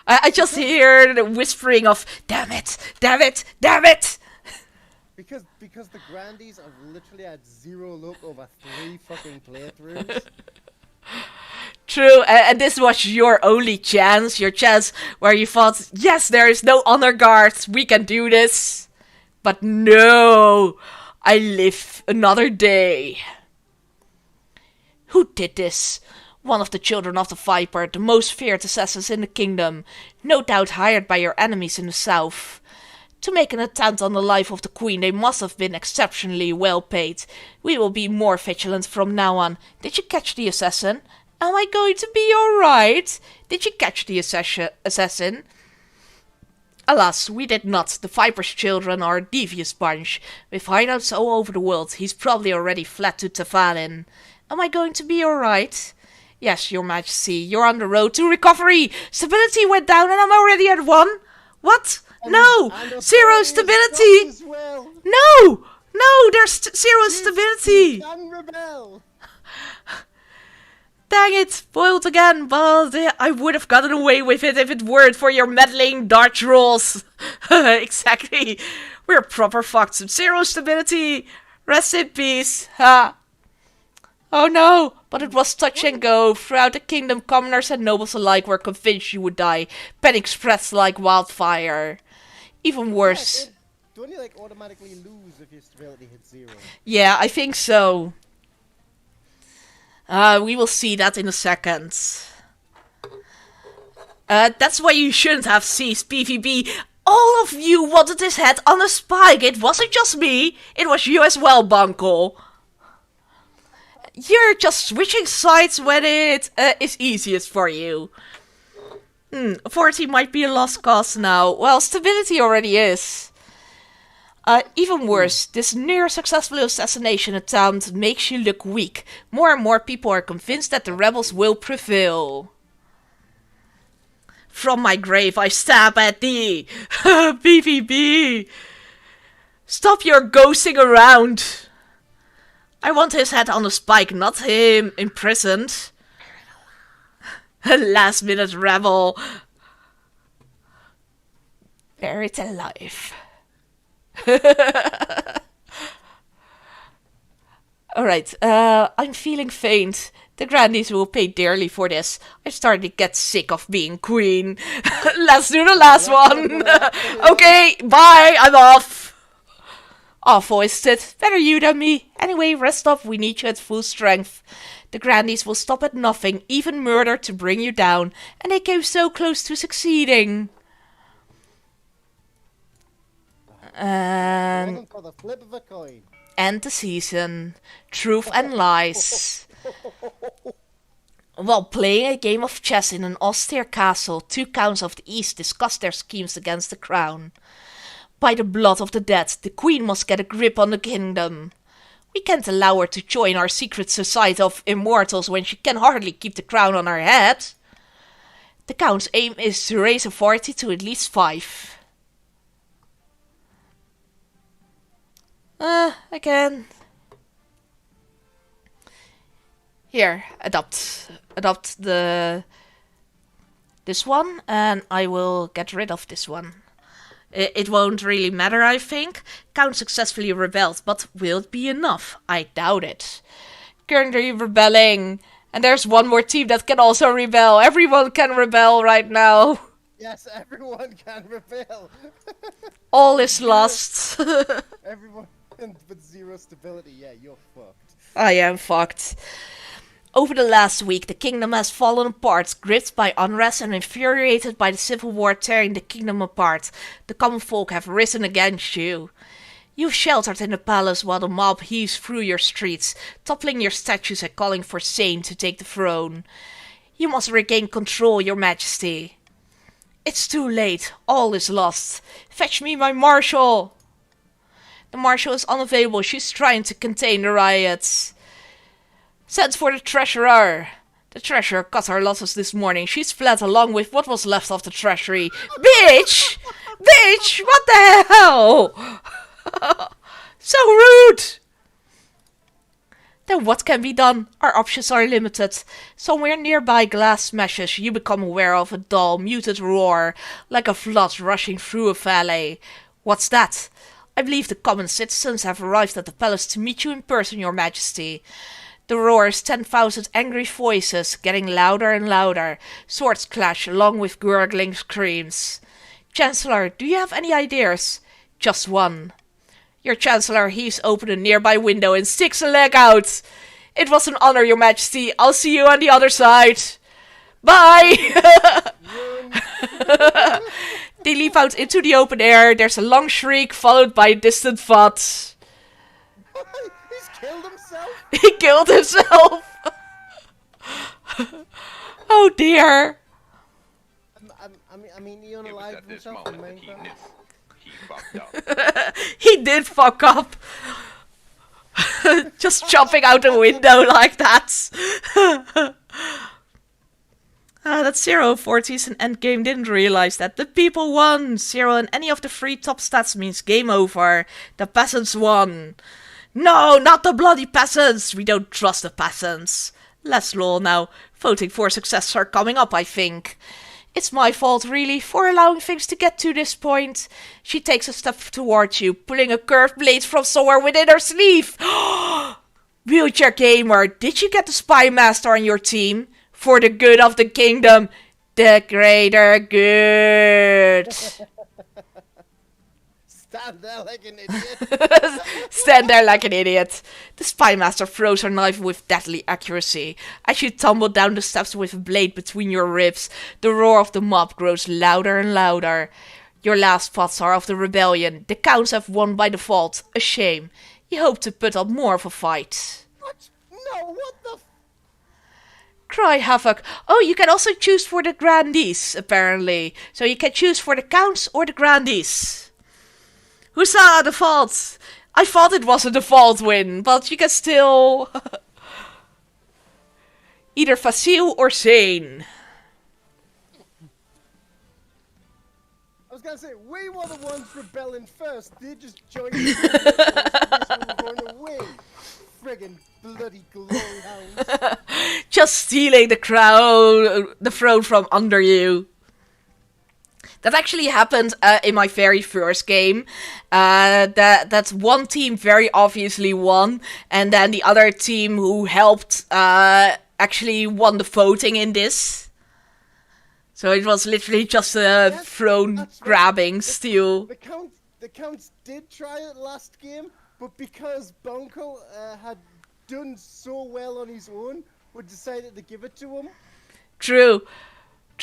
I just hear the whispering of, damn it, damn it, damn it! Because the Grandies have literally had 0 luck over 3 fucking playthroughs. True, and this was your only chance, your chance where you thought, yes, there is no honor guard, we can do this. But no, I live another day. Who did this? One of the children of the Viper, the most feared assassins in the kingdom, no doubt hired by your enemies in the south. To make an attempt on the life of the queen, they must have been exceptionally well paid. We will be more vigilant from now on. Did you catch the assassin? Am I going to be alright? Did you catch the assassin? Alas, we did not. The Viper's children are a devious bunch. With hideouts all over the world, he's probably already fled to Tavalin. Am I going to be alright? Yes, your majesty, you're on the road to recovery. Stability went down and I'm already at 1. What? No! 0 stability! Well. No! No, there's 0 stability! Can rebel. Dang it, spoiled again, but I would have gotten away with it if it weren't for your meddling dodge rolls. Exactly. We're proper fucked. 0 stability. Rest in peace. Ha. Oh no, but it was touch and go. Throughout the kingdom, commoners and nobles alike were convinced you would die. Panic spreads like wildfire. Even worse. Yeah, don't you automatically lose if your stability hits 0? Yeah, I think so. We will see that in a second. That's why you shouldn't have ceased PvP. All of you wanted his head on a spike. It wasn't just me. It was you as well, Bunko. You're just switching sides when it is easiest for you. Authority might be a lost cause now. Well, stability already is. Even worse, this near successful assassination attempt makes you look weak. More and more people are convinced that the rebels will prevail. From my grave I stab at thee! PvP! Stop your ghosting around! I want his head on a spike, not him imprisoned. Last minute rebel. Buried alive. Alright, I'm feeling faint. The Grandies will pay dearly for this. I'm starting to get sick of being queen. Let's do the last one. Okay, bye, I'm off. Awful, is it? Better you than me. Anyway, rest up, we need you at full strength. The Grandies will stop at nothing, even murder, to bring you down. And they came so close to succeeding. For the flip of a coin. End the season. Truth and lies. While playing a game of chess in an austere castle, 2 counts of the East discussed their schemes against the crown. By the blood of the dead, the queen must get a grip on the kingdom. We can't allow her to join our secret society of immortals when she can hardly keep the crown on her head. The count's aim is to raise authority to at least 5. Again. Here, adopt this one, and I will get rid of this one. It won't really matter, I think. Count successfully rebelled, but will it be enough? I doubt it. Currently rebelling, and there's one more team that can also rebel. Everyone can rebel right now. Yes, everyone can rebel. All is lost. Everyone with 0 stability, yeah, you're fucked. I am fucked. Over the last week, the kingdom has fallen apart, gripped by unrest and infuriated by the civil war tearing the kingdom apart. The common folk have risen against you. You've sheltered in the palace while the mob heaves through your streets, toppling your statues and calling for Sane to take the throne. You must regain control, your majesty. It's too late. All is lost. Fetch me my marshal. The marshal is unavailable. She's trying to contain the riots. Send for the treasurer. The treasurer cut her losses this morning. She's fled along with what was left of the treasury. Bitch! Bitch! What the hell? So rude! Then what can be done? Our options are limited. Somewhere nearby glass smashes, you become aware of a dull, muted roar, like a flood rushing through a valley. What's that? I believe the common citizens have arrived at the palace to meet you in person, your majesty. The roar is 10,000 angry voices, getting louder and louder. Swords clash along with gurgling screams. Chancellor, do you have any ideas? Just one. Your Chancellor heaves open a nearby window and sticks a leg out. It was an honor, your majesty. I'll see you on the other side. Bye! They leap out into the open air. There's a long shriek followed by a distant thud. He's killed himself. He killed himself. Oh dear. I mean, he It was unalived at this himself in moment that he Minecraft. knew. He fucked up. He did fuck up. Just jumping out a window like that. That's Zero. 40s and Endgame didn't realize that. The people won. Zero and any of the 3 top stats means game over. The peasants won. No, not the bloody peasants. We don't trust the peasants. Less lol now. Voting for success are coming up, I think. It's my fault, really, for allowing things to get to this point. She takes a step towards you, pulling a curved blade from somewhere within her sleeve. Wheelchair Gamer, did you get the Spy Master on your team? For the good of the kingdom, the greater good. Stand there like an idiot. Stand there like an idiot. The Spy Master throws her knife with deadly accuracy. As you tumble down the steps with a blade between your ribs, the roar of the mob grows louder and louder. Your last thoughts are of the rebellion. The counts have won by default. A shame. You hope to put up more of a fight. What? No, what the Cry havoc. Oh, you can also choose for the grandees, apparently. So you can choose for the counts or the grandees. Huzzah, default! I thought it was a default win, but you can still... either facile or sane. I was gonna say, we were the ones rebelling first. They just joined us. We were going to win. Friggin' bloody glory hounds. Just stealing the crown, the throne from under you. That actually happened in my very first game. That's one team very obviously won, and then the other team who helped actually won the voting in this. So it was literally just a throne grabbing steal. The counts did try it last game, but because Bonko had done so well on his own, we decided to give it to him. True.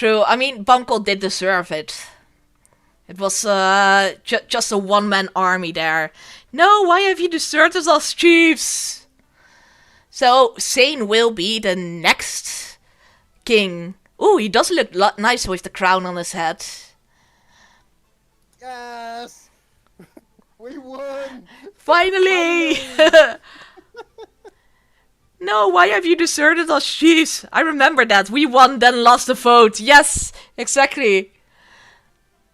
I mean, Bunkel did deserve it. It was just a one-man army there. No, why have you deserted us, chiefs? So, Sane will be the next king. Ooh, he does look nice with the crown on his head. Yes! We won! Finally! No, why have you deserted us, chiefs? I remember that. We won, then lost the vote. Yes, exactly.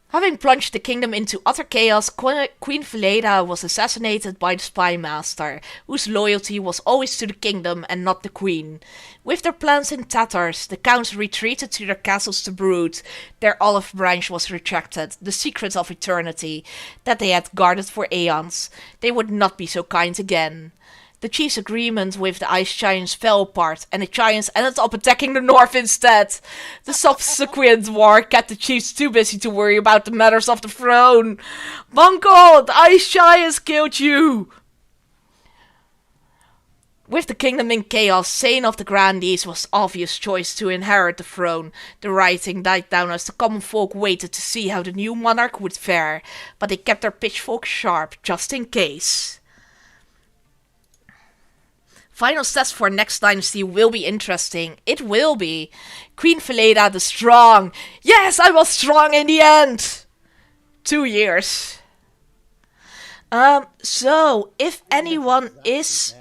Having plunged the kingdom into utter chaos, Queen Veleda was assassinated by the Spy Master, whose loyalty was always to the kingdom and not the queen. With their plans in tatters, the counts retreated to their castles to brood. Their olive branch was rejected, the secret of eternity, that they had guarded for aeons. They would not be so kind again. The chief's agreement with the ice giants fell apart, and the giants ended up attacking the north instead. The subsequent war kept the chiefs too busy to worry about the matters of the throne. Bunko, the ice giants killed you! With the kingdom in chaos, Sane of the Grandees was obvious choice to inherit the throne. The rioting died down as the common folk waited to see how the new monarch would fare, but they kept their pitchforks sharp, just in case. Final stats for next dynasty will be interesting. It will be. Queen Veleda the Strong. Yes, I was strong in the end. 2 years. So, if anyone is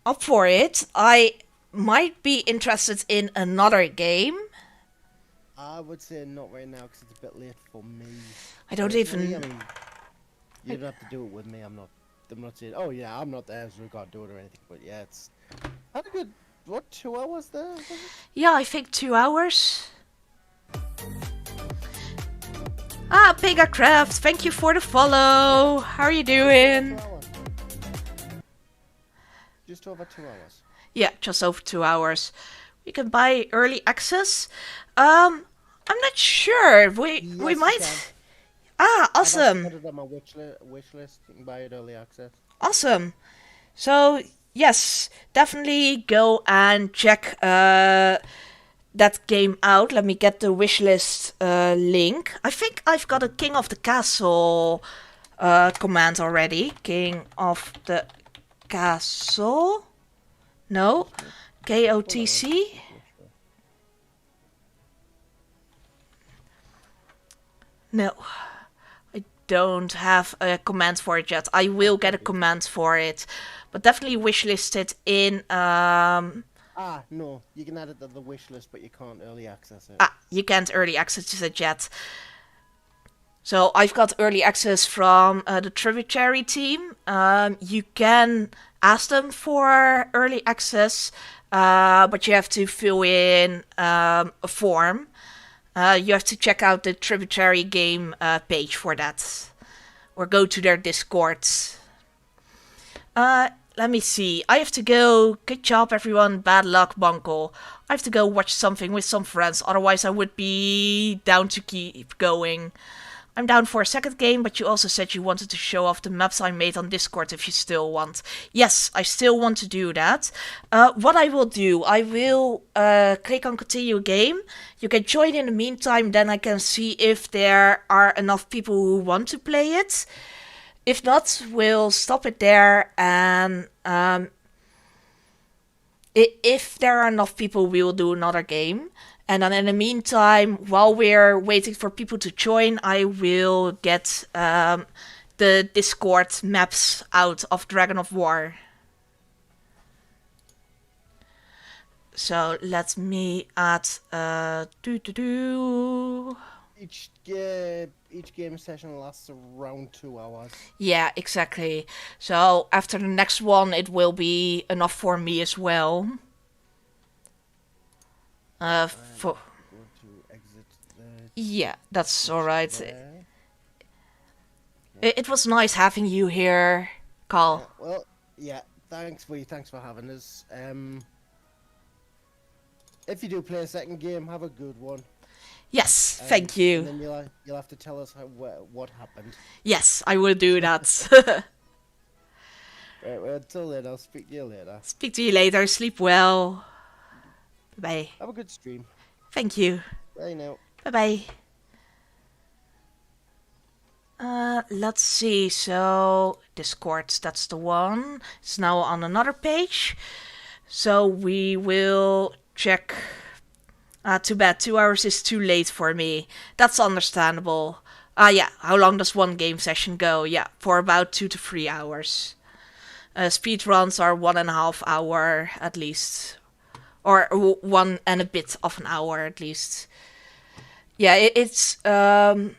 up for it, I might be interested in another game. I would say not right now because it's a bit late for me. I don't Personally, even... I mean, You don't have to do it with me. I'm not saying. Oh yeah, I'm not there, so we can't do it or anything. But yeah, it's had a good 2 hours there. Was it? Yeah, I think 2 hours. Ah, Pegacraft, thank you for the follow. How are you doing? 2 hours. Just over 2 hours. Yeah, just over 2 hours. We can buy early access. I'm not sure. We Yes, we you might. can. Ah, I've actually awesome. put it on my wish list. You can buy it early access. Awesome. So, yes, definitely go and check that game out. Let me get the wishlist link. I think I've got a King of the Castle command already. King of the Castle? No. KOTC? No. I don't have a command for it yet. I will get a command for it. But definitely wishlist it in... Ah, no. You can add it to the wish list, but you can't early access it. you can't early access it yet. So I've got early access from the Tributary team. You can ask them for early access, but you have to fill in a form. You have to check out the Tributary game page for that. Or go to their Discords. Let me see. I have to go. Good job, everyone. Bad luck, Bunkle. I have to go watch something with some friends. Otherwise, I would be down to keep going. I'm down for a second game, but you also said you wanted to show off the maps I made on Discord if you still want. Yes, I still want to do that. What I will do, I will click on continue game. You can join in the meantime, then I can see if there are enough people who want to play it. If not, we'll stop it there, and if there are enough people, we will do another game. And then in the meantime, while we're waiting for people to join, I will get the Discord maps out of Dragon of War. So let me add Each game session lasts around 2 hours. Yeah, exactly. So after the next one, it will be enough for me as well. For Going to exit the yeah, that's all right. there. It was nice having you here, Carl. Yeah, well, yeah. Thanks for having us. If you do play a second game, have a good one. Yes, thank you. And then you'll have to tell us what happened. Yes, I will do that. Right, well, until then, I'll speak to you later. Speak to you later. Sleep well. Bye. Have a good stream. Thank you. Bye now. Bye bye. Let's see. So Discord, that's the one. It's now on another page. So we will check. Too bad. 2 hours is too late for me. That's understandable. Yeah. How long does one game session go? Yeah, for about 2 to 3 hours. Speed runs are 1.5 hours at least. Or 1 and a bit of an hour at least. Yeah, it's and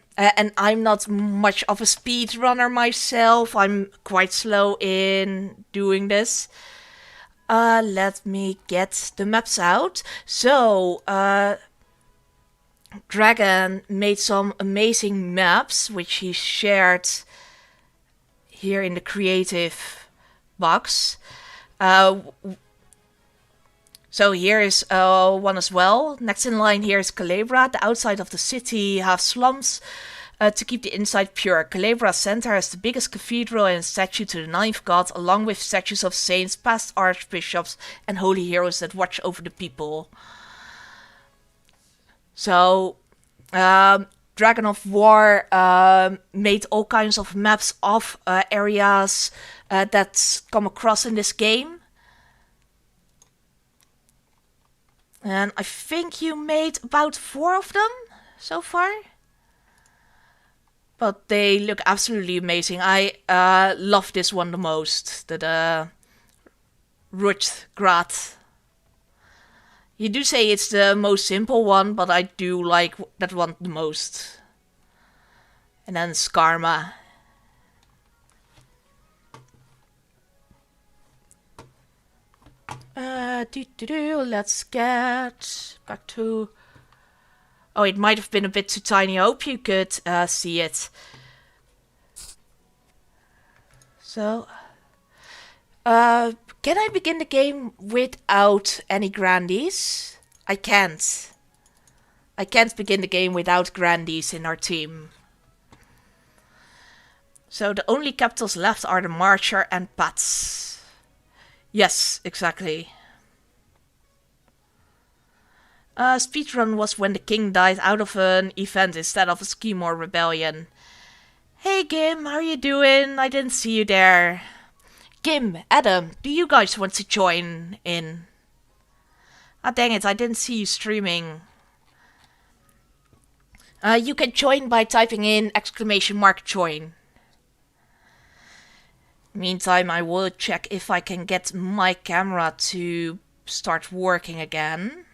I'm not much of a speed runner myself. I'm quite slow in doing this. Let me get the maps out. So, Dragon made some amazing maps, which he shared here in the creative box. So here is one as well. Next in line here is Calabria. The outside of the city has slums to keep the inside pure. Calabria's center has the biggest cathedral and statue to the ninth god, along with statues of saints, past archbishops, and holy heroes that watch over the people. So, Dragon of War made all kinds of maps of areas that come across in this game. And I think you made about 4 of them so far. But they look absolutely amazing. I love this one the most. The Rutgrat. You do say it's the most simple one, but I do like that one the most. And then Skarma. Let's get back to... Oh, it might have been a bit too tiny. I hope you could see it. So... can I begin the game without any grandies? I can't. I can't begin the game without grandies in our team. So the only capitals left are the Marcher and Pats. Yes, exactly. Speedrun was when the king died out of an event instead of a scheme or rebellion. Hey Gim, how are you doing? I didn't see you there. Gim, Adam, do you guys want to join in? Ah, dang it, I didn't see you streaming. You can join by typing in !join. Meantime, I will check if I can get my camera to start working again.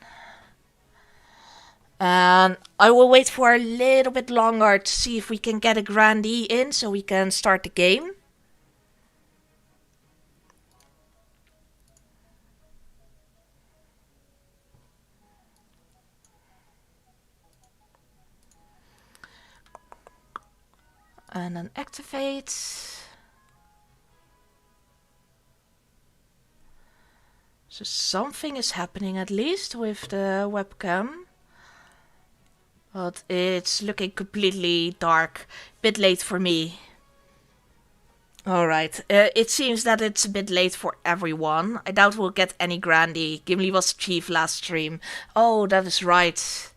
And I will wait for a little bit longer to see if we can get a grandee in so we can start the game. And then activate. So something is happening at least with the webcam. But it's looking completely dark. Bit late for me. Alright, it seems that it's a bit late for everyone. I doubt we'll get any grandee. Gimli was chief last stream. Oh, that is right.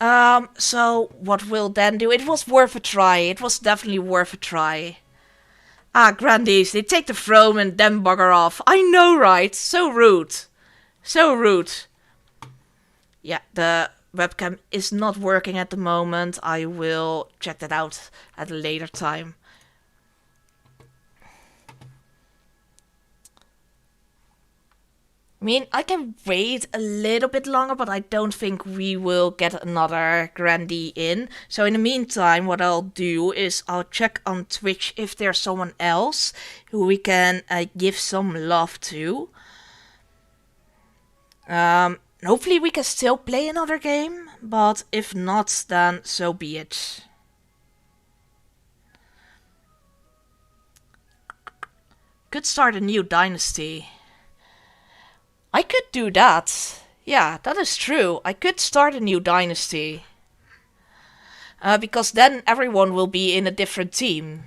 So what we'll then do, it was worth a try. It was definitely worth a try. Ah, grandees, they take the throne and then bugger off. I know, right? So rude. So rude. Yeah, the webcam is not working at the moment. I will check that out at a later time. I mean, I can wait a little bit longer, but I don't think we will get another grandee in. So in the meantime, what I'll do is I'll check on Twitch if there's someone else who we can give some love to. Hopefully we can still play another game, but if not, then so be it. Could start a new dynasty. I could do that. Yeah, that is true. I could start a new dynasty. Because then everyone will be in a different team.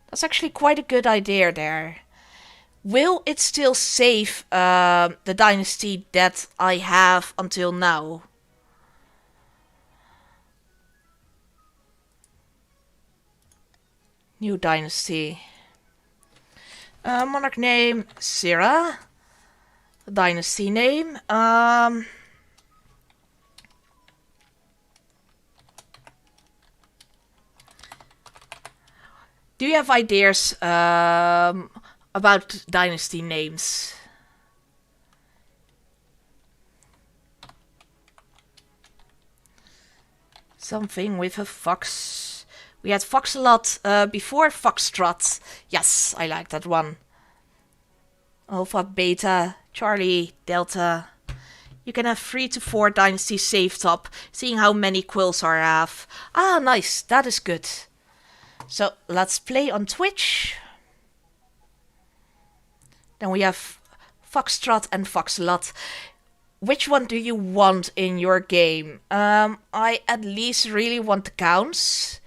That's actually quite a good idea there. Will it still save the dynasty that I have until now? New dynasty. Monarch name, Syrah. Dynasty name. Do you have ideas about dynasty names? Something with a fox. We had fox a lot before Foxtrot. Yes, I like that one. Alpha, Beta, Charlie, Delta. You can have 3 to 4 dynasties saved up, seeing how many quills I have. Ah, nice, that is good. So, let's play on Twitch. Then we have Foxtrot and Foxlot. Which one do you want in your game? I at least really want the counts.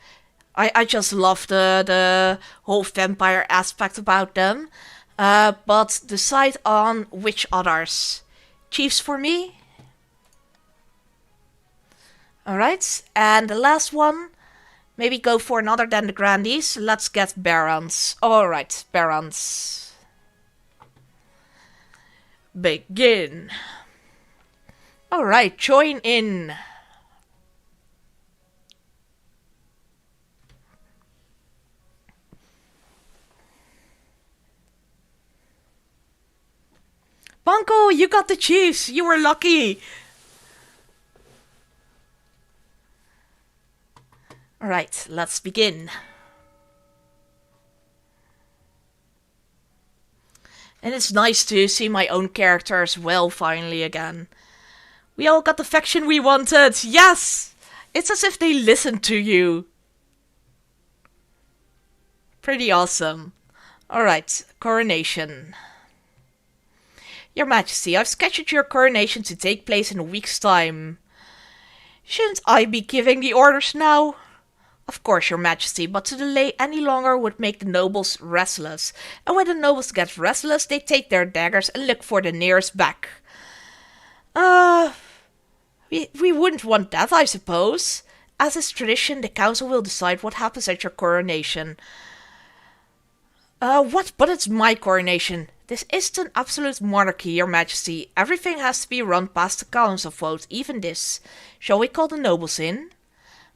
I just love the whole vampire aspect about them. But decide on which others. Chiefs for me. Alright, and the last one. Maybe go for another than the grandees. Let's get barons. Alright, barons. Begin. Alright, join in. Banco, you got the Chiefs. You were lucky. Alright, let's begin. And it's nice to see my own character as well finally again. We all got the faction we wanted, yes! It's as if they listened to you. Pretty awesome. Alright, coronation. Your Majesty, I've scheduled your coronation to take place in a week's time. Shouldn't I be giving the orders now? Of course, Your Majesty, but to delay any longer would make the nobles restless. And when the nobles get restless, they take their daggers and look for the nearest back. We wouldn't want that, I suppose. As is tradition, the council will decide what happens at your coronation. What? But it's my coronation. This isn't an absolute monarchy, Your Majesty. Everything has to be run past the council vote, even this. Shall we call the nobles in?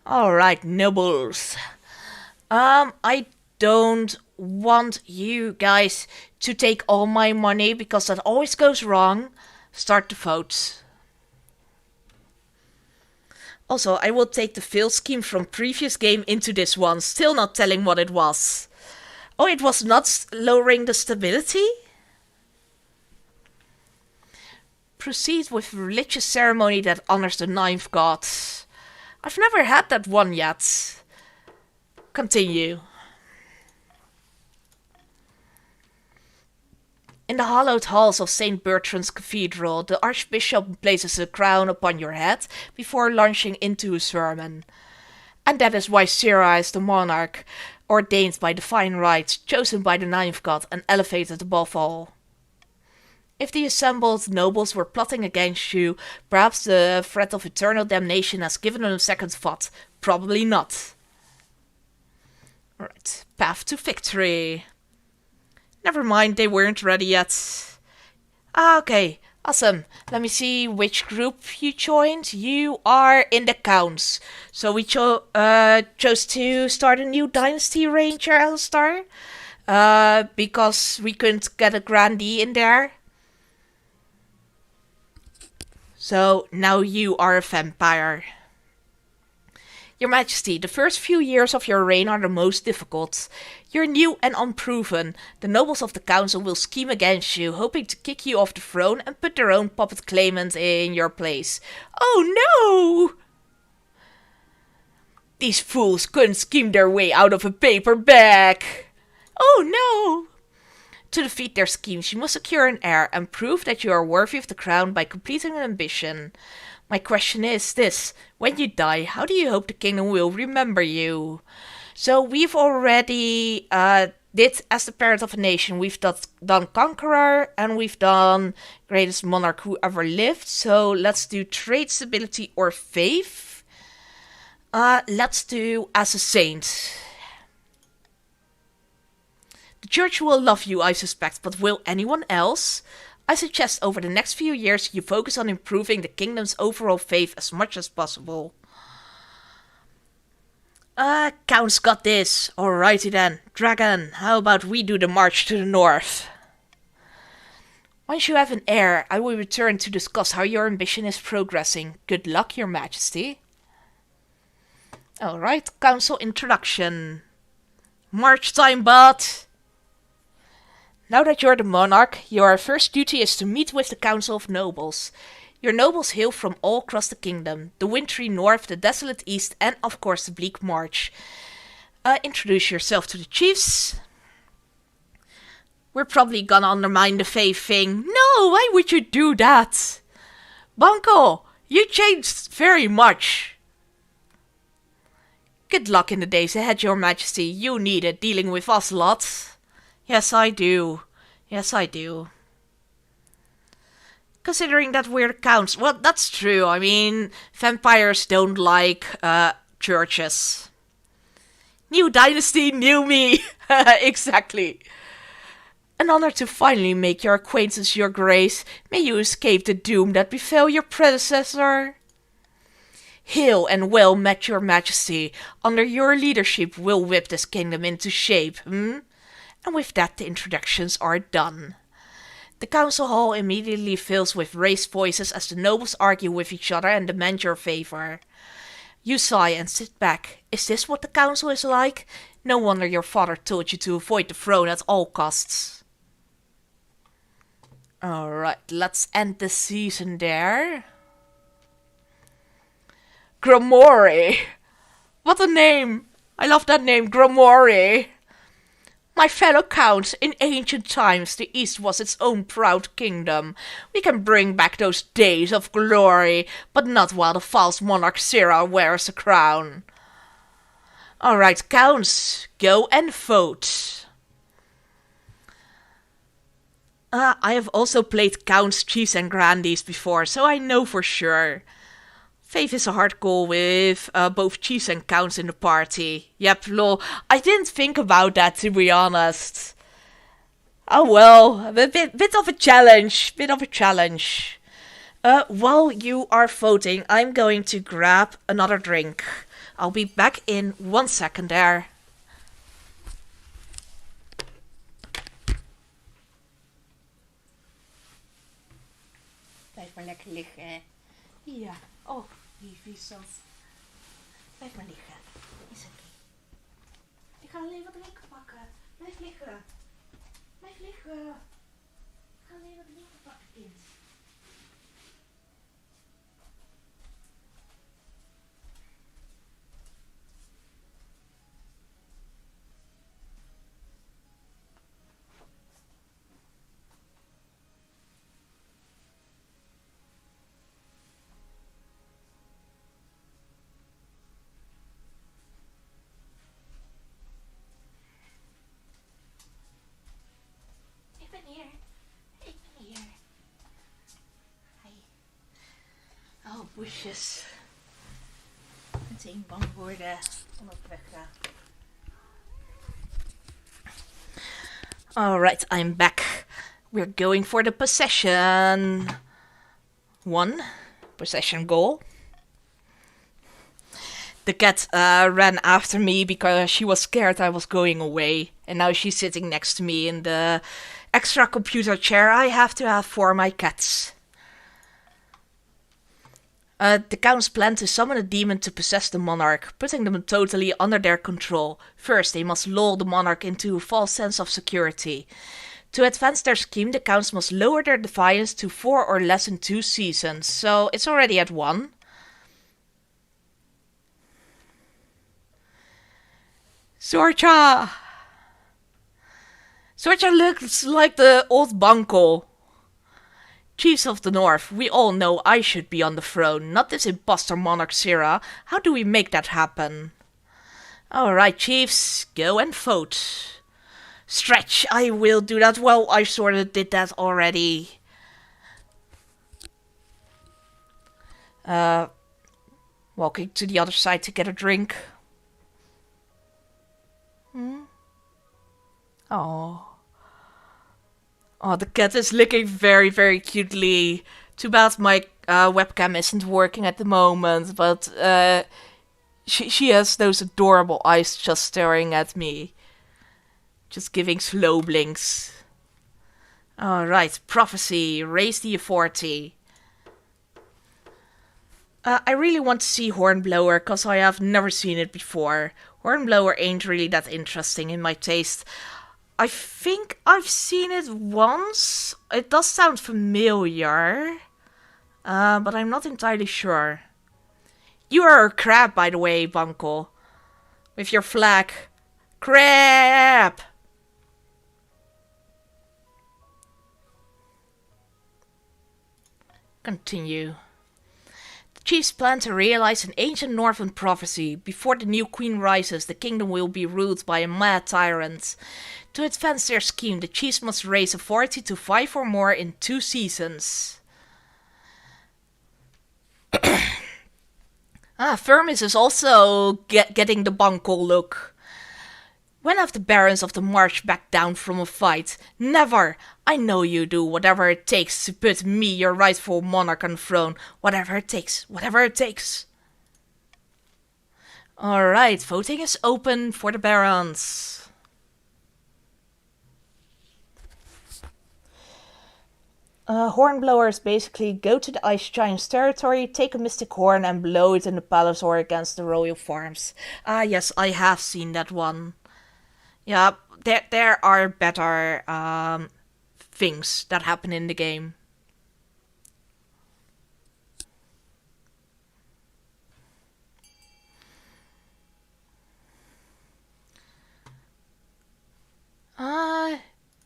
Alright, nobles. I don't want you guys to take all my money, because that always goes wrong. Start the vote. Also, I will take the failed scheme from previous game into this one, still not telling what it was. Oh, it was not lowering the stability? Proceed with religious ceremony that honors the ninth god. I've never had that one yet. Continue. In the hallowed halls of St. Bertrand's Cathedral, the Archbishop places a crown upon your head before launching into a sermon. And that is why Sira is the monarch, ordained by divine right, chosen by the ninth god, and elevated above all. If the assembled nobles were plotting against you, perhaps the threat of eternal damnation has given them a second thought. Probably not. Alright, path to victory. Never mind, they weren't ready yet. Okay, awesome. Let me see which group you joined. You are in the counts. So we chose to start a new dynasty ranger, Alistar. Because we couldn't get a grandee in there. So now you are a vampire. Your Majesty, the first few years of your reign are the most difficult. You're new and unproven. The nobles of the council will scheme against you, hoping to kick you off the throne and put their own puppet claimant in your place. Oh no! These fools couldn't scheme their way out of a paper bag. Oh no! To defeat their schemes, you must secure an heir and prove that you are worthy of the crown by completing an ambition. My question is this: when you die, how do you hope the kingdom will remember you? So we've already did As the Parent of a Nation. We've done Conqueror, and we've done Greatest Monarch Who Ever Lived. So let's do Trade, Stability, or Faith. Let's do As a Saint. The church will love you, I suspect, but will anyone else? I suggest over the next few years you focus on improving the kingdom's overall faith as much as possible. Count's got this. Alrighty then. Dragon, how about we do the march to the north? Once you have an heir, I will return to discuss how your ambition is progressing. Good luck, Your Majesty. Alright, council introduction. March time, bud! Now that you're the monarch, your first duty is to meet with the Council of Nobles. Your nobles hail from all across the kingdom, the wintry north, the desolate east, and of course the bleak march. Introduce yourself to the chiefs. We're probably gonna undermine the faith thing. No, why would you do that? Banco, you changed very much. Good luck in the days ahead, Your Majesty. You need it dealing with us lot. Yes, I do. Yes, I do. Considering that we're the counts. Well, that's true. I mean, vampires don't like churches. New dynasty, new me. Exactly. An honor to finally make your acquaintance, Your Grace. May you escape the doom that befell your predecessor. Hail and well met, Your Majesty. Under your leadership, we'll whip this kingdom into shape, And with that, the introductions are done. The council hall immediately fills with raised voices as the nobles argue with each other and demand your favor. You sigh and sit back. Is this what the council is like? No wonder your father told you to avoid the throne at all costs. Alright, let's end the season there. Gromori! What a name! I love that name, Gromori! My fellow counts, in ancient times the East was its own proud kingdom. We can bring back those days of glory, but not while the false monarch Sira wears a crown. Alright, counts, go and vote. I have also played Counts, Chiefs and Grandies before, so I know for sure. Faith is a hard call with both Chiefs and Counts in the party. Yep, lol. I didn't think about that, to be honest. Oh well, a bit of a challenge. While you are voting, I'm going to grab another drink. I'll be back in 1 second there. Blijf maar lekker liggen. Ja. Oh, liefie zelf. Blijf maar liggen. Is oké. Ik ga alleen wat drinken pakken. Blijf liggen. Blijf liggen. Ik ga alleen wat drinken pakken, kind. Oh, busjes. Meteen bang worden om ik wegga. Alright, I'm back. We're going for the possession. 1. Possession goal. The cat ran after me because she was scared I was going away. And now she's sitting next to me in the extra computer chair I have to have for my cats. The counts plan to summon a demon to possess the monarch, putting them totally under their control. First, they must lull the monarch into a false sense of security. To advance their scheme, the counts must lower their defiance to 4 or less in 2 seasons. So it's already at 1. Sorcha! Sorcha looks like the old Banco. Chiefs of the North, we all know I should be on the throne, not this imposter monarch Sira. How do we make that happen? Alright, chiefs, go and vote. Stretch, I will do that. Well, I sort of did that already. Walking to the other side to get a drink. Oh. Oh, the cat is licking very, very cutely. Too bad my webcam isn't working at the moment, but she has those adorable eyes just staring at me. Just giving slow blinks. Alright, prophecy, raise the authority. I really want to see Hornblower, because I have never seen it before. Hornblower ain't really that interesting in my taste. I think I've seen it once. It does sound familiar. But I'm not entirely sure. You are a crab, by the way, Banco. With your flag. Crab! Continue. The chiefs plan to realize an ancient northern prophecy. Before the new queen rises, the kingdom will be ruled by a mad tyrant. To advance their scheme, the chiefs must raise authority to 5 or more in 2 seasons. Firmis is also getting the Banco look. When have the barons of the march backed down from a fight? Never! I know you do whatever it takes to put me, your rightful monarch, on the throne. Whatever it takes, whatever it takes. Alright, voting is open for the barons. Hornblowers basically go to the Ice Giant's territory, take a mystic horn and blow it in the palace or against the royal farms. Yes, I have seen that one. Yeah, there are better things that happen in the game.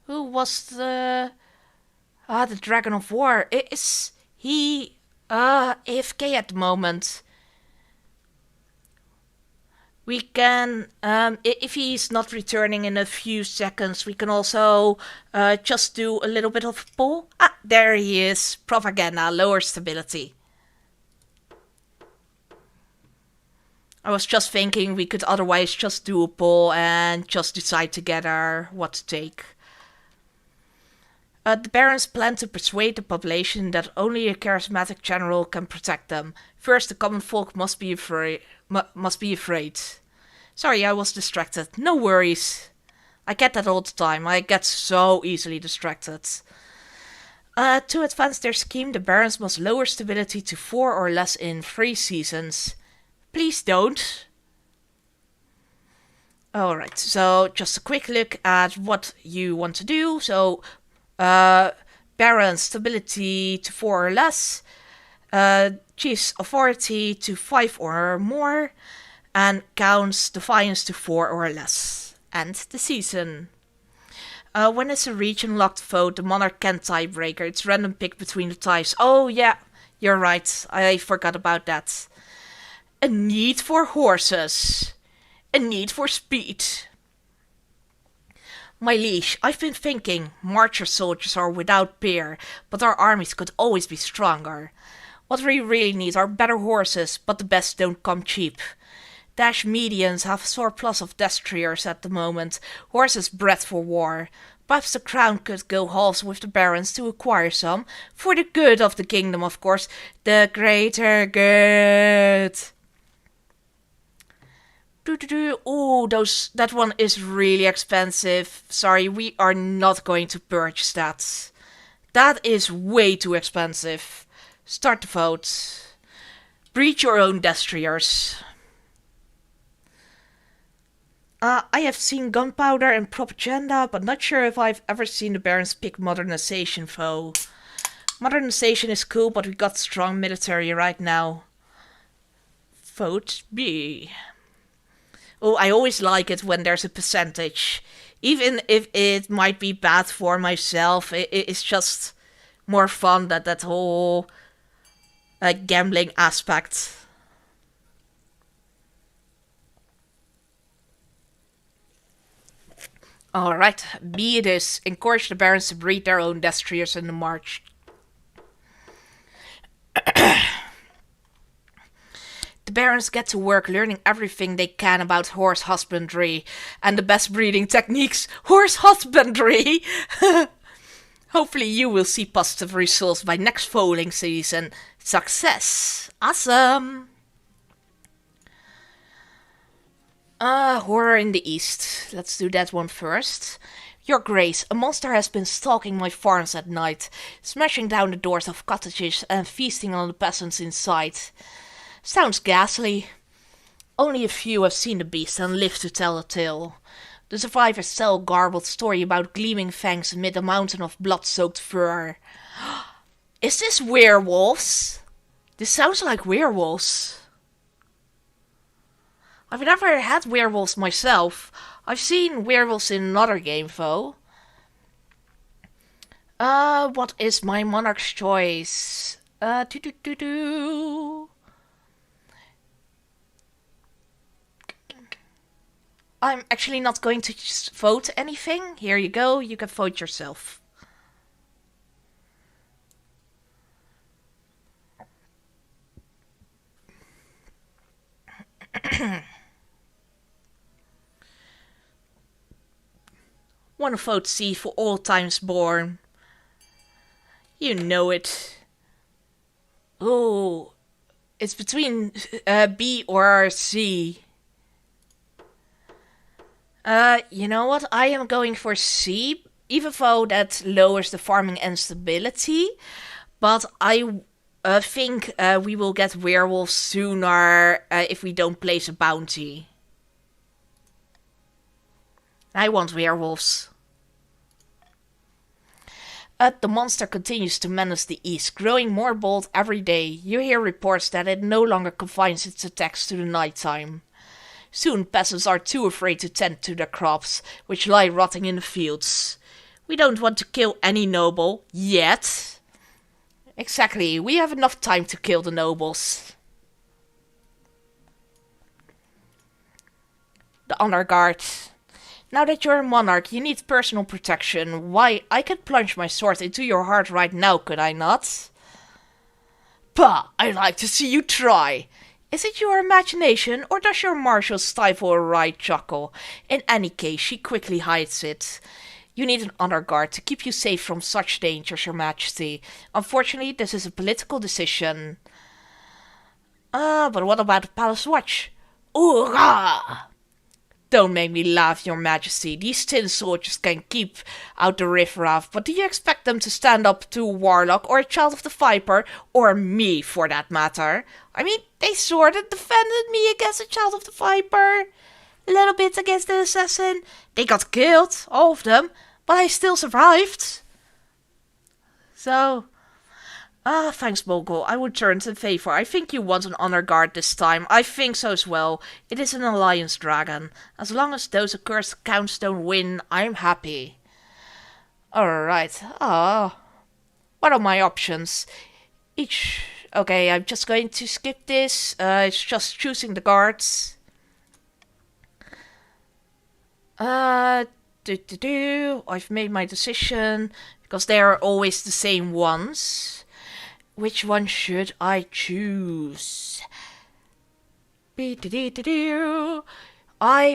Who was the Dragon of War? Is he AFK at the moment? We can, if he's not returning in a few seconds, we can also just do a little bit of pull. Ah, there he is. Propaganda, lower stability. I was just thinking we could otherwise just do a poll and just decide together what to take. The barons plan to persuade the population that only a charismatic general can protect them. First, the common folk must be afraid. Sorry, I was distracted. No worries. I get that all the time. I get so easily distracted. To advance their scheme, the barons must lower stability to 4 or less in 3 seasons. Please don't. Alright, so just a quick look at what you want to do. So, Baron stability to 4 or less, Chief's authority to 5 or more, and Count's defiance to 4 or less. And the season. When it's a region-locked vote, the monarch can't tiebreaker. It's random pick between the ties. Oh yeah, you're right. I forgot about that. A need for horses. A need for speed. My liege, I've been thinking, marcher soldiers are without peer, but our armies could always be stronger. What we really need are better horses, but the best don't come cheap. Dash medians have a surplus of destriers at the moment, horses bred for war. Perhaps the crown could go halves with the barons to acquire some, for the good of the kingdom, of course, the greater good. Oh, that one is really expensive. Sorry, we are not going to purchase that. That is way too expensive. Start the vote. Breed your own destriers. I have seen gunpowder and propaganda, but not sure if I've ever seen the barons pick modernization, though. Modernization is cool, but we got strong military right now. Vote B. Oh, I always like it when there's a percentage. Even if it might be bad for myself, it's just more fun, that whole gambling aspect. Alright, B it is. Encourage the barons to breed their own destriers in the march. The barons get to work learning everything they can about horse husbandry and the best breeding techniques. Horse husbandry! Hopefully you will see positive results by next foaling season. Success! Awesome! Horror in the East. Let's do that one first. Your Grace, a monster has been stalking my farms at night, smashing down the doors of cottages and feasting on the peasants inside. Sounds ghastly. Only a few have seen the beast and live to tell the tale. The survivors tell a garbled story about gleaming fangs amid a mountain of blood-soaked fur. Is this werewolves? This sounds like werewolves. I've never had werewolves myself. I've seen werewolves in another game, though. What is my monarch's choice? I'm actually not going to just vote anything. Here you go. You can vote yourself. Want to vote C for all times born. You know it. Oh, it's between B or C. You know what? I am going for C, even though that lowers the farming and stability. But I think we will get werewolves sooner if we don't place a bounty. I want werewolves. The monster continues to menace the east, growing more bold every day. You hear reports that it no longer confines its attacks to the nighttime. Soon peasants are too afraid to tend to their crops, which lie rotting in the fields. We don't want to kill any noble, yet. Exactly, we have enough time to kill the nobles. The honor guard. Now that you're a monarch, you need personal protection. Why, I could plunge my sword into your heart right now, could I not? Pah, I'd like to see you try. Is it your imagination, or does your marshal stifle a wry chuckle? In any case, she quickly hides it. You need an honor guard to keep you safe from such dangers, Your Majesty. Unfortunately, this is a political decision. But what about the palace watch? Oorah! Don't make me laugh, Your Majesty. These tin soldiers can keep out the riffraff, but do you expect them to stand up to a warlock or a child of the Viper, or me for that matter? I mean, they sort of defended me against a child of the Viper, a little bit against the assassin. They got killed, all of them, but I still survived. So, thanks, Mogul. I would turn in favor. I think you want an honor guard this time. I think so as well. It is an alliance dragon. As long as those accursed counts don't win, I'm happy. Alright. What are my options? Okay, I'm just going to skip this. It's just choosing the guards. I've made my decision, because they are always the same ones. Which one should I choose? I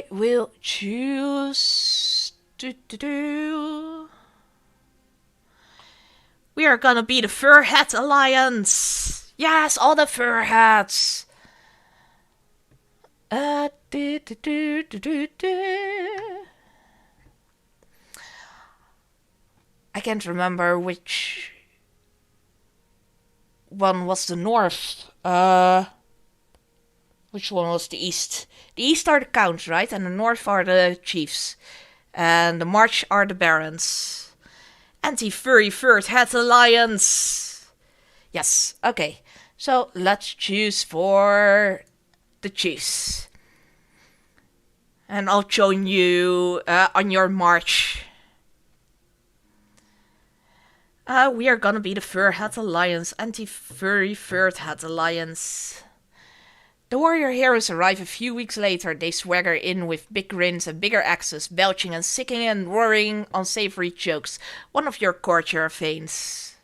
will choose... We are gonna be the Fur Hat Alliance! Yes, all the fur hats! I can't remember which one was the north. Which one was the east? The east are the counts, right? And the north are the chiefs. And the march are the barons. Anti-furry fur hat alliance. Yes, okay. So let's choose for the chiefs. And I'll join you on your march. We are gonna be the Fur Hat Alliance, Anti-Furry Fur Hat Alliance. The warrior heroes arrive a few weeks later. They swagger in with big grins and bigger axes, belching and sicking and roaring unsavory jokes. One of your courtier veins.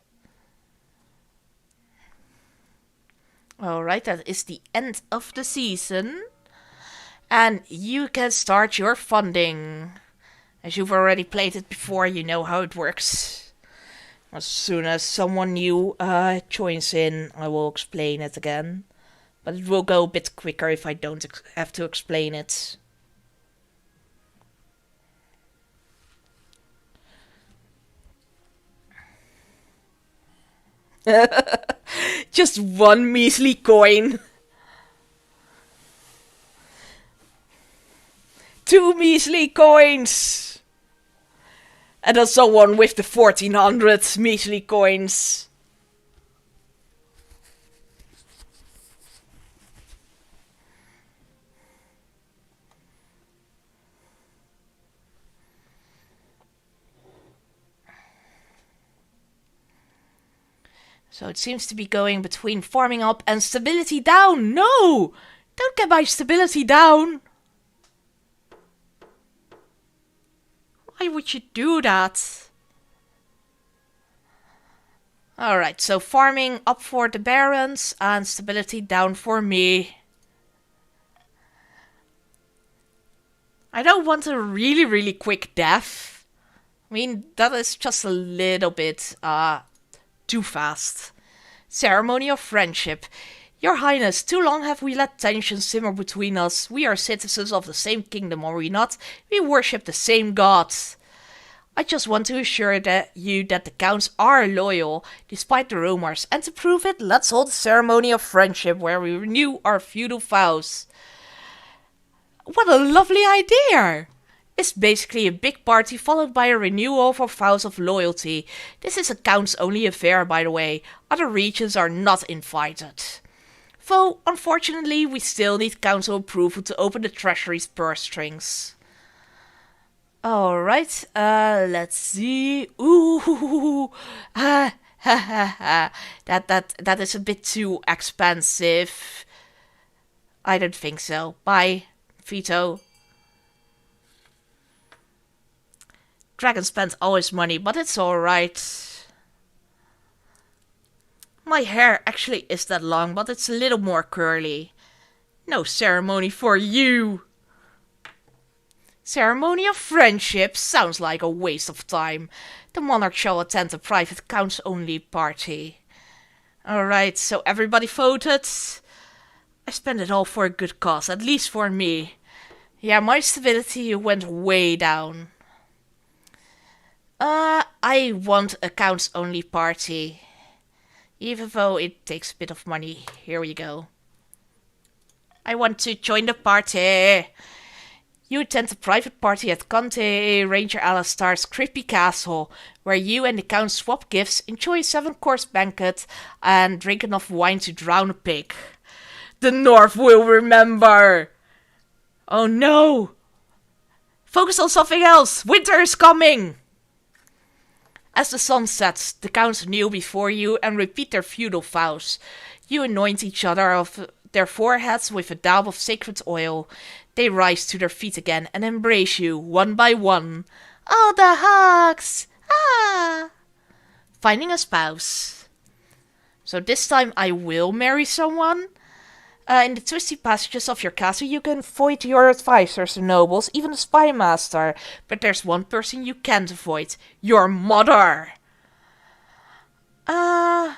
Alright, that is the end of the season. And you can start your funding. As you've already played it before, you know how it works. As soon as someone new joins in, I will explain it again. But it will go a bit quicker if I don't have to explain it. Just one measly coin. 2 measly coins. And then someone with the 1400 measly coins. So it seems to be going between farming up and stability down. No! Don't get my stability down. Why would you do that? Alright, so farming up for the barons and stability down for me. I don't want a really quick death. I mean, that is just a little bit too fast. Ceremony of friendship. Your Highness, too long have we let tensions simmer between us. We are citizens of the same kingdom, are we not? We worship the same gods. I just want to assure you that the counts are loyal, despite the rumors. And to prove it, let's hold a ceremony of friendship where we renew our feudal vows. What a lovely idea! is basically a big party followed by a renewal of our vows of loyalty. This is a Counts-only affair, by the way. Other regions are not invited. Though, unfortunately, we still need council approval to open the treasury's purse strings. Alright, let's see. Ooh, that is a bit too expensive. I don't think so. Bye, veto. Dragon spends all his money, but it's alright. My hair actually is that long, but it's a little more curly. No ceremony for you. Ceremony of friendship sounds like a waste of time. The monarch shall attend a private Counts-only party. Alright, so everybody voted. I spent it all for a good cause, at least for me. Yeah, my stability went way down. I want a Counts-only party. Even though it takes a bit of money. Here we go. I want to join the party. You attend a private party at Conte Ranger Alistar's creepy castle, where you and the Count swap gifts, enjoy a 7-course banquet, and drink enough wine to drown a pig. The North will remember! Oh no! Focus on something else! Winter is coming! As the sun sets, the Counts kneel before you and repeat their feudal vows. You anoint each other of their foreheads with a dab of sacred oil. They rise to their feet again and embrace you, one by one. Oh, the hugs! Ah! Finding a spouse. So this time I will marry someone. In the twisty passages of your castle, you can avoid your advisors, the nobles, even the spy master. But there's one person you can't avoid. Your mother! I've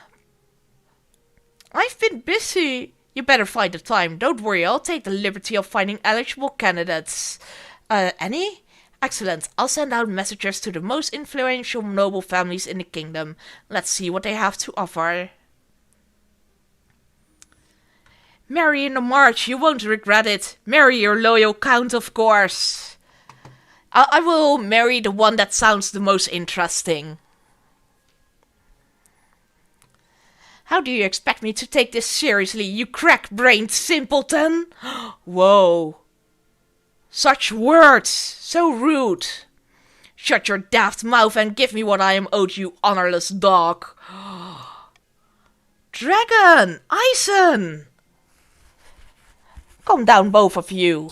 been busy. You better find the time. Don't worry, I'll take the liberty of finding eligible candidates. Any? Excellent. I'll send out messages to the most influential noble families in the kingdom. Let's see what they have to offer. Marry in the march, you won't regret it. Marry your loyal count, of course. I will marry the one that sounds the most interesting. How do you expect me to take this seriously, you crack-brained simpleton? Whoa. Such words! So rude. Shut your daft mouth and give me what I am owed, you honorless dog. Dragon! Eisen! Calm down, both of you.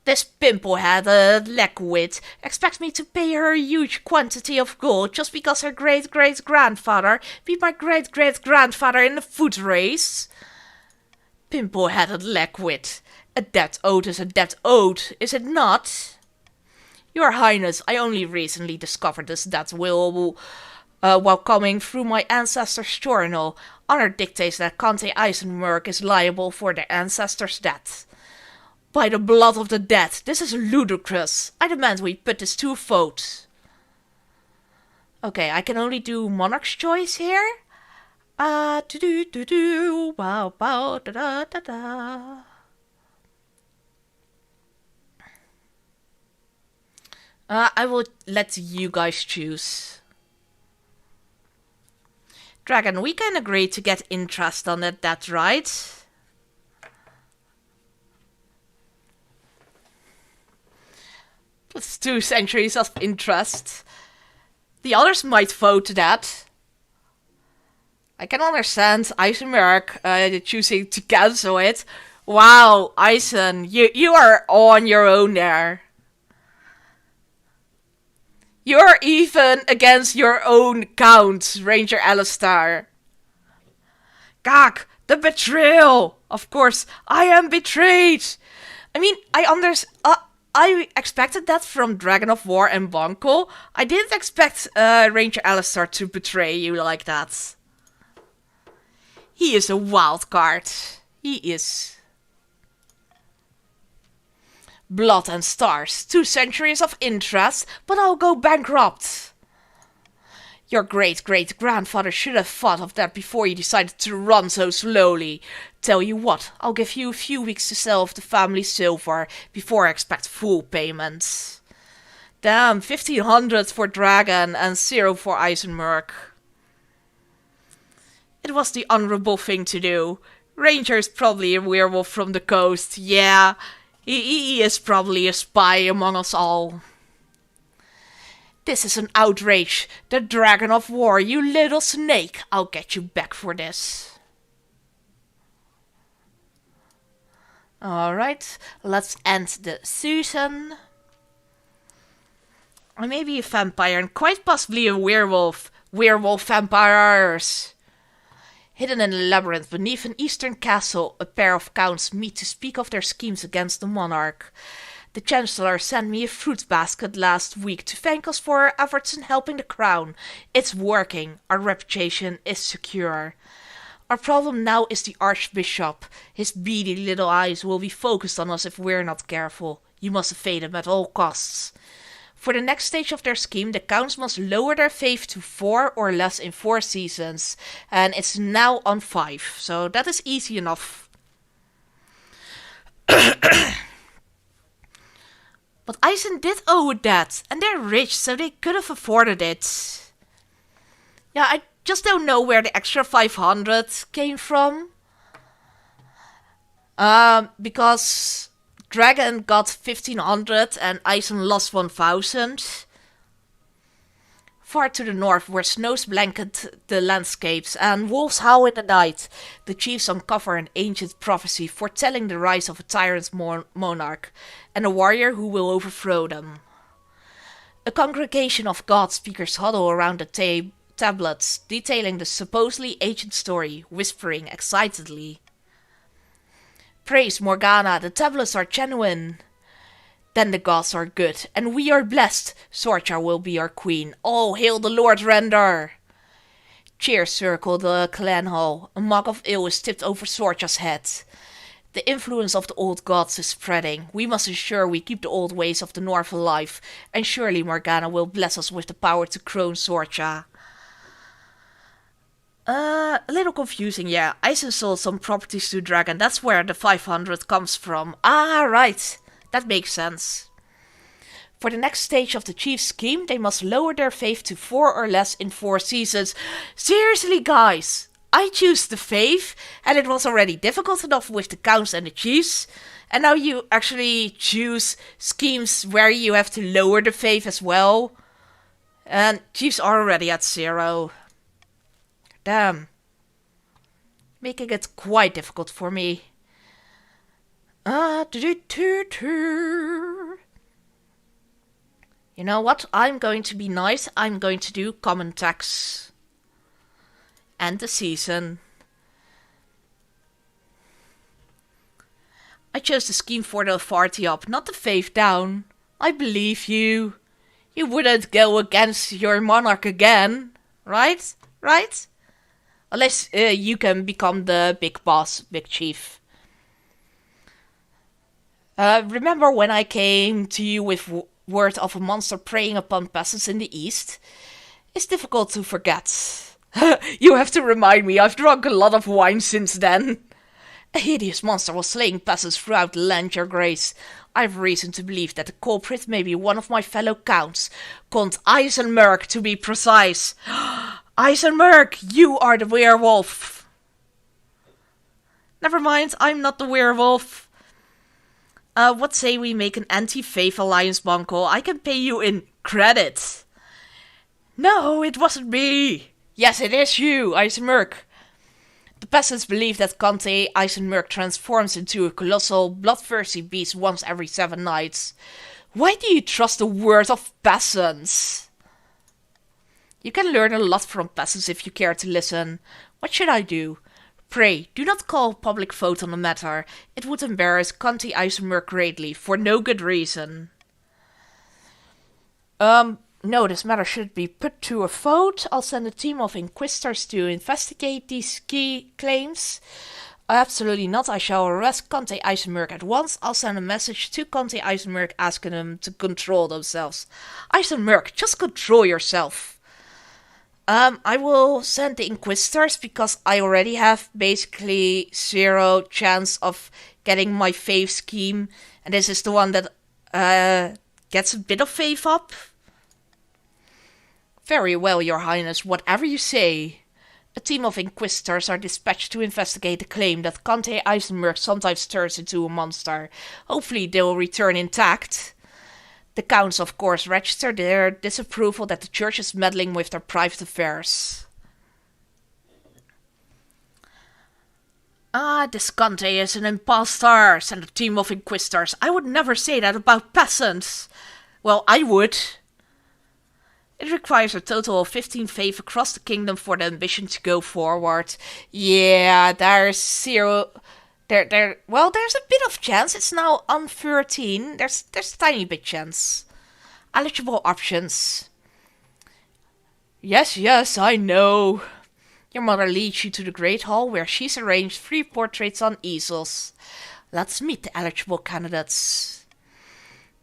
This pimple-headed leckwit expects me to pay her a huge quantity of gold just because her great-great-grandfather beat my great-great-grandfather in the foot race. Pimple-headed leckwit. A debt owed is a debt owed, is it not? Your Highness, I only recently discovered this debt will while coming through my ancestor's journal. Honor dictates that Conte Eisenberg is liable for their ancestor's debt. By the blood of the dead, this is ludicrous. I demand we put this to a vote. Okay, I can only do Monarch's Choice here. Wow, bow, da da da da. I will let you guys choose. Dragon, we can agree to get interest on it, that's right. That's 2 centuries of interest. The others might vote that. I can understand Eisenberg choosing to cancel it. Wow, Eisen, you are on your own there. You're even against your own count, Ranger Alistar. Gag, the betrayal! Of course, I am betrayed! I mean, I expected that from Dragon of War and Bonko. I didn't expect Ranger Alistar to betray you like that. He is a wild card. He is. Blood and stars. 2 centuries of interest, but I'll go bankrupt. Your great-great-grandfather should have thought of that before he decided to run so slowly. Tell you what, I'll give you a few weeks to sell off the family silver before I expect full payments. Damn, 1500 for Dragon and 0 for Eisenmerk. It was the honorable thing to do. Ranger's probably a werewolf from the coast. Yeah, he is probably a spy among us all. This is an outrage. The Dragon of War, you little snake. I'll get you back for this. Alright, let's end the season. I may be a vampire and quite possibly a werewolf. Werewolf vampires. Hidden in a labyrinth beneath an eastern castle, a pair of counts meet to speak of their schemes against the monarch. The Chancellor sent me a fruit basket last week to thank us for our efforts in helping the crown. It's working. Our reputation is secure. Our problem now is the Archbishop. His beady little eyes will be focused on us if we're not careful. You must evade him at all costs. For the next stage of their scheme, the counts must lower their faith to 4 or less in 4 seasons. And it's now on 5, so that is easy enough. But Eisen did owe a debt, and they're rich, so they could have afforded it. Yeah, I just don't know where the extra 500 came from. Because Dragon got 1500 and Eisen lost 1000. Far to the north, where snows blanket the landscapes and wolves howl in the night, the chiefs uncover an ancient prophecy foretelling the rise of a tyrant monarch and a warrior who will overthrow them. A congregation of god speakers huddle around the tablets, detailing the supposedly ancient story, whispering excitedly. Praise Morgana, the tablets are genuine. Then the gods are good, and we are blessed. Sorcha will be our queen. All hail the Lord Render! Cheers circle the clan hall. A mug of ale is tipped over Sorcha's head. The influence of the old gods is spreading. We must ensure we keep the old ways of the North alive, and surely Morgana will bless us with the power to crown Sorcha. A little confusing, yeah. Eisen sold some properties to Dragon. That's where the 500 comes from. Ah, right. That makes sense. For the next stage of the chief's scheme, they must lower their faith to 4 or less in 4 seasons. Seriously, guys, I choose the faith, and it was already difficult enough with the counts and the chiefs. And now you actually choose schemes where you have to lower the faith as well. And chiefs are already at 0. Damn. Making it quite difficult for me. You know what? I'm going to be nice. I'm going to do common tax. And the season. I chose the scheme for the authority up, not the faith down. I believe you. You wouldn't go against your monarch again, right? Right? Unless you can become the big boss, big chief. Remember when I came to you with word of a monster preying upon peasants in the east? It's difficult to forget. You have to remind me, I've drunk a lot of wine since then. A hideous monster was slaying peasants throughout the land, your grace. I've reason to believe that the culprit may be one of my fellow counts, Count Eisenmerk to be precise. Eisenmerk, you are the werewolf. Never mind, I'm not the werewolf. What say we make an anti-faith alliance, Bunko? I can pay you in credit. No, it wasn't me. Yes, it is you, Eisenmerk. The peasants believe that Kante Eisenmerk transforms into a colossal, bloodthirsty beast once every 7 nights. Why do you trust the word of peasants? You can learn a lot from peasants if you care to listen. What should I do? Pray, do not call public vote on the matter. It would embarrass Kante Eisenmerk greatly, for no good reason. No, this matter should be put to a vote. I'll send a team of inquisitors to investigate these key claims. Absolutely not. I shall arrest Kante Eisenmerk at once. I'll send a message to Kante Eisenmerk asking them to control themselves. Eisenmerk, just control yourself. I will send the Inquisitors because I already have basically 0 chance of getting my faith scheme. And this is the one that gets a bit of faith up. Very well, Your Highness, whatever you say. A team of Inquisitors are dispatched to investigate the claim that Conte Eisenberg sometimes turns into a monster. Hopefully they will return intact. The counts, of course, register their disapproval that the church is meddling with their private affairs. This Conte is an impostor, said a team of Inquisitors. I would never say that about peasants. Well, I would. It requires a total of 15 faith across the kingdom for the ambition to go forward. Yeah, there's 0... Well, there's a bit of chance. It's now on 13. There's a tiny bit chance. Eligible options. Yes, I know. Your mother leads you to the Great Hall where she's arranged 3 portraits on easels. Let's meet the eligible candidates.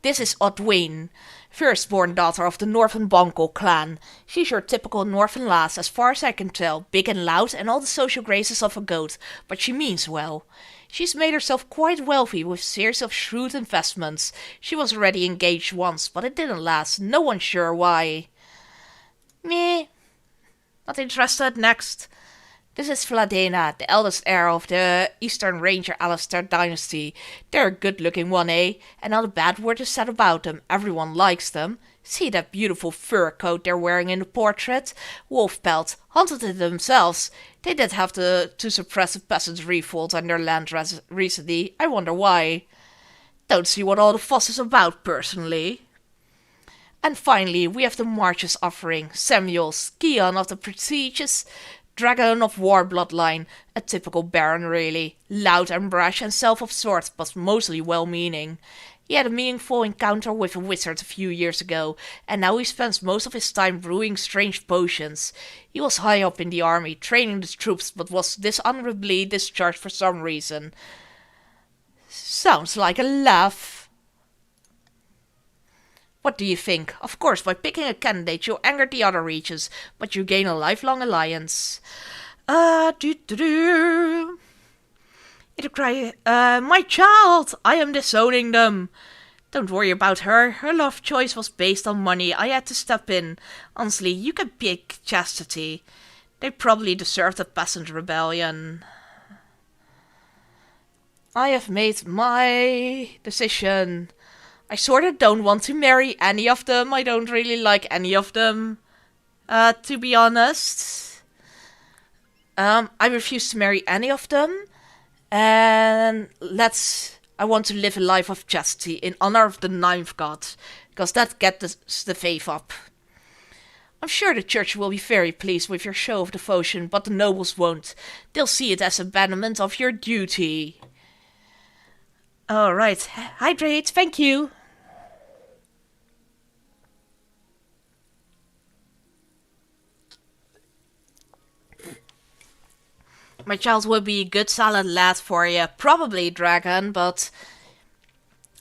This is Odwine, firstborn daughter of the Northern Bonkel clan. She's your typical Northern lass, as far as I can tell, big and loud and all the social graces of a goat, but she means well. She's made herself quite wealthy with a series of shrewd investments. She was already engaged once, but it didn't last, no one's sure why. Meh. Not interested. Next. This is Vladena, the eldest heir of the Eastern Ranger Alistair dynasty. They're a good-looking one, eh? And not a bad word is said about them. Everyone likes them. See that beautiful fur coat they're wearing in the portrait? Wolf pelt. Hunted it themselves. They did have to suppress a peasant revolt on their land recently. I wonder why. Don't see what all the fuss is about, personally. And finally, we have the March's offering. Samuel, scion of the prestigious Dragon of War bloodline. A typical baron, really. Loud and brash and self-absorbed, but mostly well-meaning. He had a meaningful encounter with a wizard a few years ago, and now he spends most of his time brewing strange potions. He was high up in the army, training the troops, but was dishonorably discharged for some reason. Sounds like a laugh. What do you think? Of course, by picking a candidate you anger the other regions, but you gain a lifelong alliance. It'll cry, my child! I am disowning them! Don't worry about her. Her love choice was based on money. I had to step in. Honestly, you can pick chastity. They probably deserved a peasant rebellion. I have made my decision. I sorta don't want to marry any of them. I don't really like any of them, to be honest. I refuse to marry any of them. And I want to live a life of chastity in honor of the 9th god, because that gets the faith up. I'm sure the church will be very pleased with your show of devotion, but the nobles won't. They'll see it as abandonment of your duty. Alright, hydrate, thank you. My child will be a good solid lad for you. Probably, dragon, but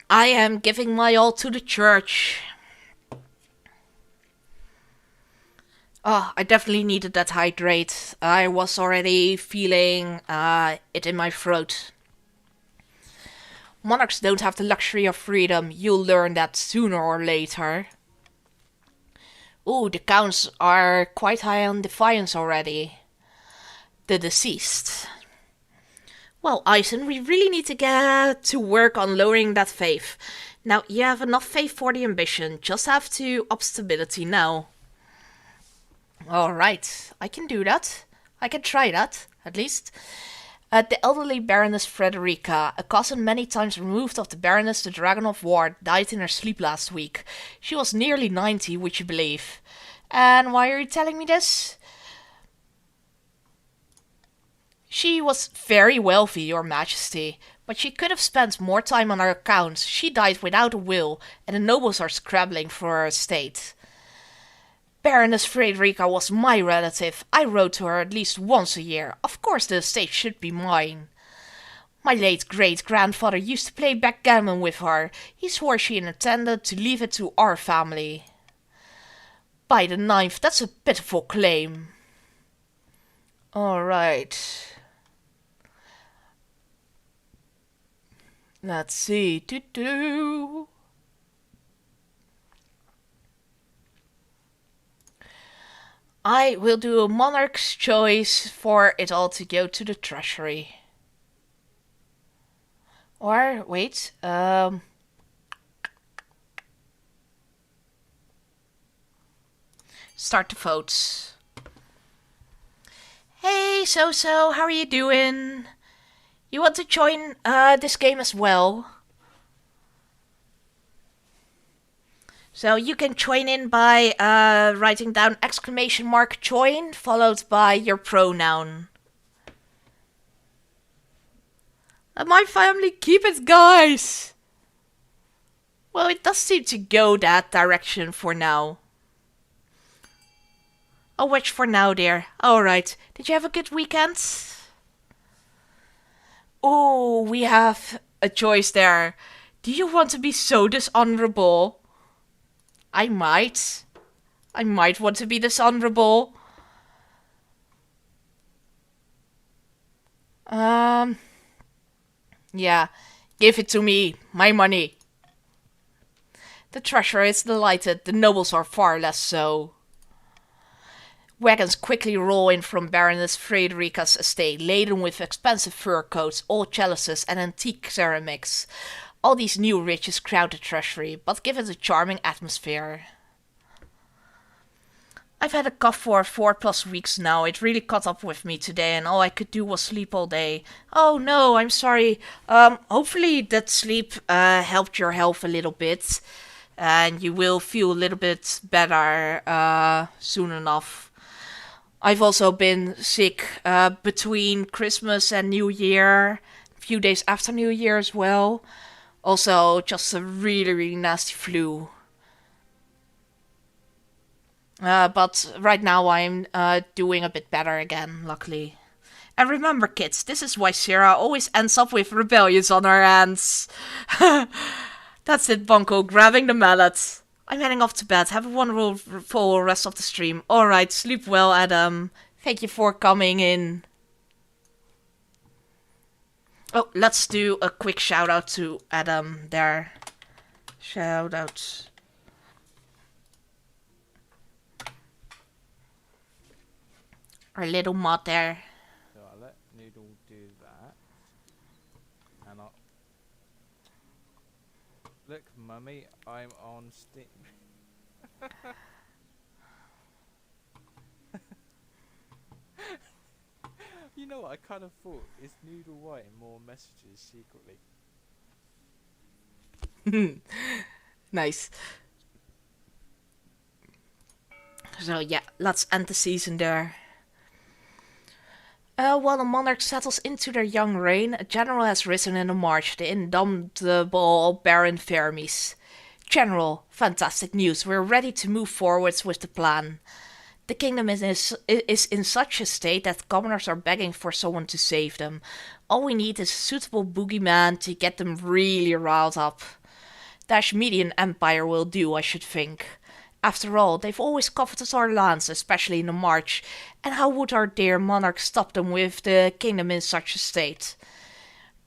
I am giving my all to the church. Oh, I definitely needed that hydrate. I was already feeling it in my throat. Monarchs don't have the luxury of freedom. You'll learn that sooner or later. Ooh, the counts are quite high on defiance already. The deceased. Well, Eisen, we really need to get to work on lowering that faith. Now, you have enough faith for the ambition. Just have to up stability now. Alright, I can do that. I can try that, at least. The elderly Baroness Frederica, a cousin many times removed of the Baroness the Dragon of War, died in her sleep last week. She was nearly 90, would you believe? And why are you telling me this? She was very wealthy, your majesty, but she could have spent more time on her accounts. She died without a will, and the nobles are scrabbling for her estate. Baroness Frederica was my relative. I wrote to her at least once a year. Of course the estate should be mine. My late great-grandfather used to play backgammon with her. He swore she intended to leave it to our family. By the 9th, that's a pitiful claim. Alright. Let's see. I will do a monarch's choice for it all to go to the treasury. Or, wait, start the votes. Hey, So-So, how are you doing? You want to join this game as well? So you can join in by writing down !join followed by your pronoun. Let my family keep it, guys! Well, it does seem to go that direction for now. Oh, which for now, dear. Alright. Did you have a good weekend? Oh, we have a choice there. Do you want to be so dishonorable? I might. I might want to be dishonorable. Yeah. Give it to me. My money. The treasurer is delighted. The nobles are far less so. Wagons quickly roll in from Baroness Frederica's estate, laden with expensive fur coats, old chalices, and antique ceramics. All these new riches crowd the treasury, but give it a charming atmosphere. I've had a cough for 4+ weeks now. It really caught up with me today, and all I could do was sleep all day. Oh no, I'm sorry. Hopefully that sleep helped your health a little bit, and you will feel a little bit better soon enough. I've also been sick between Christmas and New Year, a few days after New Year as well. Also, just a really, really nasty flu. But right now I'm doing a bit better again, luckily. And remember, kids, this is why Sarah always ends up with rebellions on her hands. That's it, Bunko, grabbing the mallet. I'm heading off to bed. Have a wonderful rest of the stream. Alright, sleep well, Adam. Thank you for coming in. Oh, let's do a quick shout out to Adam there. Shout out. Our little mod there. So I'll let Noodle do that. And I'll... Look, Mummy, I'm on Steam. You know what, I kind of thought, is Noodle writing more messages secretly? Nice. So yeah, let's end the season there. While the monarch settles into their young reign, a general has risen in the march, the indomitable Baron Fermis. General, fantastic news. We're ready to move forwards with the plan. The kingdom is in such a state that commoners are begging for someone to save them. All we need is a suitable boogeyman to get them really riled up. The Ashmedian Empire will do, I should think. After all, they've always coveted our lands, especially in the march, and how would our dear monarch stop them with the kingdom in such a state?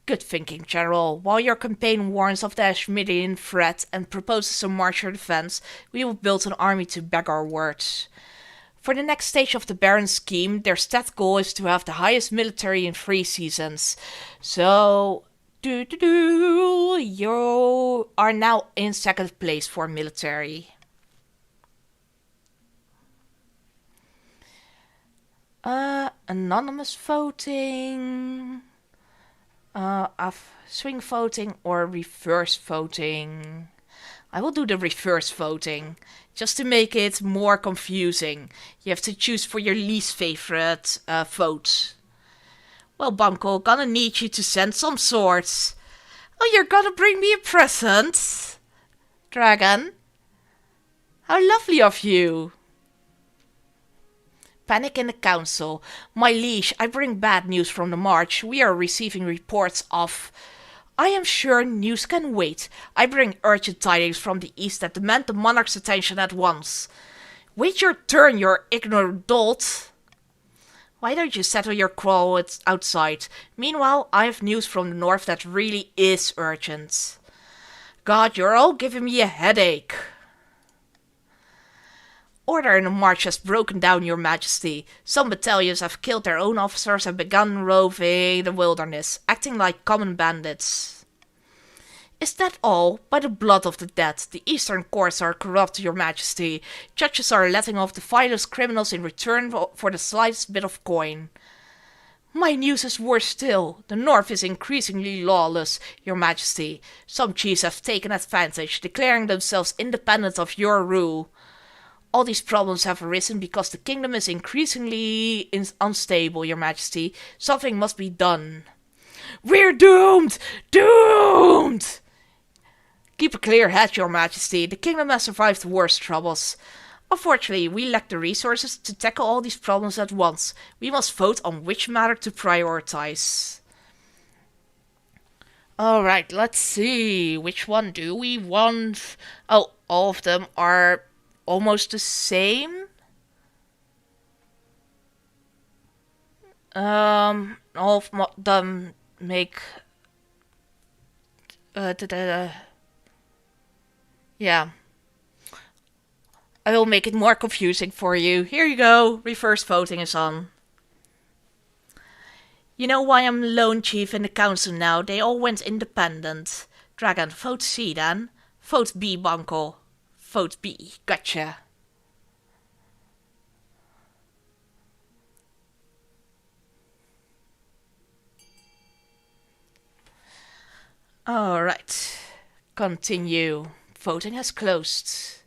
Good thinking, General. While your campaign warns of the Ashmedian threat and proposes a martial defense, we will build an army to back our words. For the next stage of the Baron's scheme, their stat goal is to have the highest military in 3 seasons. So, you are now in 2nd place for military. Anonymous voting, swing voting or reverse voting. I will do the reverse voting, just to make it more confusing. You have to choose for your least favorite vote. Well, Bunko, gonna need you to send some swords. Oh, you're gonna bring me a present? Dragon? How lovely of you. Panic in the council. My liege, I bring bad news from the march. We are receiving reports of... I am sure news can wait. I bring urgent tidings from the east that demand the monarch's attention at once. Wait your turn, you ignorant dolt. Why don't you settle your quarrel outside? Meanwhile, I have news from the north that really is urgent. God, you're all giving me a headache. Order in the march has broken down, your majesty. Some battalions have killed their own officers and begun roving the wilderness, acting like common bandits. Is that all? By the blood of the dead, the eastern courts are corrupt, your majesty. Judges are letting off the vilest criminals in return for the slightest bit of coin. My news is worse still. The north is increasingly lawless, your majesty. Some chiefs have taken advantage, declaring themselves independent of your rule. All these problems have arisen because the kingdom is increasingly unstable, your majesty. Something must be done. We're doomed! Doomed! Keep a clear head, your majesty. The kingdom has survived worse troubles. Unfortunately, we lack the resources to tackle all these problems at once. We must vote on which matter to prioritize. Alright, let's see. Which one do we want? Oh, all of them are almost the same. All of them make yeah. I will make it more confusing for you. Here you go. Reverse voting is on. You know why I'm lone chief in the council now? They all went independent. Dragon, vote C then. Vote B, Banco. Vote B. Gotcha. Alright. Continue. Voting has closed.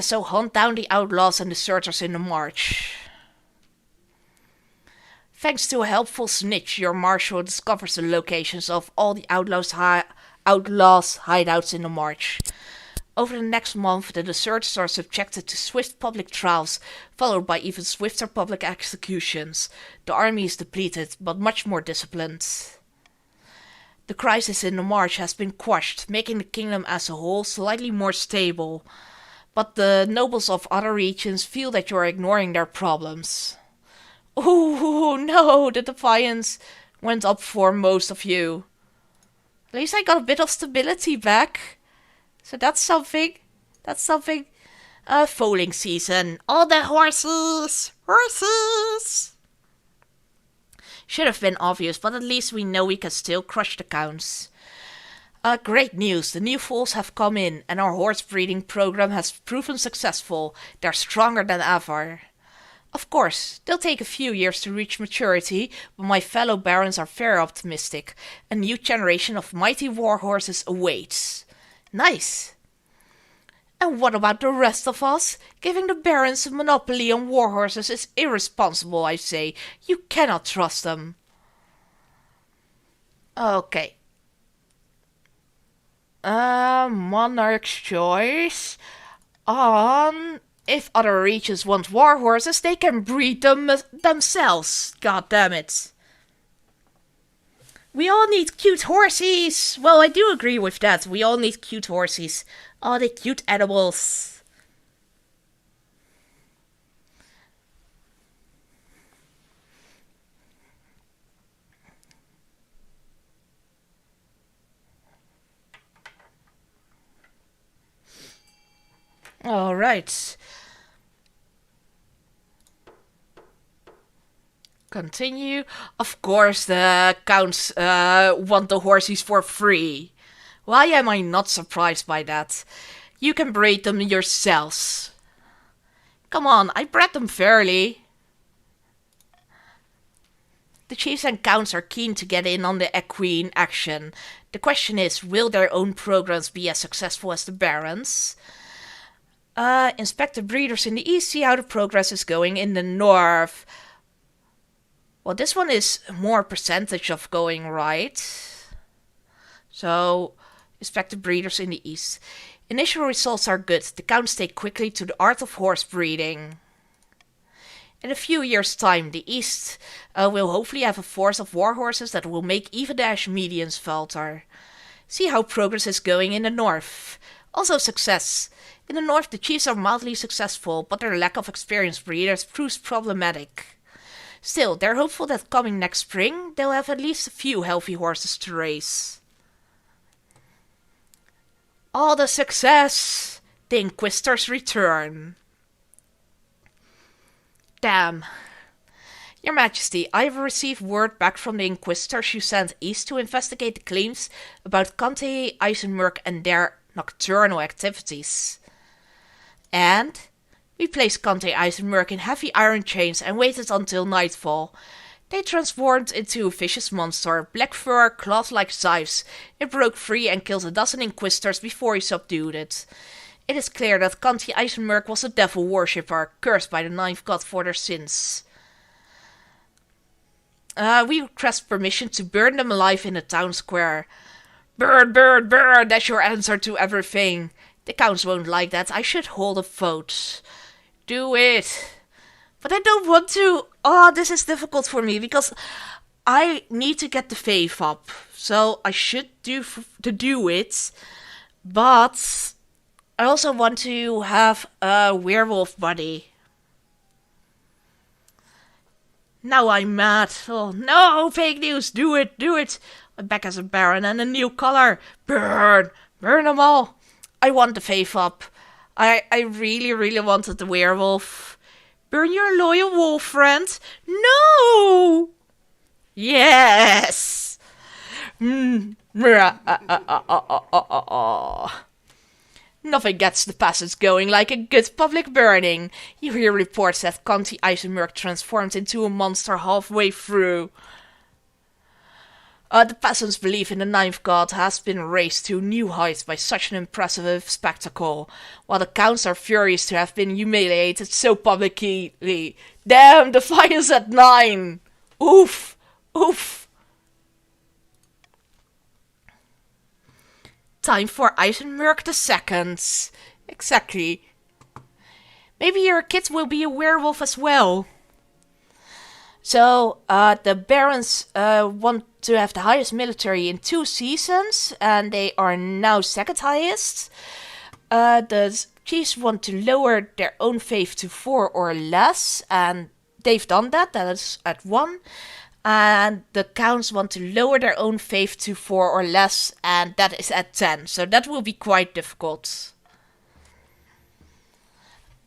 So hunt down the outlaws and deserters in the march. Thanks to a helpful snitch, your marshal discovers the locations of all the outlaws' hideouts in the march. Over the next month, the deserters are subjected to swift public trials, followed by even swifter public executions. The army is depleted, but much more disciplined. The crisis in the march has been quashed, making the kingdom as a whole slightly more stable. But the nobles of other regions feel that you are ignoring their problems. Oh no, the defiance went up for most of you. At least I got a bit of stability back. So that's something. Foaling season. All the horses! Horses! Should have been obvious, but at least we know we can still crush the counts. Great news. The new foals have come in, and our horse breeding program has proven successful. They're stronger than ever. Of course, they'll take a few years to reach maturity, but my fellow barons are very optimistic. A new generation of mighty war horses awaits. Nice. And what about the rest of us? Giving the barons a monopoly on war horses is irresponsible, I say. You cannot trust them. Okay. Monarch's choice. If other regions want war horses, they can breed them themselves. God damn it. We all need cute horsies. Well, I do agree with that. We all need cute horsies. Oh, the cute animals. All right. Continue. Of course, the counts want the horses for free. Why am I not surprised by that? You can breed them yourselves. Come on, I bred them fairly. The chiefs and counts are keen to get in on the equine action. The question is, will their own programs be as successful as the barons? Inspect the breeders in the east, see how the progress is going in the north. Well, this one is more percentage of going right. So, inspect the breeders in the east. Initial results are good. The counts take quickly to the art of horse breeding. In a few years' time, the east will hopefully have a force of war horses that will make even the Ashmedians falter. See how progress is going in the north. Also success. In the north, the chiefs are mildly successful, but their lack of experienced breeders proves problematic. Still, they're hopeful that coming next spring, they'll have at least a few healthy horses to race. All the success! The Inquisitors return. Damn. Your Majesty, I have received word back from the Inquisitors you sent east to investigate the claims about Conte Eisenmerk and their nocturnal activities. And we placed Conte Eisenmerk in heavy iron chains and waited until nightfall. They transformed into a vicious monster, black fur, claws-like scythes. It broke free and killed a dozen Inquisitors before he subdued it. It is clear that Conte Eisenmerk was a devil worshipper, cursed by the ninth god for their sins. We request permission to burn them alive in the town square. Burn, burn, burn, that's your answer to everything. The counts won't like that. I should hold a vote. Do it. But I don't want to. Oh, this is difficult for me because I need to get the faith up. So I should do it. But I also want to have a werewolf body. Now I'm mad. Oh no, fake news. Do it, do it. I'm back as a baron and a new color. Burn. Burn them all. I want the faith up. I really, really wanted the werewolf. Burn your loyal wolf friend. No! Yes! Nothing gets the passage going like a good public burning. You hear reports that Conte Eisenmerk transformed into a monster halfway through. The peasants' belief in the ninth god has been raised to new heights by such an impressive spectacle, while the counts are furious to have been humiliated so publicly. Damn, defiance at 9! Oof! Oof! Time for Eisenmerk II. Exactly. Maybe your kids will be a werewolf as well. So, the barons want to have the highest military in 2 seasons, and they are now second highest. The chiefs want to lower their own faith to 4 or less, and they've done that. That is at 1. And the counts want to lower their own faith to 4 or less, and that is at 10. So that will be quite difficult.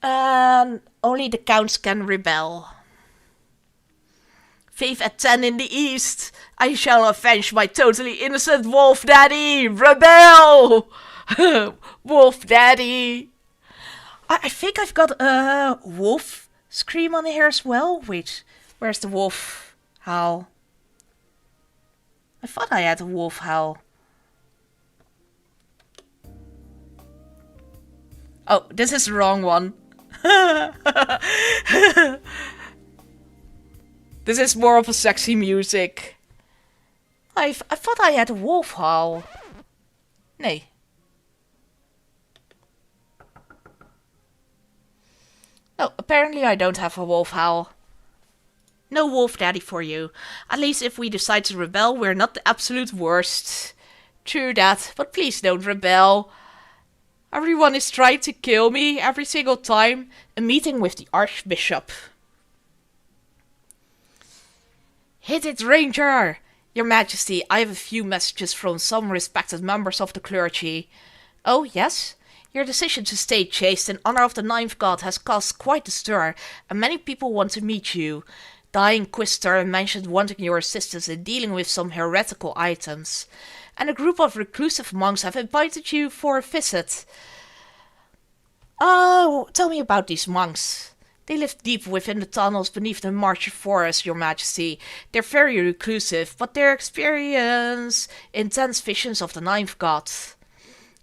And only the counts can rebel. Faith at 10 in the east. I shall avenge my totally innocent wolf daddy. Rebel! Wolf daddy. I think I've got a wolf scream on here as well. Wait, where's the wolf howl? I thought I had a wolf howl. Oh, this is the wrong one. This is more of a sexy music. I thought I had a wolf howl. Nee. No, apparently I don't have a wolf howl. No wolf daddy for you. At least if we decide to rebel, we're not the absolute worst. True that, but please don't rebel. Everyone is trying to kill me every single time. A meeting with the Archbishop. Hit it, Ranger! Your Majesty, I have a few messages from some respected members of the clergy. Oh, yes? Your decision to stay chaste in honor of the ninth god has caused quite a stir, and many people want to meet you. The Inquisitor mentioned wanting your assistance in dealing with some heretical items, and a group of reclusive monks have invited you for a visit. Oh, tell me about these monks. They live deep within the tunnels beneath the marshy forest, Your Majesty. They're very reclusive, but they experience intense visions of the ninth god.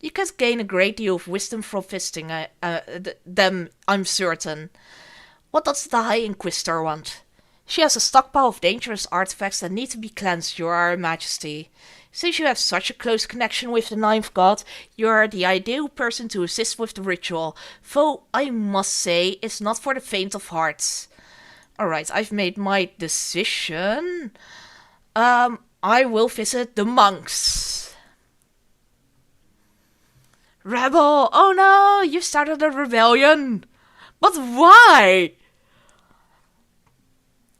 You can gain a great deal of wisdom from visiting them, I'm certain. What does the High Inquisitor want? She has a stockpile of dangerous artifacts that need to be cleansed, Your Majesty. Since you have such a close connection with the ninth god, you are the ideal person to assist with the ritual, though I must say it's not for the faint of heart. Alright, I've made my decision. I will visit the monks. Rebel! Oh no! You started a rebellion! But why?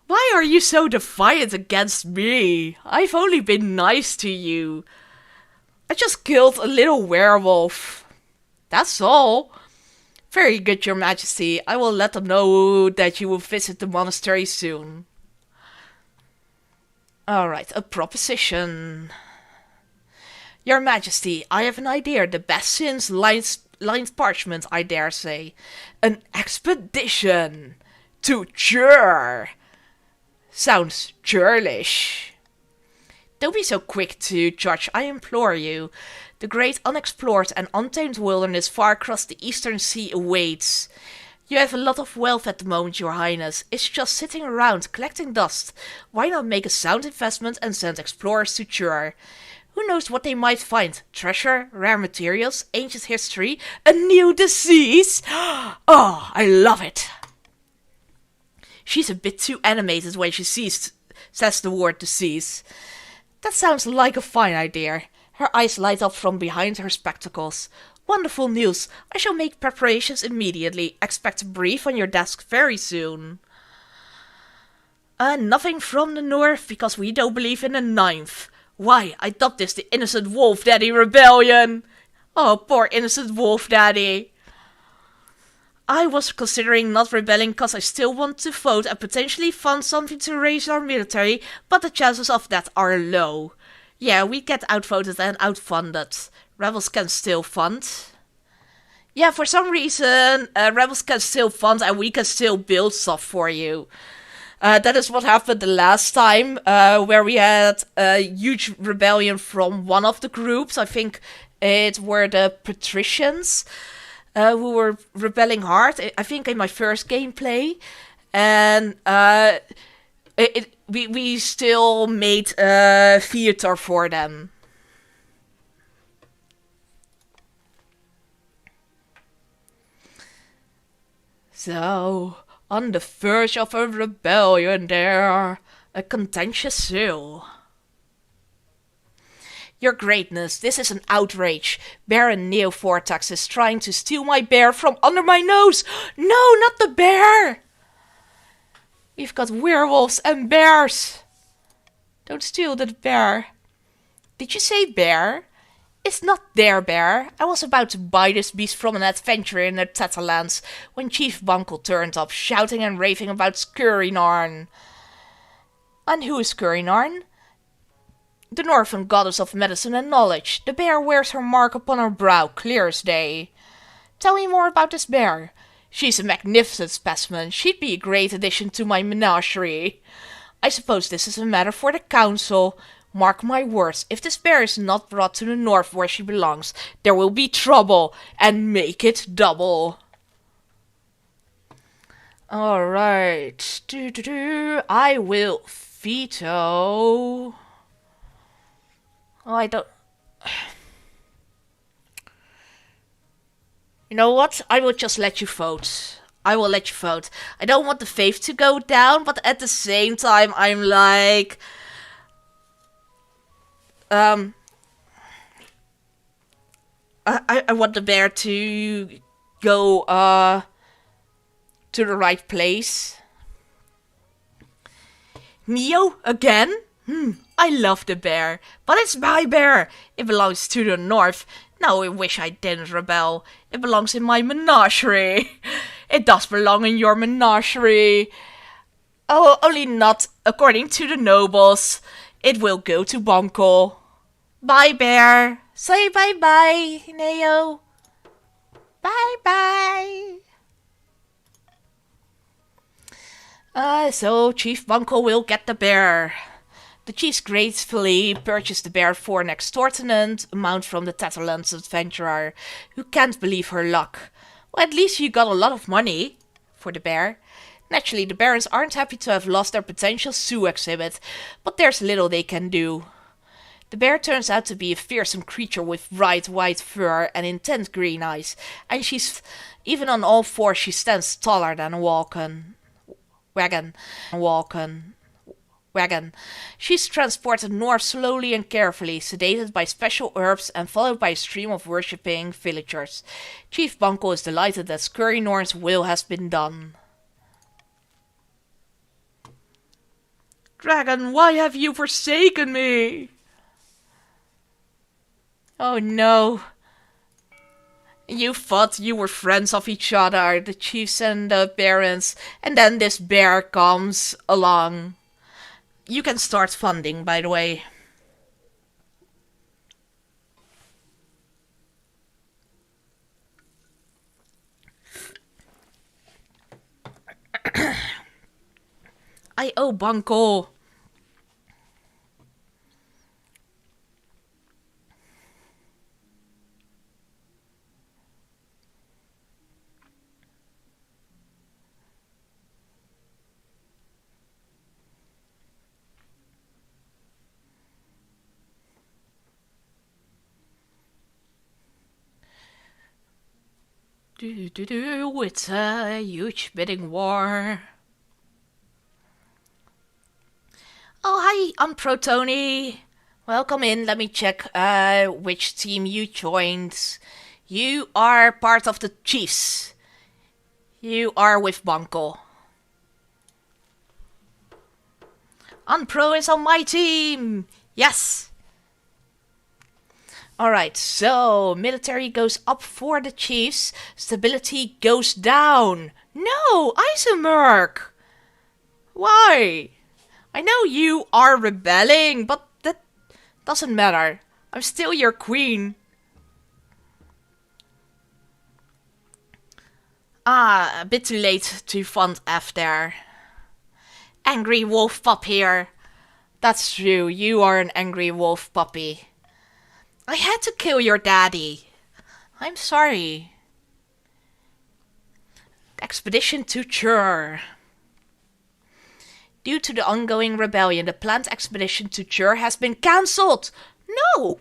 Why are you so defiant against me? I've only been nice to you. I just killed a little werewolf. That's all. Very good, Your Majesty. I will let them know that you will visit the monastery soon. Alright, a proposition. Your Majesty, I have an idea. The best since lined parchment, I dare say. An expedition to Chur. Sounds churlish. Don't be so quick to judge, I implore you. The great unexplored and untamed wilderness far across the eastern sea awaits. You have a lot of wealth at the moment, Your Highness. It's just sitting around, collecting dust. Why not make a sound investment and send explorers to Chur? Who knows what they might find? Treasure, rare materials, ancient history, a new disease? Oh, I love it. She's a bit too animated when she says the word disease. That sounds like a fine idea. Her eyes light up from behind her spectacles. Wonderful news. I shall make preparations immediately. Expect a brief on your desk very soon. Nothing from the north, because we don't believe in the ninth. Why, I dubbed this the Innocent Wolf Daddy Rebellion. Oh, poor Innocent Wolf Daddy. I was considering not rebelling because I still want to vote and potentially fund something to raise our military, but the chances of that are low. Yeah, we get outvoted and outfunded. Rebels can still fund. Yeah, for some reason, rebels can still fund and we can still build stuff for you. That is what happened the last time, where we had a huge rebellion from one of the groups. I think it were the patricians, who were rebelling hard. I think in my first gameplay. And we still made a theater for them. So, on the verge of a rebellion there, a contentious sale. Your Greatness, this is an outrage. Baron Neovortex is trying to steal my bear from under my nose. No, not the bear! We've got werewolves and bears. Don't steal the bear. Did you say bear? It's not their bear. I was about to buy this beast from an adventurer in the Tatterlands when Chief Buncle turned up, shouting and raving about Skurinorn. And who is Skurinorn? The northern goddess of medicine and knowledge. The bear wears her mark upon her brow, clear as day. Tell me more about this bear. She's a magnificent specimen. She'd be a great addition to my menagerie. I suppose this is a matter for the council. Mark my words, if this bear is not brought to the north where she belongs, there will be trouble, and make it double. Alright. I will veto. Oh, I don't... You know what? I will just let you vote. I will let you vote. I don't want the faith to go down, but at the same time, I'm like... I want the bear to go to the right place. Neo again? I love the bear, but it's my bear. It belongs to the north. Now I wish I didn't rebel. It belongs in my menagerie. It does belong in your menagerie. Oh, only not according to the nobles. It will go to Buncle. Bye, bear. Say bye-bye, Neo. Bye-bye. So Chief Buncle will get the bear. The chiefs gratefully purchased the bear for an extortionate amount from the Tatterlands adventurer, who can't believe her luck. Well, at least you got a lot of money for the bear. Naturally, the barons aren't happy to have lost their potential zoo exhibit, but there's little they can do. The bear turns out to be a fearsome creature with bright white fur and intense green eyes, and even on all fours she stands taller than a wagon. wagon. She's transported north slowly and carefully, sedated by special herbs and followed by a stream of worshipping villagers. Chief Bunko is delighted that Scurry Norn's will has been done. Dragon, why have you forsaken me? Oh no. You thought you were friends of each other, the chiefs and the barons, and then this bear comes along. You can start funding, by the way. I owe Bunko. It's a huge bidding war. Oh, hi, I'm Pro Tony. Welcome in. Let me check which team you joined. You are part of the Chiefs. You are with Bunko. Unpro is on my team. Yes. Alright, so military goes up for the Chiefs. Stability goes down. No, Eisenberg. Why? I know you are rebelling, but that doesn't matter. I'm still your queen. Ah, a bit too late to fund F there. Angry wolf pup here. That's true, you are an angry wolf puppy. I had to kill your daddy. I'm sorry. Expedition to Chur. Due to the ongoing rebellion, the planned expedition to Chur has been cancelled. No!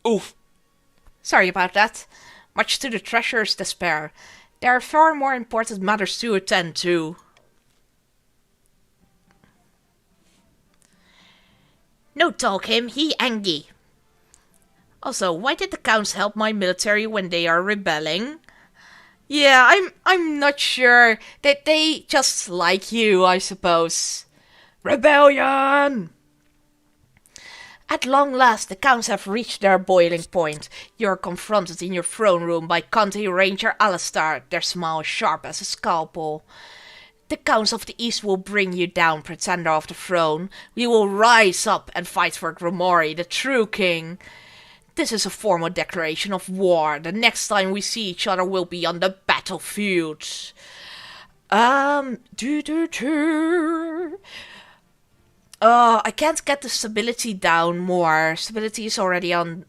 Oof. Sorry about that. Much to the treasurer's despair. There are far more important matters to attend to. No talk him, he angry. Also, why did the counts help my military when they are rebelling? Yeah, I'm not sure. They just like you, I suppose. Rebellion! At long last, the counts have reached their boiling point. You are confronted in your throne room by County Ranger Alistar, their smile sharp as a scalpel. The counts of the East will bring you down, pretender of the throne. We will rise up and fight for Gromori, the true king. This is a formal declaration of war. The next time we see each other will be on the battlefield. I can't get the stability down more. Stability is already on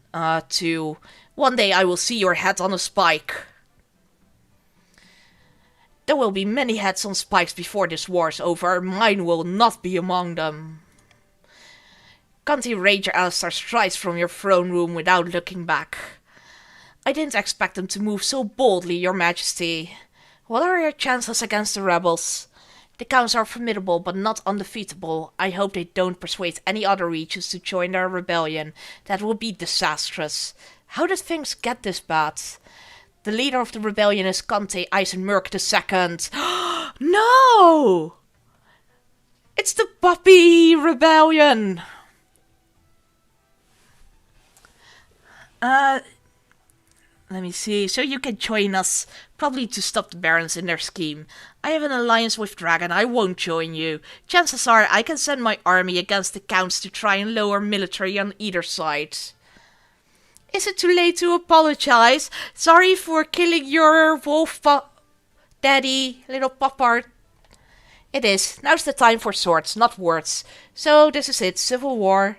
2. One day I will see your head on a spike. There will be many heads on spikes before this war is over. Mine will not be among them. County Ranger Alistar strides from your throne room without looking back. I didn't expect them to move so boldly, your majesty. What are your chances against the rebels? The counts are formidable, but not undefeatable. I hope they don't persuade any other regions to join their rebellion. That would be disastrous. How did things get this bad? The leader of the rebellion is Conte Eisenmerk II. No! It's the puppy rebellion! Let me see. So you can join us, probably to stop the barons in their scheme. I have an alliance with Dragon. I won't join you. Chances are I can send my army against the counts to try and lower military on either side. Is it too late to apologize? Sorry for killing your wolf daddy, little puppard. It is. Now's the time for swords, not words. So this is it, civil war.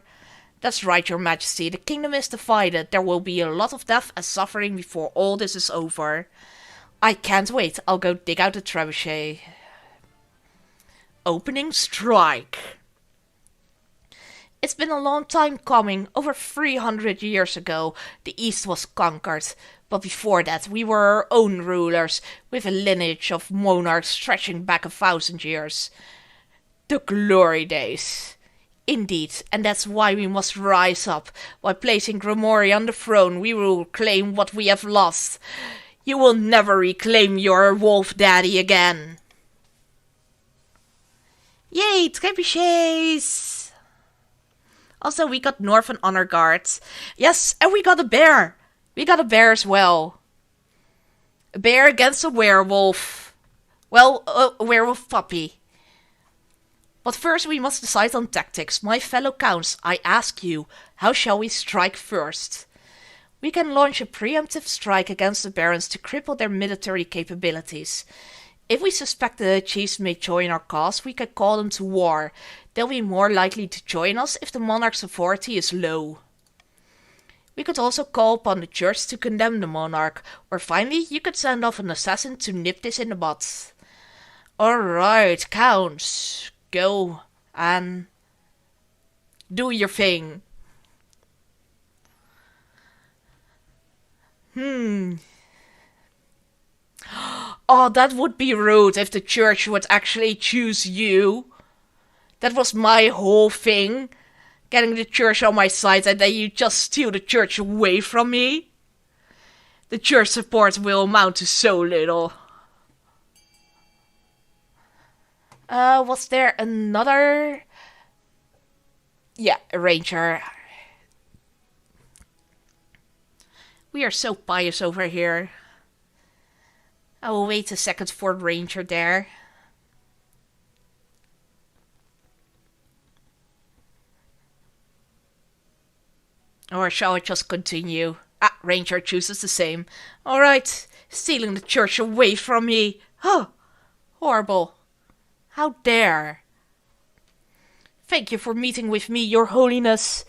That's right, your majesty. The kingdom is divided. There will be a lot of death and suffering before all this is over. I can't wait. I'll go dig out the trebuchet. Opening strike. It's been a long time coming. Over 300 years ago, the East was conquered. But before that, we were our own rulers, with a lineage of monarchs stretching back 1,000 years. The glory days. Indeed, and that's why we must rise up. By placing Grimoire on the throne, we will claim what we have lost. You will never reclaim your wolf daddy again. Yay, trebuchets! Also, we got Northern Honor Guards. Yes, and we got a bear. We got a bear as well. A bear against a werewolf. Well, a werewolf puppy. But first we must decide on tactics. My fellow counts, I ask you, how shall we strike first? We can launch a preemptive strike against the barons to cripple their military capabilities. If we suspect the chiefs may join our cause, we can call them to war. They'll be more likely to join us if the monarch's authority is low. We could also call upon the church to condemn the monarch, or finally you could send off an assassin to nip this in the bud. Alright, counts. Go and do your thing. Oh, that would be rude if the church would actually choose you. That was my whole thing. Getting the church on my side and then you just steal the church away from me. The church support will amount to so little. Was there another? Yeah, a ranger. We are so pious over here. I will wait a second for ranger there. Or shall I just continue? Ah, ranger chooses the same. Alright, stealing the church away from me. Huh, horrible. How dare! Thank you for meeting with me, your holiness.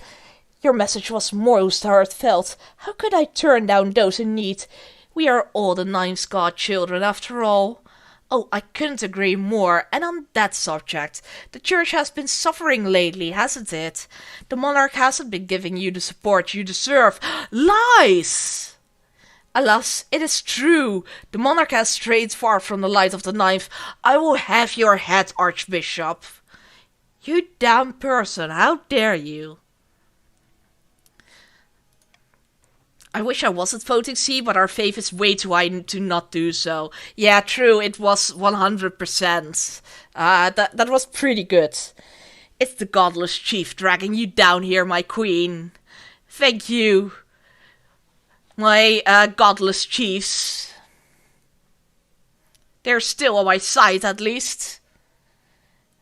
Your message was most heartfelt. How could I turn down those in need? We are all the Ninth God children, after all. Oh, I couldn't agree more, and on that subject, the church has been suffering lately, hasn't it? The monarch hasn't been giving you the support you deserve. Lies! Alas, it is true. The monarch has strayed far from the light of the ninth. I will have your head, Archbishop. You damn person, how dare you? I wish I wasn't voting C, but our faith is way too high to not do so. Yeah, true, it was 100%. That was pretty good. It's the godless chief dragging you down here, my queen. Thank you, my godless chiefs. They're still on my side, at least.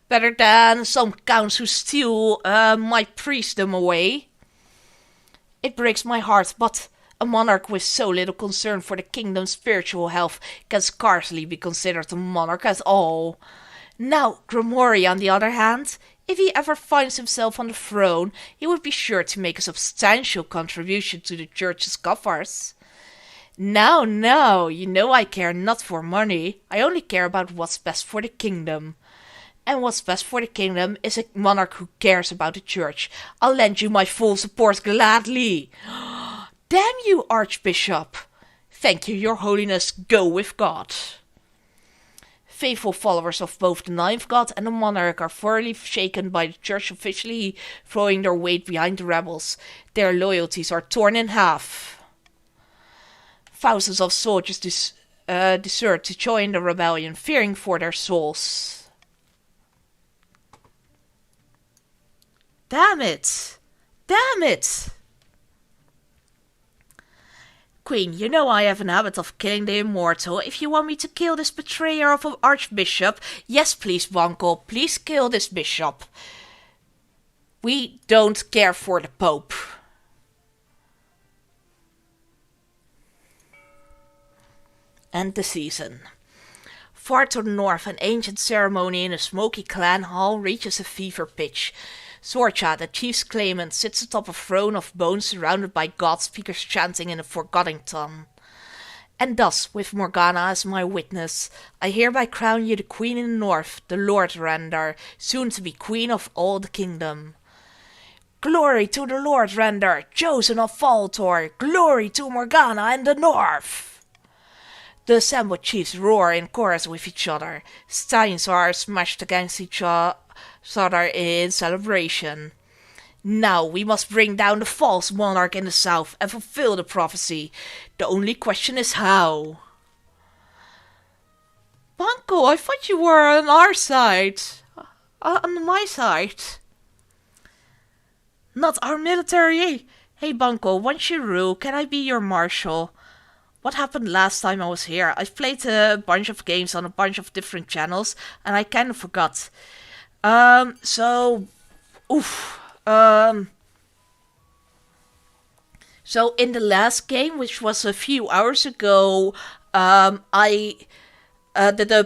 Better than some counts who steal my priestdom away. It breaks my heart, but a monarch with so little concern for the kingdom's spiritual health can scarcely be considered a monarch at all. Now, Grimoire, on the other hand, if he ever finds himself on the throne, he would be sure to make a substantial contribution to the church's coffers. Now, you know I care not for money. I only care about what's best for the kingdom. And what's best for the kingdom is a monarch who cares about the church. I'll lend you my full support gladly. Damn you, Archbishop! Thank you, your holiness, go with God. Faithful followers of both the Ninth God and the monarch are thoroughly shaken by the church officially throwing their weight behind the rebels. Their loyalties are torn in half. Thousands of soldiers desert to join the rebellion, fearing for their souls. Damn it! Damn it! Queen, you know I have an habit of killing the immortal. If you want me to kill this betrayer of an archbishop, yes please, Wankel, please kill this bishop. We don't care for the Pope. End the season. Far to the north, an ancient ceremony in a smoky clan hall reaches a fever pitch. Sorcha, the chief's claimant, sits atop a throne of bones surrounded by god speakers chanting in a forgotten tongue. And thus, with Morgana as my witness, I hereby crown you the queen in the north, the Lord Rendar, soon to be queen of all the kingdom. Glory to the Lord Rendar, chosen of Faltor! Glory to Morgana and the north! The assembled chiefs roar in chorus with each other. Steins are smashed against each other in celebration. Now we must bring down the false monarch in the south and fulfill the prophecy. The only question is how. Banco, I thought you were on our side. On my side. Not our military. Hey Banco, once you rule, can I be your marshal? What happened last time I was here? I've played a bunch of games on a bunch of different channels, and I kind of forgot. So in the last game, which was a few hours ago, the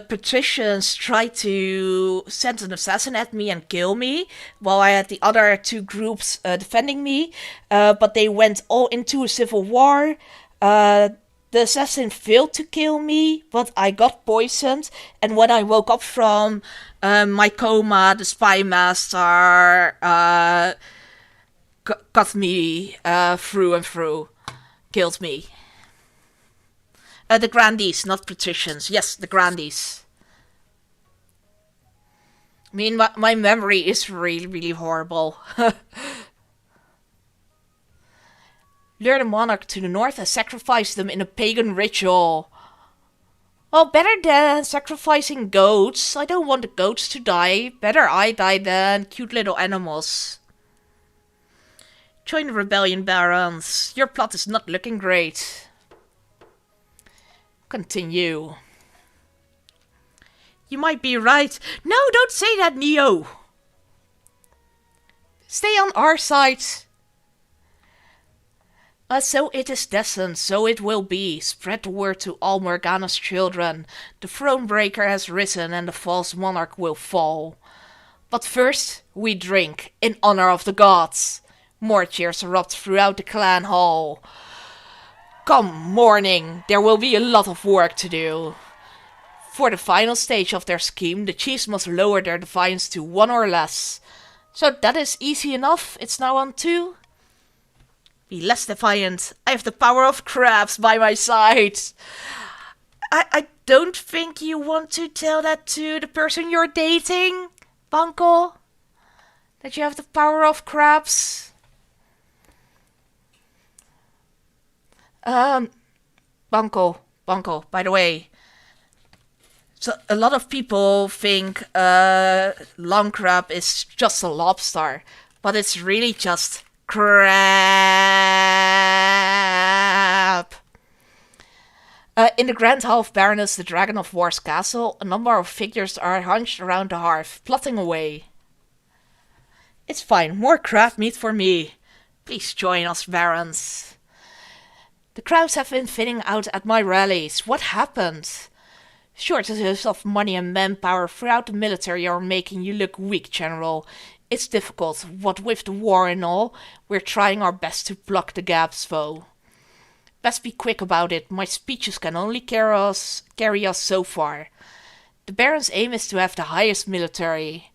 patricians tried to send an assassin at me and kill me, while I had the other two groups defending me, but they went all into a civil war. The assassin failed to kill me, but I got poisoned, and when I woke up from my coma, the spy master cut me through and through, killed me. The grandees, not patricians. Yes, the grandees. I mean, my memory is really, really horrible. Lure the monarch to the north and sacrifice them in a pagan ritual. Well, better than sacrificing goats. I don't want the goats to die. Better I die than cute little animals. Join the rebellion, barons. Your plot is not looking great. Continue. You might be right. No, don't say that, Neo. Stay on our side. So it is destined, so it will be. Spread the word to all Morgana's children. The throne breaker has risen and the false monarch will fall. But first, we drink, in honor of the gods. More cheers erupt throughout the clan hall. Come morning, there will be a lot of work to do. For the final stage of their scheme, the chiefs must lower their defiance to 1 or less. So that is easy enough, it's now on 2. Be less defiant. I have the power of crabs by my side. I don't think you want to tell that to the person you're dating, Banco. That you have the power of crabs. Banco, by the way. So a lot of people think long crab is just a lobster, but it's really just crap. In the Grand Hall of Baroness, the Dragon of War's castle, a number of figures are hunched around the hearth, plotting away. It's fine, more crab meat for me. Please join us, barons. The crowds have been thinning out at my rallies. What happened? Shortages of money and manpower throughout the military are making you look weak, General. It's difficult, what with the war and all. We're trying our best to plug the gaps, though. Best be quick about it. My speeches can only carry us so far. The Baron's aim is to have the highest military.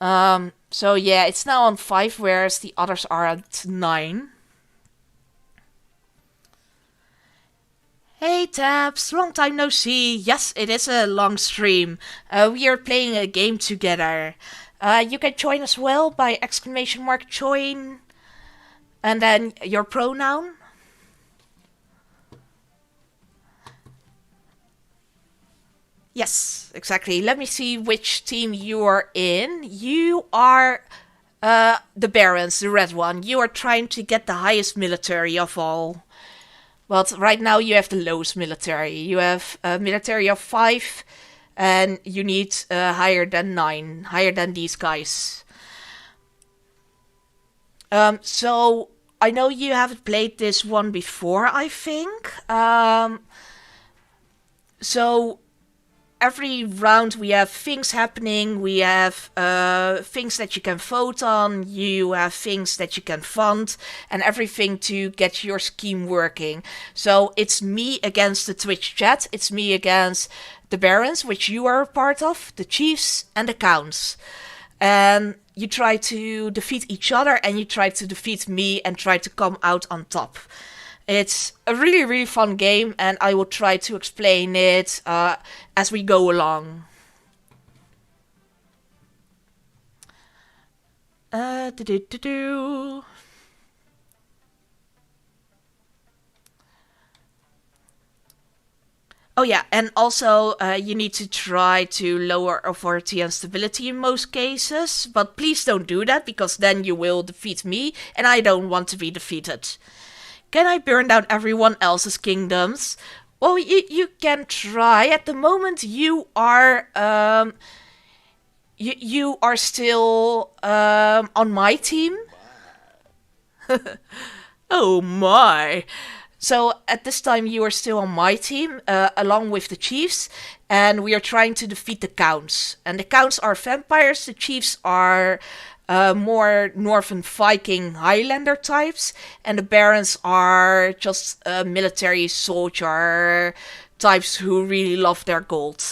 So yeah, it's now on 5, whereas the others are at 9. Hey Tabs, long time no see. Yes, it is a long stream. We are playing a game together. You can join as well by !join and then your pronoun. Yes, exactly. Let me see which team you are in. You are the Barons, the red one. You are trying to get the highest military of all. But right now you have the lowest military. You have a military of 5. And you need higher than 9, higher than these guys. So I know you haven't played this one before, I think. So every round we have things happening. We have things that you can vote on. You have things that you can fund. And everything to get your scheme working. So it's me against the Twitch chat. It's me against the Barons, which you are a part of, the Chiefs, and the Counts. And you try to defeat each other, and you try to defeat me, and try to come out on top. It's a really, really fun game, and I will try to explain it as we go along. Do-do-do-do. Oh yeah, and also you need to try to lower authority and stability in most cases, but please don't do that because then you will defeat me, and I don't want to be defeated. Can I burn down everyone else's kingdoms? Well, you can try. At the moment, you are you are still on my team. Oh my. So at this time you are still on my team, along with the chiefs, and we are trying to defeat the counts. And the counts are vampires, the chiefs are more northern Viking Highlander types, and the barons are just military soldier types who really love their gold.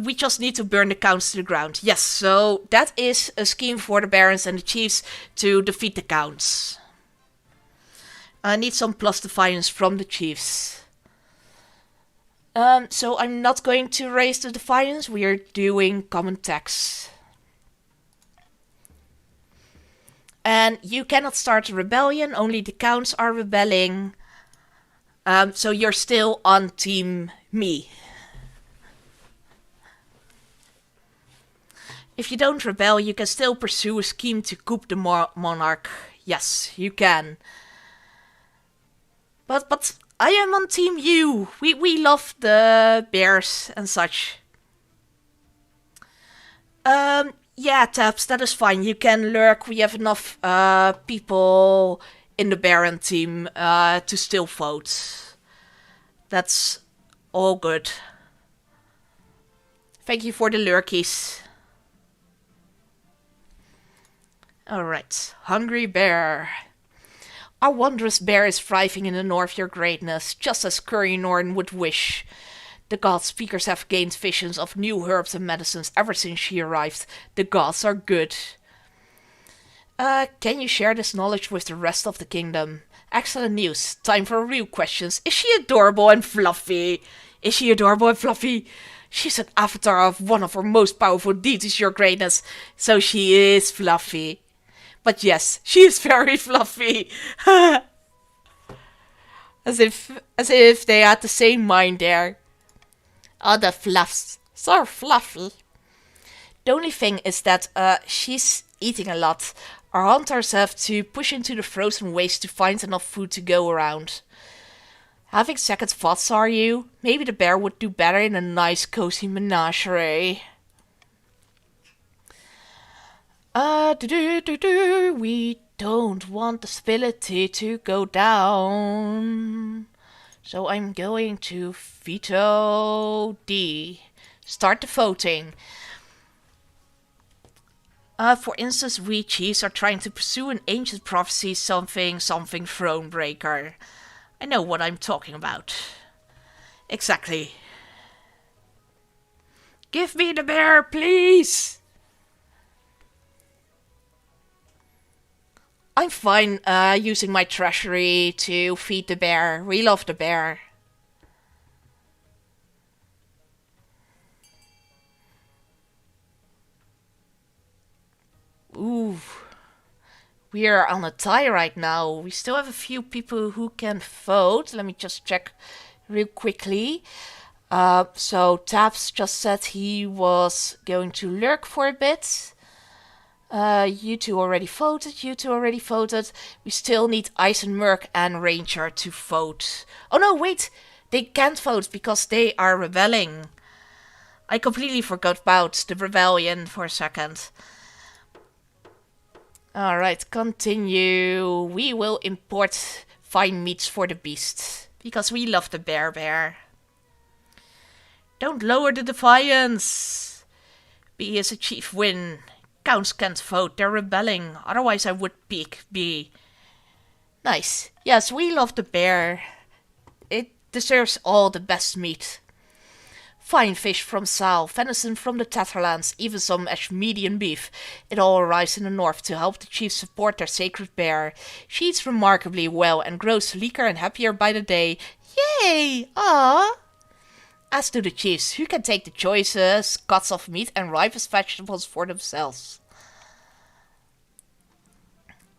We just need to burn the counts to the ground. Yes, so that is a scheme for the barons and the chiefs to defeat the counts. I need some plus defiance from the chiefs. So I'm not going to raise the defiance. We are doing common tax. And you cannot start a rebellion. Only the counts are rebelling. So you're still on team me. If you don't rebel, you can still pursue a scheme to coup the monarch. Yes, you can. But I am on team you. We love the bears and such. Yeah, Taps, that is fine. You can lurk. We have enough people in the Baron team to still vote. That's all good. Thank you for the lurkies. Alright, Hungry Bear. Our wondrous bear is thriving in the north, your greatness, just as Curry Norn would wish. The god speakers have gained visions of new herbs and medicines ever since she arrived. The gods are good. Can you share this knowledge with the rest of the kingdom? Excellent news. Time for real questions. Is she adorable and fluffy? Is she adorable and fluffy? She's an avatar of one of our most powerful deities, your greatness. So she is fluffy. But yes, she is very fluffy. as if they had the same mind there. Oh, the fluffs. So fluffy. The only thing is that she's eating a lot. Our hunters have to push into the frozen waste to find enough food to go around. Having second thoughts, are you? Maybe the bear would do better in a nice cozy menagerie. We don't want the stability to go down. So I'm going to veto D. Start the voting. For instance, we chiefs are trying to pursue an ancient prophecy, something Thronebreaker. I know what I'm talking about. Exactly. Give me the bear, please! I'm fine using my treasury to feed the bear. We love the bear. Ooh. We are on a tie right now. We still have a few people who can vote. Let me just check real quickly. So Taps just said he was going to lurk for a bit. You two already voted. We still need Ice and Merc and Ranger to vote. Oh no, wait! They can't vote because they are rebelling. I completely forgot about the rebellion for a second. Alright, continue. We will import fine meats for the beast. Because we love the bear. Don't lower the defiance. B is a chief win. Counts can't vote, they're rebelling. Otherwise I would pick B. Nice. Yes, we love the bear. It deserves all the best meat. Fine fish from south, venison from the Tetherlands, even some Ashmedian beef. It all arrives in the north to help the chiefs support their sacred bear. She eats remarkably well and grows sleeker and happier by the day. Yay! Ah! As to the chiefs, who can take the choicest cuts of meat and ripest vegetables for themselves.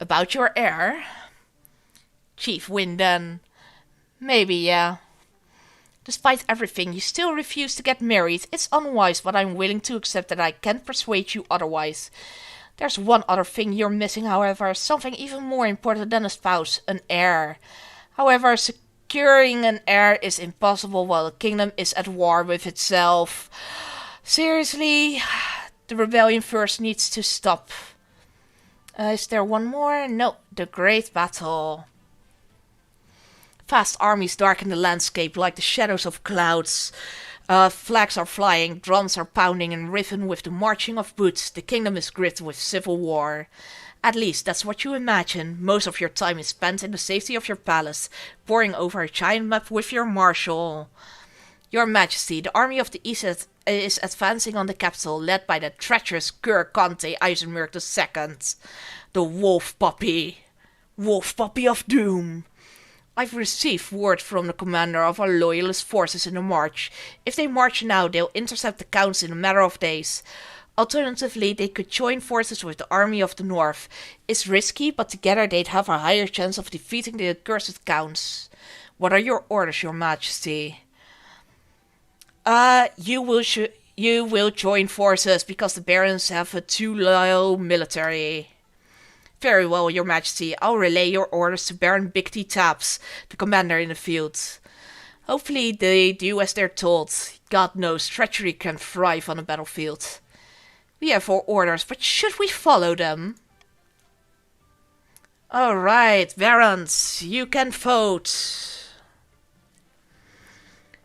About your heir? Chief Winden. Maybe, yeah. Despite everything, you still refuse to get married. It's unwise, but I'm willing to accept that I can't persuade you otherwise. There's one other thing you're missing, however, something even more important than a spouse, an heir. However, securing an heir is impossible while the kingdom is at war with itself. Seriously, the rebellion first needs to stop. Is there one more? No, the Great Battle. Vast armies darken the landscape like the shadows of clouds. Flags are flying, drums are pounding in rhythm with the marching of boots. The kingdom is gripped with civil war. At least that's what you imagine. Most of your time is spent in the safety of your palace, poring over a giant map with your marshal. Your Majesty, the army of the East is advancing on the capital, led by the treacherous Cur Conte Eisenberg II, the Wolf Puppy of Doom. I've received word from the commander of our loyalist forces in the march. If they march now, they'll intercept the counts in a matter of days. Alternatively, they could join forces with the army of the north. It's risky, but together they'd have a higher chance of defeating the accursed counts. What are your orders, Your Majesty? You will join forces because the barons have a too loyal military. Very well, Your Majesty. I'll relay your orders to Baron Big T Taps, the commander in the field. Hopefully they do as they're told. God knows, treachery can thrive on a battlefield. We have our orders, but should we follow them? Alright, barons, you can vote.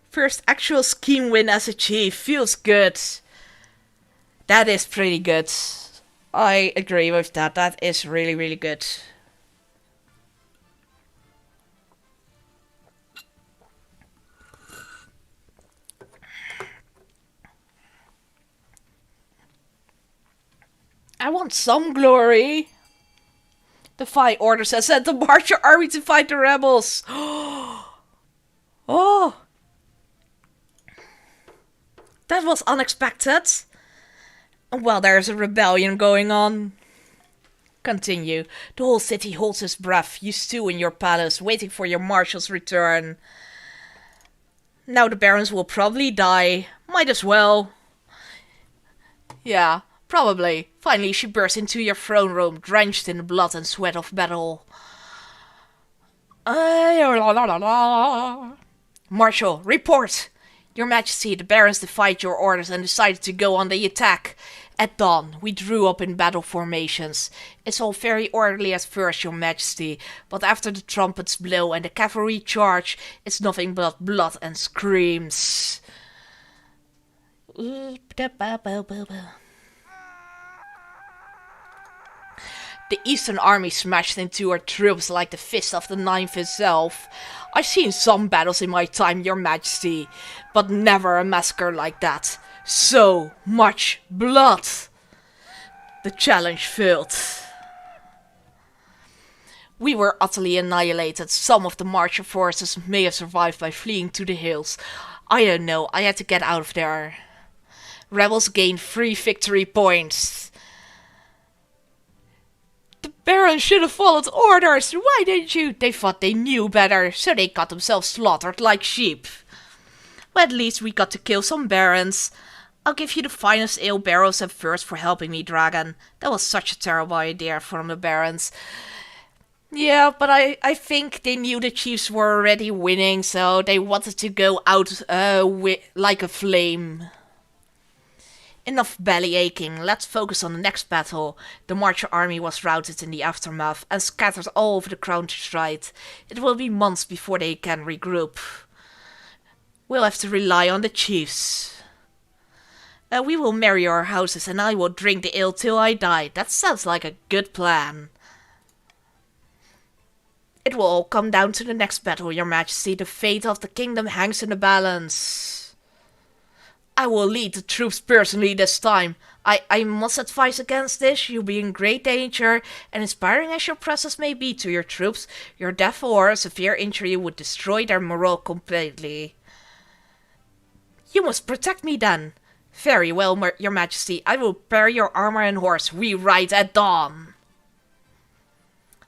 First actual scheme win as a chief. Feels good. That is pretty good. I agree with that. That is really, really good. I want some glory. Defy orders has sent to march your army to fight the rebels. Oh. That was unexpected. Well, there's a rebellion going on. Continue. The whole city holds its breath. You stew in your palace, waiting for your marshal's return. Now the barons will probably die. Might as well. Yeah, probably. Finally, she bursts into your throne room, drenched in the blood and sweat of battle. Marshal, report! Your Majesty, the barons defied your orders and decided to go on the attack. At dawn, we drew up in battle formations. It's all very orderly at first, Your Majesty, but after the trumpets blow and the cavalry charge, it's nothing but blood and screams. The Eastern Army smashed into our troops like the fist of the Ninth itself. I've seen some battles in my time, Your Majesty, but never a massacre like that. So much blood. The challenge failed. We were utterly annihilated. Some of the marcher forces may have survived by fleeing to the hills. I don't know, I had to get out of there. Rebels gained 3 victory points. The barons should have followed orders. Why didn't you? They thought they knew better, so they got themselves slaughtered like sheep. But at least we got to kill some barons. I'll give you the finest ale barrels at first for helping me, Dragon. That was such a terrible idea from the barons. Yeah, but I think they knew the chiefs were already winning, so they wanted to go out like a flame. Enough belly aching, let's focus on the next battle. The Marcher army was routed in the aftermath and scattered all over the countryside. It will be months before they can regroup. We'll have to rely on the chiefs. We will marry our houses and I will drink the ale till I die. That sounds like a good plan. It will all come down to the next battle, Your Majesty. The fate of the kingdom hangs in the balance. I will lead the troops personally this time. I must advise against this. You'll be in great danger, and inspiring as your presence may be to your troops, your death or a severe injury would destroy their morale completely. You must protect me then. Very well, your majesty. I will prepare your armor and horse. We ride at dawn.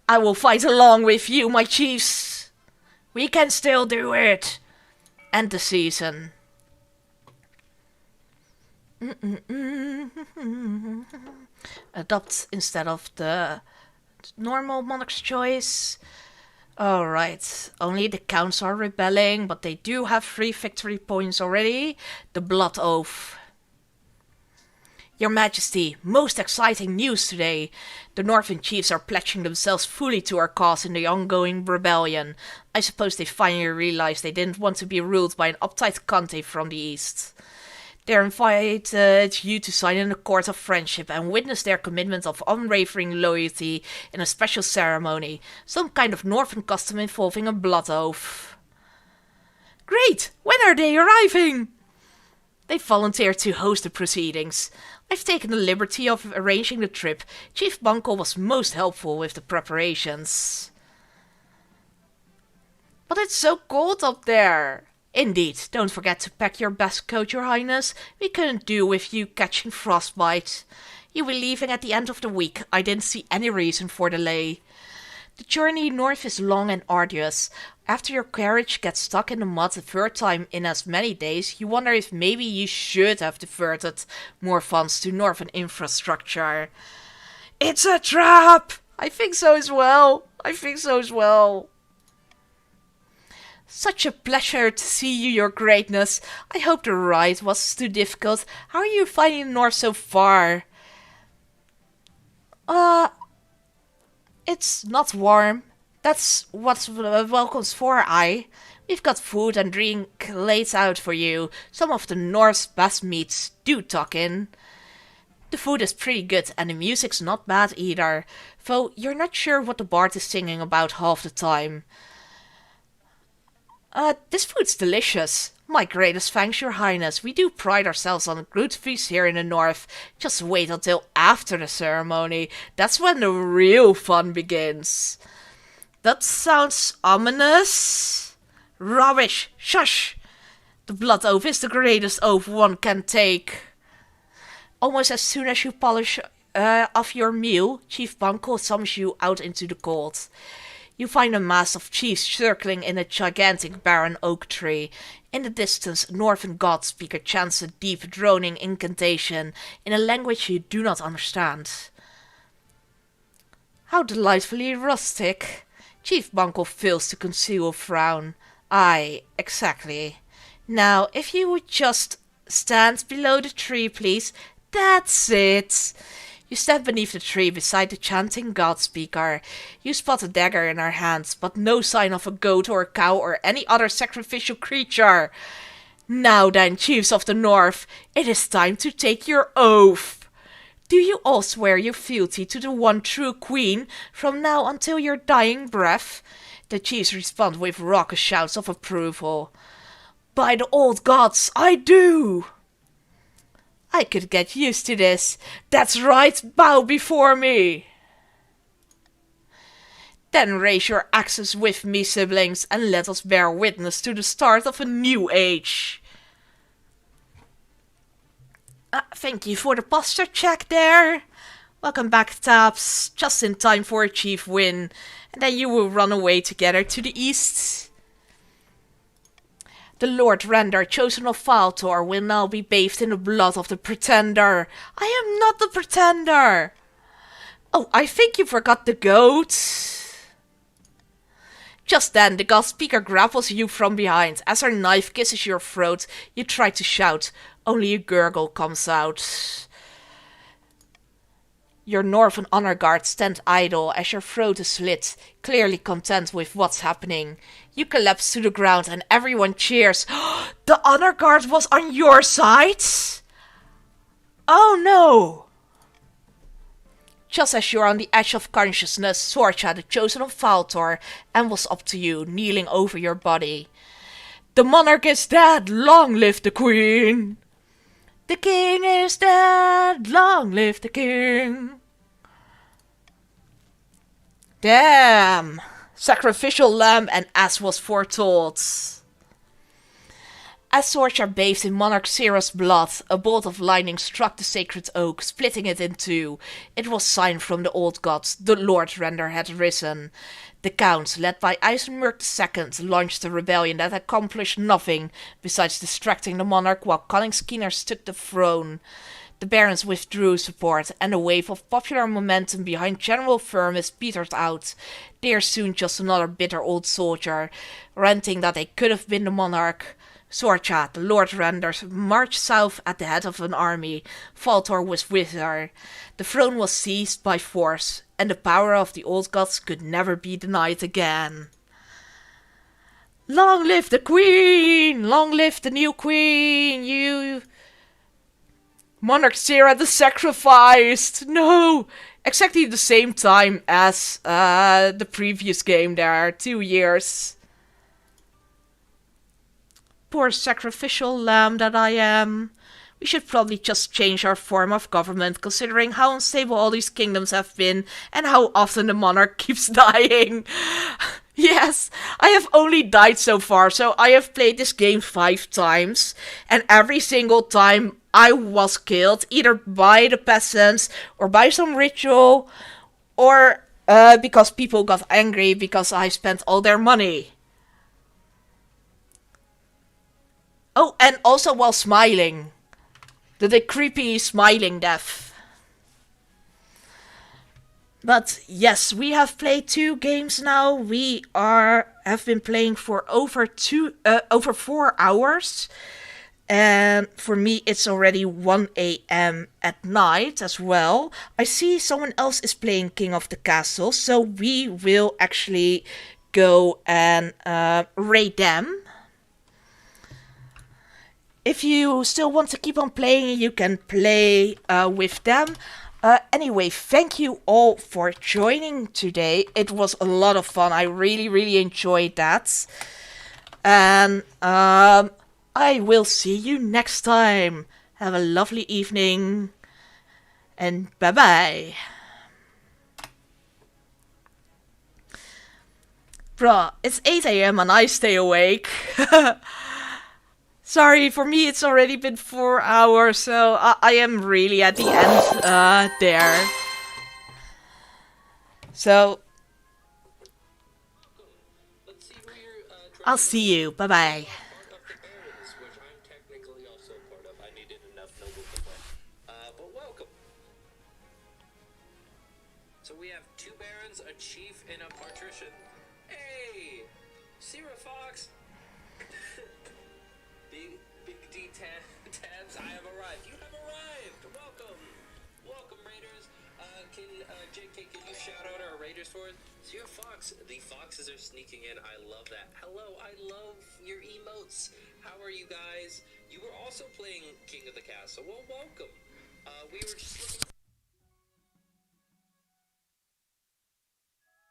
I will fight along with you, my chiefs. We can still do it. End the season. Adopt instead of the normal monarch's choice. Alright, only the counts are rebelling, but they do have 3 victory points already. The Blood Oath. Your Majesty, most exciting news today. The Northern chiefs are pledging themselves fully to our cause in the ongoing rebellion. I suppose they finally realized they didn't want to be ruled by an uptight Conte from the east. They invited you to sign an accord of friendship and witness their commitment of unwavering loyalty in a special ceremony, some kind of northern custom involving a blood oath. Great! When are they arriving? They volunteered to host the proceedings. I've taken the liberty of arranging the trip. Chief Bunko was most helpful with the preparations. But it's so cold up there. Indeed, don't forget to pack your best coat, your highness. We couldn't do with you catching frostbite. You will be leaving at the end of the week. I didn't see any reason for delay. The journey north is long and arduous. After your carriage gets stuck in the mud the third time in as many days, you wonder if maybe you should have diverted more funds to northern infrastructure. It's a trap! I think so as well. Such a pleasure to see you, your greatness. I hope the ride was too difficult. How are you finding the north so far? It's not warm. That's what welcome's for, We've got food and drink laid out for you. Some of the North's best meats. Do tuck in. The food is pretty good and the music's not bad either. Though you're not sure what the bard is singing about half the time. This food's delicious. My greatest thanks, your highness. We do pride ourselves on a good feast here in the north. Just wait until after the ceremony. That's when the real fun begins. That sounds ominous. Rubbish. Shush. The blood oath is the greatest oath one can take. Almost as soon as you polish off your meal, Chief Bunko summons you out into the cold. You find a mass of chiefs circling in a gigantic barren oak tree. In the distance, a northern god speaker chants a deep droning incantation in a language you do not understand. How delightfully rustic. Chief Bunko fails to conceal a frown. Aye, exactly. Now, if you would just stand below the tree, please. That's it. You stand beneath the tree beside the chanting god speaker. You spot a dagger in her hands, but no sign of a goat or a cow or any other sacrificial creature. Now then, chiefs of the north, it is time to take your oath. Do you all swear your fealty to the one true queen from now until your dying breath? The chiefs respond with raucous shouts of approval. By the old gods, I do! I could get used to this. That's right, bow before me. Then raise your axes with me, siblings, and let us bear witness to the start of a new age. Thank you for the posture check there. Welcome back, Taps. Just in time for a chief win. And then you will run away together to the east. The Lord Randar, chosen of Faltor, will now be bathed in the blood of the Pretender. I am not the Pretender. Oh, I think you forgot the goat. Just then, the god speaker grapples you from behind. As her knife kisses your throat, you try to shout. Only a gurgle comes out. Your northern honor guards stand idle as your throat is slit, clearly content with what's happening. You collapse to the ground and everyone cheers. The honor guard was on your side? Oh no! Just as you're on the edge of consciousness, Sorcha, the chosen of Faltor, ambles up to you, kneeling over your body. The monarch is dead! Long live the queen! The king is dead, long live the king. Damn! Sacrificial lamb and as was foretold. As swords are bathed in Monarch Sera's blood, a bolt of lightning struck the sacred oak, splitting it in two. It was sign from the old gods, the Lord Render had risen. The Count, led by Eisenberg II, launched a rebellion that accomplished nothing besides distracting the monarch while cunning schemers took the throne. The barons withdrew support, and a wave of popular momentum behind General Firmus petered out. They are soon just another bitter old soldier, ranting that they could have been the monarch. Sorcha, the Lord Renders, marched south at the head of an army. Faltor was with her. The throne was seized by force, and the power of the old gods could never be denied again. Long live the queen! Long live the new queen! You... Monarch Sera the Sacrificed! No! Exactly the same time as the previous game there, 2 years. Poor sacrificial lamb that I am. We should probably just change our form of government, considering how unstable all these kingdoms have been, and how often the monarch keeps dying. Yes, I have only died so far, so I have played this game 5 times, and every single time I was killed, either by the peasants, or by some ritual, or because people got angry because I spent all their money. Oh, and also while smiling. The creepy smiling death. But yes, we have played 2 games now. We have been playing for over 4 hours. And for me, it's already 1 a.m. at night as well. I see someone else is playing King of the Castle, so we will actually go and raid them. If you still want to keep on playing, you can play with them. Anyway, thank you all for joining today. It was a lot of fun. I really, really enjoyed that. And I will see you next time. Have a lovely evening. And bye-bye. Bruh, it's 8 a.m. and I stay awake. Sorry, for me it's already been 4 hours, so I am really at the end there. So, I'll see you. Bye-bye. So we have 2 barons, a chief, and a patrician. Hey! Sierra Fox! Big D tabs, I have arrived. You have arrived! Welcome! Welcome, Raiders. JK, can you shout out our Raiders for us? Sierra Fox, the foxes are sneaking in. I love that. Hello, I love your emotes. How are you guys? You were also playing King of the Castle. Well, welcome. We were just looking